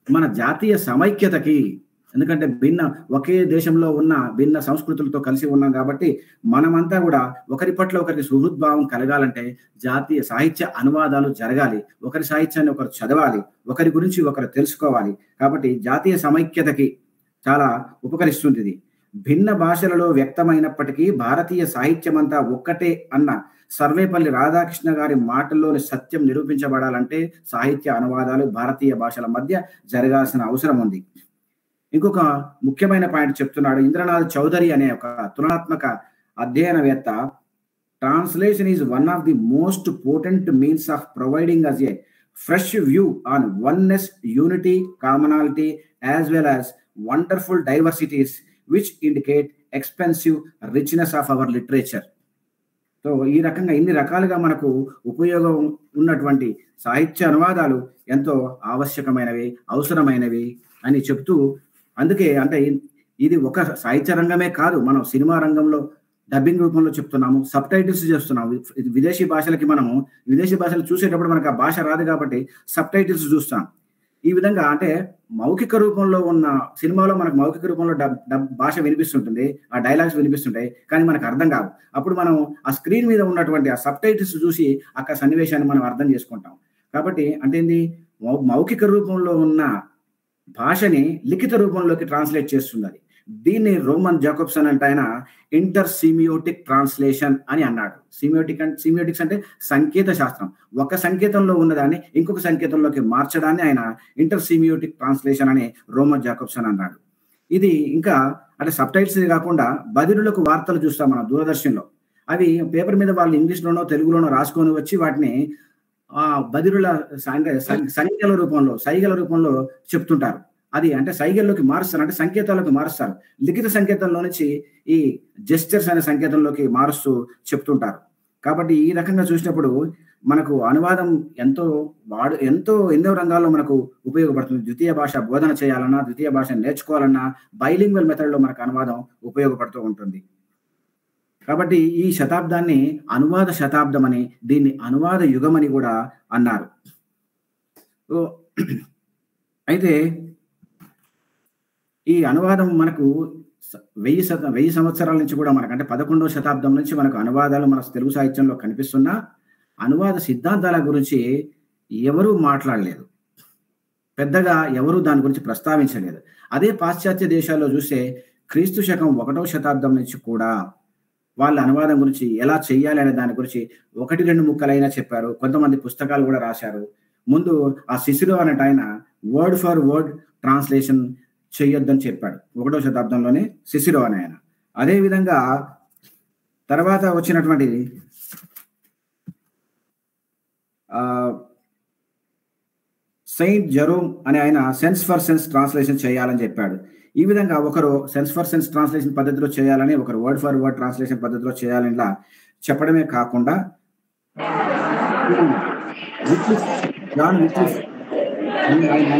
Speaker 9: మన జాతీయ సమైక్యతకి, ఎందుకంటే ఒకే దేశంలో ఉన్న భిన్న సంస్కృతులతో కలిసి ఉన్నాం కాబట్టి మనమంతా కూడా ఒకరి పట్ల ఒకరికి సుహృద్భావం కలగాలంటే జాతీయ సాహిత్య అనువాదాలు జరగాలి. ఒకరి సాహిత్యాన్ని ఒకరు చదవాలి, ఒకరి గురించి ఒకరు తెలుసుకోవాలి. కాబట్టి జాతీయ సమైక్యతకి చాలా ఉపకరిస్తుంది ఇది. భిన్న భాషలలో వ్యక్తమైనప్పటికీ భారతీయ సాహిత్యం అంతా ఒక్కటే అన్న సర్వేపల్లి రాధాకృష్ణ గారి మాటల్లోని సత్యం నిరూపించబడాలంటే సాహిత్య అనువాదాలు భారతీయ భాషల మధ్య జరగాల్సిన అవసరం ఉంది. ఇంకొక ముఖ్యమైన పాయింట్ చెప్తున్నాడు ఇంద్రనాథ్ చౌదరి అనే ఒక తులనాత్మక అధ్యయనవేత్త. Translation is one of the most potent means of providing us a fresh view on oneness, unity, commonality as well as wonderful diversities which indicate expensive richness of our literature. So ఈ రకంగా ఇన్ని రకాలుగా మనకు ఉపయోగం ఉన్నటువంటి సాహిత్య అనువాదాలు ఎంతో ఆవశ్యకమైనవి, అవసరమైనవి అని చెప్తూ, అందుకే అంటే ఇది ఒక సాహిత్య రంగమే కాదు, మనం సినిమా రంగంలో డబ్బింగ్ రూపంలో చెప్తున్నాము, సబ్ టైటిల్స్ చేస్తున్నాము. విదేశీ భాషలకి మనము విదేశీ భాషలు చూసేటప్పుడు మనకు ఆ భాష రాదు కాబట్టి సబ్ టైటిల్స్ చూస్తాం. ఈ విధంగా అంటే మౌఖిక రూపంలో ఉన్న సినిమాలో మనకు మౌఖిక రూపంలో భాష వినిపిస్తుంటుంది, ఆ డైలాగ్స్ వినిపిస్తుంటాయి, కానీ మనకు అర్థం కావు. అప్పుడు మనం ఆ స్క్రీన్ మీద ఉన్నటువంటి ఆ సబ్ టైటిల్స్ చూసి అక్కడ సన్నివేశాన్ని మనం అర్థం చేసుకుంటాం. కాబట్టి అంటే ఏంది, మౌఖిక రూపంలో ఉన్న భాషని లిఖిత రూపంలోకి ట్రాన్స్లేట్ చేస్తుంది. అది దీన్ని రోమన్ జాకబ్సన్ అంటే ఆయన ఇంటర్ సిమియోటిక్ ట్రాన్స్లేషన్ అని అన్నాడు. సిమియోటిక్స్ అంటే సంకేత శాస్త్రం. ఒక సంకేతంలో ఉన్నదాన్ని ఇంకొక సంకేతంలోకి మార్చడాన్ని ఆయన ఇంటర్ సిమియోటిక్ ట్రాన్స్లేషన్ అని రోమన్ జాకబ్సన్ అన్నాడు. ఇది ఇంకా అంటే సబ్ టైటిల్స్ కాకుండా బదిరులకు వార్తలు చూస్తాం మనం దూరదర్శన్లో. అవి పేపర్ మీద వాళ్ళు ఇంగ్లీష్లోనో తెలుగులోనో రాసుకొని వచ్చి వాటిని ఆ బదిరుల సైగల రూపంలో చెప్తుంటారు. అది అంటే సైగల్లోకి మారుస్తారు, అంటే సంకేతాలకు మారుస్తారు. లిఖిత సంకేతంలో నుంచి ఈ జెస్చర్స్ అనే సంకేతంలోకి మారుస్తూ చెప్తుంటారు. కాబట్టి ఈ రకంగా చూసినప్పుడు మనకు అనువాదం ఎన్నో రంగాల్లో మనకు ఉపయోగపడుతుంది. ద్వితీయ భాష బోధన చేయాలన్నా, ద్వితీయ భాష నేర్చుకోవాలన్నా బైలింగ్వల్ మెథడ్లో మనకు అనువాదం ఉపయోగపడుతూ ఉంటుంది. కాబట్టి ఈ శతాబ్దాన్ని అనువాద శతాబ్దం అని, దీన్ని అనువాద యుగం అని కూడా అన్నారు. అయితే ఈ అనువాదం మనకు 1000 సంవత్సరాల నుంచి కూడా మనకు అంటే 11వ శతాబ్దం నుంచి మనకు అనువాదాలు మన తెలుగు సాహిత్యంలో కనిపిస్తున్నా అనువాద సిద్ధాంతాల గురించి ఎవరూ మాట్లాడలేదు, పెద్దగా ఎవరూ దాని గురించి ప్రస్తావించలేదు. అదే పాశ్చాత్య దేశాల్లో చూస్తే క్రీస్తు శకం 1వ శతాబ్దం నుంచి కూడా వాళ్ళ అనువాదం గురించి ఎలా చెయ్యాలి అనే దాని గురించి 1-2 ముక్కలైనా చెప్పారు. కొంతమంది పుస్తకాలు కూడా రాశారు. ముందు ఆ సిసిరో అనే ఆయన వర్డ్ ఫర్ వర్డ్ ట్రాన్స్లేషన్ చెయ్యొద్దని చెప్పాడు 1వ శతాబ్దంలోనే సిసిరో అనే ఆయన. అదేవిధంగా తర్వాత వచ్చినటువంటి సెయింట్ జెరోమ్ అనే ఆయన సెన్స్ ఫర్ సెన్స్ ట్రాన్స్లేషన్ చేయాలని చెప్పాడు. ఈ విధంగా ఒకరు సెన్స్ ఫర్ సెన్స్ ట్రాన్స్లేషన్ పద్ధతిలో చేయాలని, ఒకరు వర్డ్ ఫర్ వర్డ్ ట్రాన్స్లేషన్ పద్ధతిలో చేయాలని ఇలా చెప్పడమే కాకుండా జాన్ విక్లిఫ్ అనే ఆయన,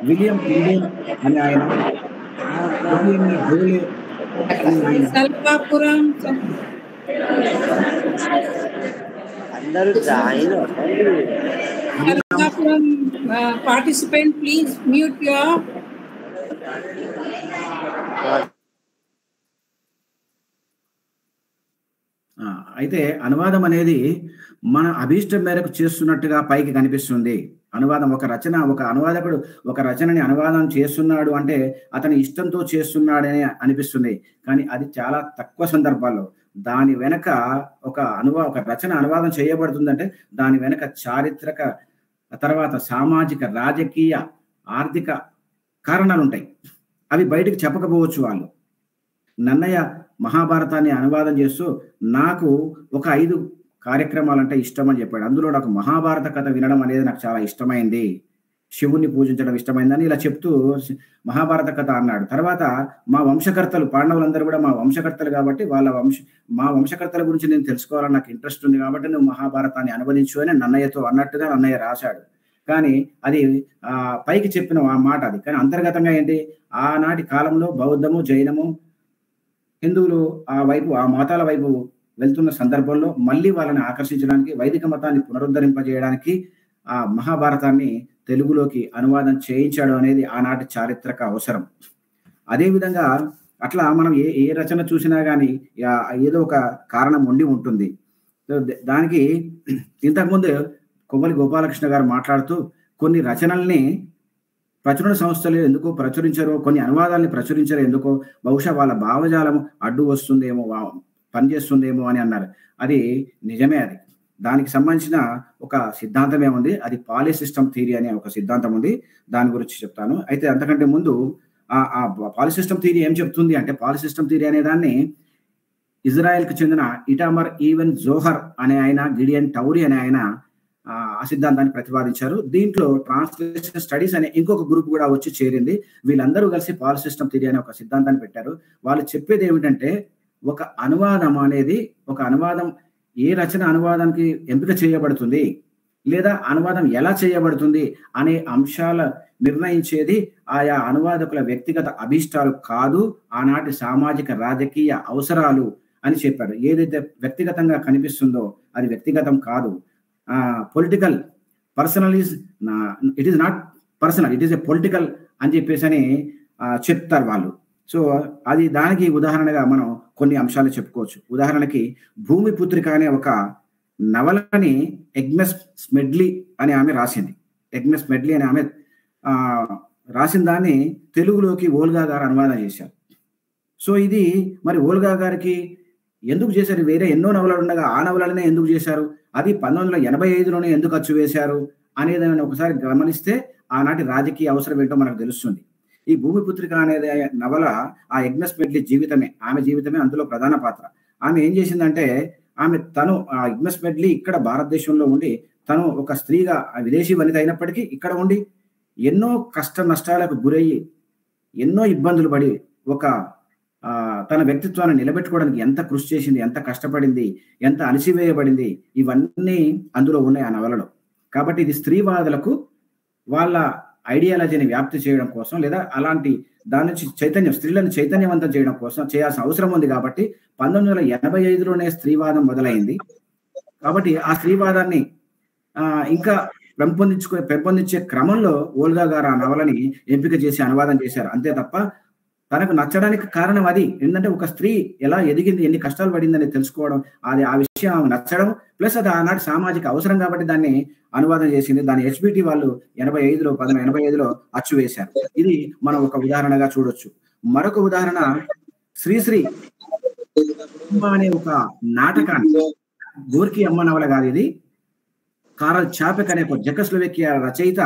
Speaker 9: విలియం టిండేల్ అనే ఆయన,
Speaker 3: participant, please mute your
Speaker 9: అయితే అనువాదం అనేది మన అభీష్టం మేరకు చేస్తున్నట్టుగా పైకి కనిపిస్తుంది. అనువాదం ఒక అనువాదకుడు ఒక రచనని అనువాదం చేస్తున్నాడు అంటే అతని ఇష్టంతో చేస్తున్నాడని అనిపిస్తుంది. కానీ అది చాలా తక్కువ సందర్భాల్లో. దాని వెనక ఒక రచన అనువాదం చేయబడుతుందంటే దాని వెనక చారిత్రక, తర్వాత సామాజిక, రాజకీయ, ఆర్థిక కారణాలు ఉంటాయి. అవి బయటకు చెప్పకపోవచ్చు వాళ్ళు. నన్నయ్య మహాభారతాన్ని అనువాదం చేస్తూ నాకు ఒక 5 కార్యక్రమాలంటే ఇష్టం అని చెప్పాడు. అందులో నాకు మహాభారత కథ వినడం అనేది నాకు చాలా ఇష్టమైంది, శివుణ్ణి పూజించడం ఇష్టమైందని ఇలా చెప్తూ మహాభారత కథ అన్నాడు. తర్వాత మా వంశకర్తలు పాండవులందరూ కూడా మా వంశకర్తలు కాబట్టి మా వంశకర్తల గురించి నేను తెలుసుకోవాలని నాకు ఇంట్రెస్ట్ ఉంది కాబట్టి నువ్వు మహాభారతాన్ని అనువదించు అని నన్నయ్యతో అన్నట్టుగా నన్నయ్య రాశాడు. కానీ అది పైకి చెప్పిన ఆ మాట అది, కానీ అంతర్గతంగా ఏంటి, ఆనాటి కాలంలో బౌద్ధము జైనము హిందువులు ఆ మతాల వైపు వెళ్తున్న సందర్భంలో మళ్ళీ వాళ్ళని ఆకర్షించడానికి వైదిక మతాన్ని పునరుద్ధరింపజేయడానికి ఆ మహాభారతాన్ని తెలుగులోకి అనువాదం చేయించాడు అనేది ఆనాటి చారిత్రక అవసరం. అదేవిధంగా అట్లా మనం ఏ రచన చూసినా కానీ ఏదో ఒక కారణం ఉండి ఉంటుంది. దానికి ఇంతకుముందు కొవ్వలి గోపాలకృష్ణ గారు మాట్లాడుతూ కొన్ని రచనల్ని ప్రచురణ సంస్థలు ఎందుకో ప్రచురించరు, కొన్ని అనువాదాలని ప్రచురించరు ఎందుకో, బహుశా వాళ్ళ భావజాలం అడ్డు వస్తుందేమో, పనిచేస్తుందేమో అని అన్నారు. అది నిజమే. అది దానికి సంబంధించిన ఒక సిద్ధాంతం ఏముంది, అది పాలిసిస్టమ్ థియరీ అనే ఒక సిద్ధాంతం ఉంది, దాని గురించి చెప్తాను. అయితే అంతకంటే ముందు ఆ పాలిసిస్టమ్ థియరీ ఏం చెప్తుంది అంటే, పాలిసిస్టమ్ థియరీ అనే దాన్ని ఇజ్రాయెల్కి చెందిన ఇటామర్ ఈవెన్ జోహర్ అనే ఆయన, గిడియన్ టౌరీ అనే ఆయన ఆ సిద్ధాంతాన్ని ప్రతిపాదించారు. దీంట్లో ట్రాన్స్లేషన్ స్టడీస్ అనే ఇంకొక గ్రూప్ కూడా వచ్చి చేరింది. వీళ్ళందరూ కలిసి పాలిసిస్టమ్ థియరీ అనే ఒక సిద్ధాంతాన్ని పెట్టారు. వాళ్ళు చెప్పేది ఏమిటంటే, ఒక అనువాదం ఏ రచన అనువాదానికి ఎంపిక చేయబడుతుంది లేదా అనువాదం ఎలా చేయబడుతుంది అనే అంశాల నిర్ణయించేది ఆయా అనువాదకుల వ్యక్తిగత అభిష్టాలు కాదు, ఆనాటి సామాజిక రాజకీయ అవసరాలు అని చెప్పారు. ఏదైతే వ్యక్తిగతంగా కనిపిస్తుందో అది వ్యక్తిగతం కాదు, political personal it is not personal, it is a political అని చెప్పేసి చెప్తారు వాళ్ళు. సో అది దానికి ఉదాహరణగా మనం కొన్ని అంశాలు చెప్పుకోవచ్చు. ఉదాహరణకి భూమిపుత్రిక అనే ఒక నవలని ఎగ్నెస్ స్మెడ్లీ అనే ఆమె రాసింది. ఎగ్నెస్ స్మెడ్లీ అనే ఆమె రాసిన దాన్ని తెలుగులోకి ఓల్గా గారు అనువాదం చేశారు. సో ఇది మరి ఓల్గా గారికి ఎందుకు చేశారు? వేరే ఎన్నో నవలలు ఉండగా ఆ నవలనే ఎందుకు చేశారు? అది 1985లోనే ఎందుకు ఖర్చు వేశారు అనేది ఒకసారి గమనిస్తే ఆనాటి రాజకీయ అవసరం ఏంటో మనకు తెలుస్తుంది. ఈ భూమిపుత్రిక అనేది నవల ఆ ఎగ్నెస్ స్మెడ్లీ జీవితమే, ఆమె జీవితమే అందులో ప్రధాన పాత్ర. ఆమె ఏం చేసిందంటే, తను ఆ ఎగ్నెస్ స్మెడ్లీ ఇక్కడ భారతదేశంలో ఉండి, తను ఒక స్త్రీగా విదేశీ వనిత అయినప్పటికీ ఇక్కడ ఉండి ఎన్నో కష్ట నష్టాలకు గురయ్యి ఎన్నో ఇబ్బందులు పడి తన వ్యక్తిత్వాన్ని నిలబెట్టుకోవడానికి ఎంత కృషి చేసింది, ఎంత కష్టపడింది, ఎంత అణిచివేయబడింది, ఇవన్నీ అందులో ఉన్నాయి ఆ నవలలో. కాబట్టి ఇది స్త్రీవాదులకు వాళ్ళ ఐడియాలజీని వ్యాప్తి చేయడం కోసం లేదా అలాంటి దాని నుంచి స్త్రీలను చైతన్యవంతం చేయడం కోసం చేయాల్సిన అవసరం ఉంది. కాబట్టి 1985లోనే స్త్రీవాదం మొదలైంది. కాబట్టి ఆ స్త్రీవాదాన్ని ఇంకా పెంపొందించే క్రమంలో ఓల్గా గారు ఆ నవలని ఎంపిక చేసి అనువాదం చేశారు. అంతే తప్ప తనకు నచ్చడానికి కారణం అది ఏంటంటే, ఒక స్త్రీ ఎలా ఎదిగింది, ఎన్ని కష్టాలు పడిందని తెలుసుకోవడం, అది ఆ విషయం నచ్చడం, ప్లస్ అది ఆనాటి సామాజిక అవసరం కాబట్టి దాన్ని అనువాదం చేసింది. దాన్ని HBT వాళ్ళు 1985లో అచ్చు వేశారు. ఇది మనం ఒక ఉదాహరణగా చూడొచ్చు. మరొక ఉదాహరణ శ్రీశ్రీ అనే ఒక నాటకాన్ని, గోర్కీ అమ్మ నవల కాదు ఇది, కారల్ చాపెక్ అనే ఒక జెకోస్లోవేకియా రచయిత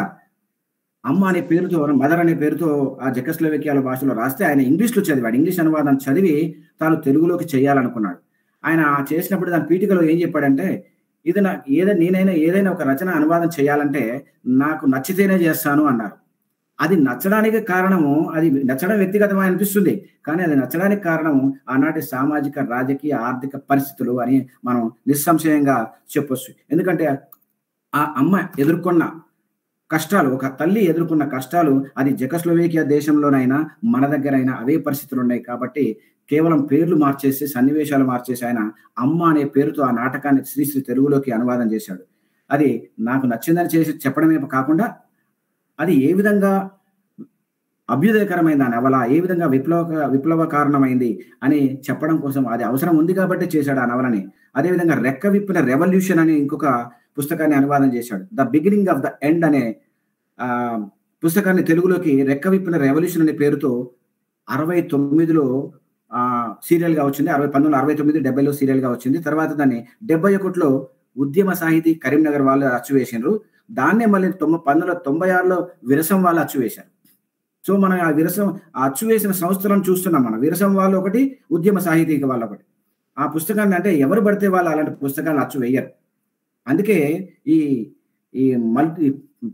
Speaker 9: అమ్మ అనే పేరుతో, మదర్ అనే పేరుతో ఆ జెకోస్లోవేకియాల భాషలో రాస్తే ఆయన ఇంగ్లీష్లో చదివాడు. ఇంగ్లీష్ అనువాదం చదివి తాను తెలుగులోకి చేయాలనుకున్నాడు. ఆయన చేసినప్పుడు దాని పీఠికలో ఏం చెప్పాడంటే, ఇది నేనైనా ఏదైనా ఒక రచన అనువాదం చేయాలంటే నాకు నచ్చితేనే చేస్తాను అన్నారు. అది నచ్చడానికి కారణము, అది నచ్చడం వ్యక్తిగతమై అనిపిస్తుంది, కానీ అది నచ్చడానికి కారణము ఆనాటి సామాజిక రాజకీయ ఆర్థిక పరిస్థితులు అని మనం నిస్సంశయంగా చెప్పొచ్చు. ఎందుకంటే ఆ అమ్మ ఎదుర్కొన్న కష్టాలు, ఒక తల్లి ఎదుర్కొన్న కష్టాలు, అది జెకోస్లోవేకియా దేశంలోనైనా మన దగ్గరైనా అవే పరిస్థితులు ఉన్నాయి. కాబట్టి కేవలం పేర్లు మార్చేసి, సన్నివేశాలు మార్చేసి ఆయన అమ్మ అనే పేరుతో ఆ నాటకాన్ని శ్రీశ్రీ తెలుగులోకి అనువాదం చేశాడు. అది నాకు నచ్చిందని చేసి చెప్పడమే కాకుండా అది ఏ విధంగా అభ్యుదయకరమైన నవల, ఏ విధంగా విప్లవ కారణమైంది అని చెప్పడం కోసం అది అవసరం ఉంది కాబట్టి చేశాడు ఆ నవలని. అదేవిధంగా రెక్క విప్పిన రెవల్యూషన్ అనే ఇంకొక పుస్తకాన్ని అనువాదం చేశాడు. The beginning of the end అనే పుస్తకాన్ని తెలుగులోకి రెక్క విప్పిన రెవల్యూషన్ అనే పేరుతో 69లో సీరియల్ గా వచ్చింది. 1969, 70లో సీరియల్ గా వచ్చింది. తర్వాత దాన్ని 71లో ఉద్యమ సాహితీ కరీంనగర్ వాళ్ళు అచ్చు వేసినారు. దాన్నే మళ్ళీ 1996లో విరసం వాళ్ళు అచ్చు వేశారు. సో మనం ఆ అచ్చు వేసిన సంస్థలను చూస్తున్నాం. మనం విరసం వాళ్ళు ఒకటి, ఉద్యమ సాహితీక వాళ్ళు ఒకటి. ఆ పుస్తకాన్ని అంటే ఎవరు పడితే వాళ్ళు అలాంటి పుస్తకాలు అచ్చు వేయరు. అందుకే ఈ ఈ మల్టీ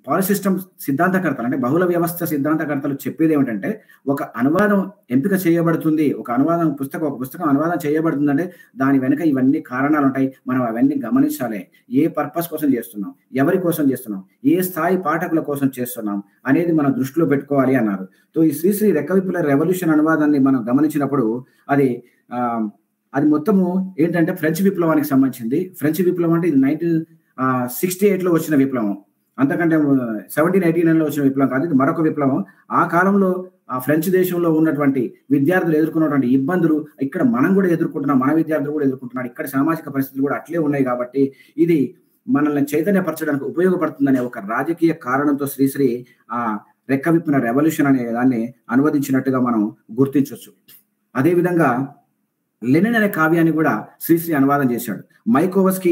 Speaker 9: పాలిసిస్టమ్ సిద్ధాంతకర్తలు అంటే బహుళ వ్యవస్థ సిద్ధాంతకర్తలు చెప్పేది ఏమిటంటే, ఒక అనువాదం ఎంపిక చేయబడుతుంది, ఒక పుస్తకం అనువాదం చేయబడుతుందంటే దాని వెనుక ఇవన్నీ కారణాలు ఉంటాయి. మనం అవన్నీ గమనించాలి. ఏ పర్పస్ కోసం చేస్తున్నాం, ఎవరి కోసం చేస్తున్నాం, ఏ స్థాయి పాఠకుల కోసం చేస్తున్నాం అనేది మనం దృష్టిలో పెట్టుకోవాలి అన్నారు. సో ఈ శ్రీశ్రీ రెక్కవిప్పుల రెవల్యూషన్ అనువాదాన్ని మనం గమనించినప్పుడు అది మొత్తము ఏంటంటే ఫ్రెంచ్ విప్లవానికి సంబంధించింది. ఫ్రెంచ్ విప్లవం అంటే ఇది 1968లో వచ్చిన విప్లవం, అంతకంటే 1789లో వచ్చిన విప్లవం కాదు. ఇది మరొక విప్లవం. ఆ కాలంలో ఆ ఫ్రెంచ్ దేశంలో ఉన్నటువంటి విద్యార్థులు ఎదుర్కొన్నటువంటి ఇబ్బందులు ఇక్కడ మనం కూడా ఎదుర్కొంటున్నాం, మన విద్యార్థులు కూడా ఎదుర్కొంటున్నారు. ఇక్కడ సామాజిక పరిస్థితులు కూడా అట్లే ఉన్నాయి కాబట్టి ఇది మనల్ని చైతన్యపరచడానికి ఉపయోగపడుతుందనే ఒక రాజకీయ కారణంతో శ్రీశ్రీ ఆ రెక్కవిప్పిన రెవల్యూషన్ అనే దాన్ని అనువదించినట్టుగా మనం గుర్తించవచ్చు. అదేవిధంగా లెనిన్ అనే కావ్యాన్ని కూడా శ్రీశ్రీ అనువాదం చేశాడు. మైకోవస్కి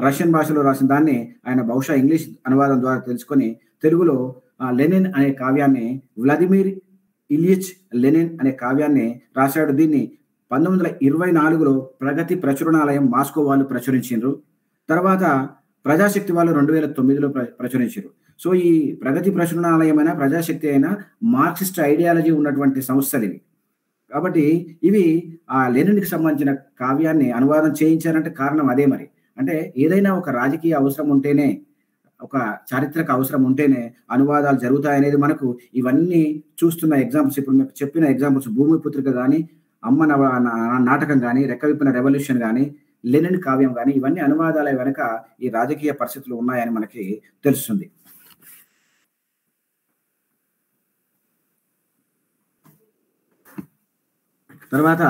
Speaker 9: రష్యన్ భాషలో రాసిన దాన్ని ఆయన బహుశా ఇంగ్లీష్ అనువాదం ద్వారా తెలుసుకొని తెలుగులో లెనిన్ అనే కావ్యాన్ని, వ్లాదిమిర్ ఇలియిచ్ లెనిన్ అనే కావ్యాన్ని రాశాడు. దీన్ని 1924లో ప్రగతి ప్రచురణాలయం మాస్కో వాళ్ళు ప్రచురించారు. తర్వాత ప్రజాశక్తి వాళ్ళు 2009లో ప్రచురించారు. సో ఈ ప్రగతి ప్రచురణాలయం అయినా ప్రజాశక్తి అయినా మార్క్సిస్ట్ ఐడియాలజీ ఉన్నటువంటి సంస్థలు ఇవి. కాబట్టి ఇవి ఆ లెనిన్కి సంబంధించిన కావ్యాన్ని అనువాదం చేయించారంటే కారణం అదే. మరి అంటే ఏదైనా ఒక రాజకీయ అవసరం ఉంటేనే, ఒక చారిత్రక అవసరం ఉంటేనే అనువాదాలు జరుగుతాయనేది మనకు ఇవన్నీ చూస్తున్న ఎగ్జాంపుల్స్, ఇప్పుడు మీకు చెప్పిన ఎగ్జాంపుల్స్, భూమిపుత్రిక కానీ, అమ్మ నాటకం కానీ, రెక్కవిప్పిన రెవల్యూషన్ కానీ, లెనిన్ కావ్యం కానీ, ఇవన్నీ అనువాదాల వెనుక ఈ రాజకీయ పరిస్థితులు ఉన్నాయని మనకి తెలుస్తుంది. తర్వాత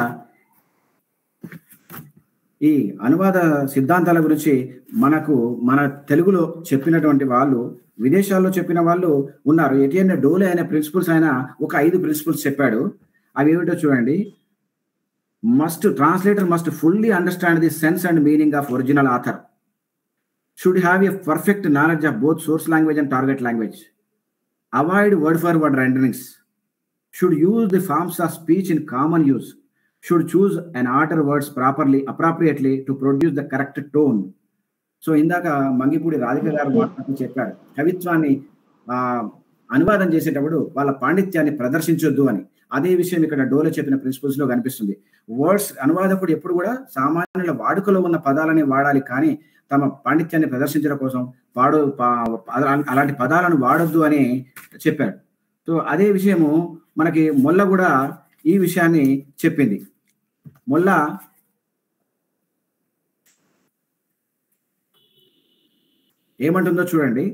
Speaker 9: ఈ అనువాద సిద్ధాంతాల గురించి మన తెలుగులో చెప్పినటువంటి వాళ్ళు, విదేశాల్లో చెప్పిన వాళ్ళు ఉన్నారు. ఎటిఎన్ డోలే అనే ప్రిన్సిపల్స్ ఆయన ఒక 5 ప్రిన్సిపల్స్ చెప్పాడు. అవి ఏమిటో చూడండి. Translator must fully understand the sense and meaning of original author, should have a perfect knowledge of both source language and target language, avoid word for word renderings, should use the forms of speech in common use, should choose and alter words appropriately to produce the correct tone. So ఇందాక మంగిపూడి రాధిక గారు మాట్లాడుతూ చెప్పారు, కవిత్వాన్ని అనువాదం చేసేటప్పుడు వాళ్ళ పాండిత్యాన్ని ప్రదర్శించొద్దు అని. అదే విషయం ఇక్కడ డోలే చెప్పిన ప్రిన్సిపల్స్ లో కనిపిస్తుంది. వర్డ్స్ అనువాదకుడు ఎప్పుడు కూడా సామాన్యుల వాడుకలో ఉన్న పదాలని వాడాలి, కానీ తమ పాండిత్యాన్ని ప్రదర్శించడం కోసం అలాంటి పదాలను వాడొద్దు అని చెప్పాడు. సో అదే విషయము మనకి మొల్ల కూడా ఈ విషయాన్ని చెప్పింది. మొల్ల ఏమంటుందో చూడండి.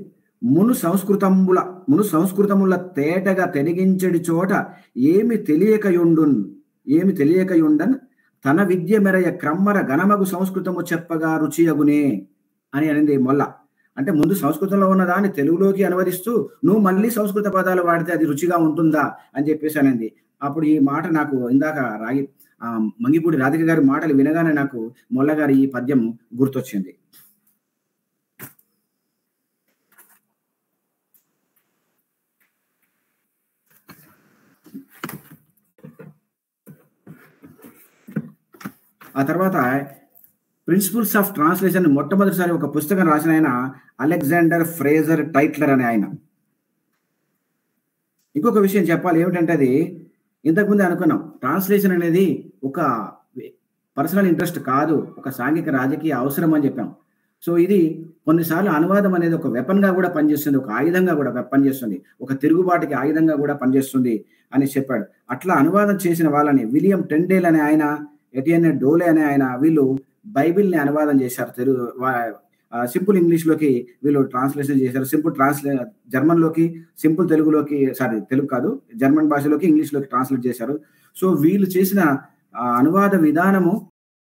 Speaker 9: మును సంస్కృతముల తేటగా తెనిగించడి చోట ఏమి తెలియకయుండన్ తన విద్య మెరయ క్రమ్మర గణమగు సంస్కృతము చెప్పగా రుచియగునే అని అనింది మొల్ల. అంటే ముందు సంస్కృతంలో ఉన్న దాన్ని తెలుగులోకి అనువదిస్తూ నువ్వు మళ్ళీ సంస్కృత పదాలు వాడితే అది రుచిగా ఉంటుందా అని చెప్పేసి అనింది. అప్పుడు ఈ మాట నాకు ఇందాక మంగిపూడి రాధిక గారి మాటలు వినగానే నాకు మొల్ల గారి ఈ పద్యం గుర్తొచ్చింది. ఆ తర్వాత ప్రిన్సిపల్స్ ఆఫ్ ట్రాన్స్లేషన్ మొట్టమొదటిసారి ఒక పుస్తకం రాసిన ఆయన అలెగ్జాండర్ ఫ్రేజర్ టైట్లర్ అనే ఆయన. ఇంకొక విషయం చెప్పాలి ఏమిటంటే, అది ఇంతకుముందే అనుకున్నాం, ట్రాన్స్లేషన్ అనేది ఒక పర్సనల్ ఇంట్రెస్ట్ కాదు, ఒక సాంఘిక రాజకీయ అవసరం అని చెప్పాం. సో ఇది కొన్నిసార్లు అనువాదం అనేది ఒక వెపన్గా కూడా పనిచేస్తుంది, ఒక ఆయుధంగా కూడా పనిచేస్తుంది, ఒక తిరుగుబాటుకి ఆయుధంగా కూడా పనిచేస్తుంది అని చెప్పాడు. అట్లా అనువాదం చేసిన వాళ్ళని విలియం టెండేల్ అనే ఆయన, ఎటిఎన్ డోలే అనే ఆయన, వీళ్ళు బైబిల్ని అనువాదం చేశారు. సింపుల్ ఇంగ్లీష్లోకి వీళ్ళు ట్రాన్స్లేషన్ చేశారు. జర్మన్లోకి, సింపుల్ తెలుగులోకి, తెలుగు కాదు, జర్మన్ భాషలోకి ఇంగ్లీష్లోకి ట్రాన్స్లేట్ చేశారు. సో వీళ్ళు చేసిన అనువాద విధానము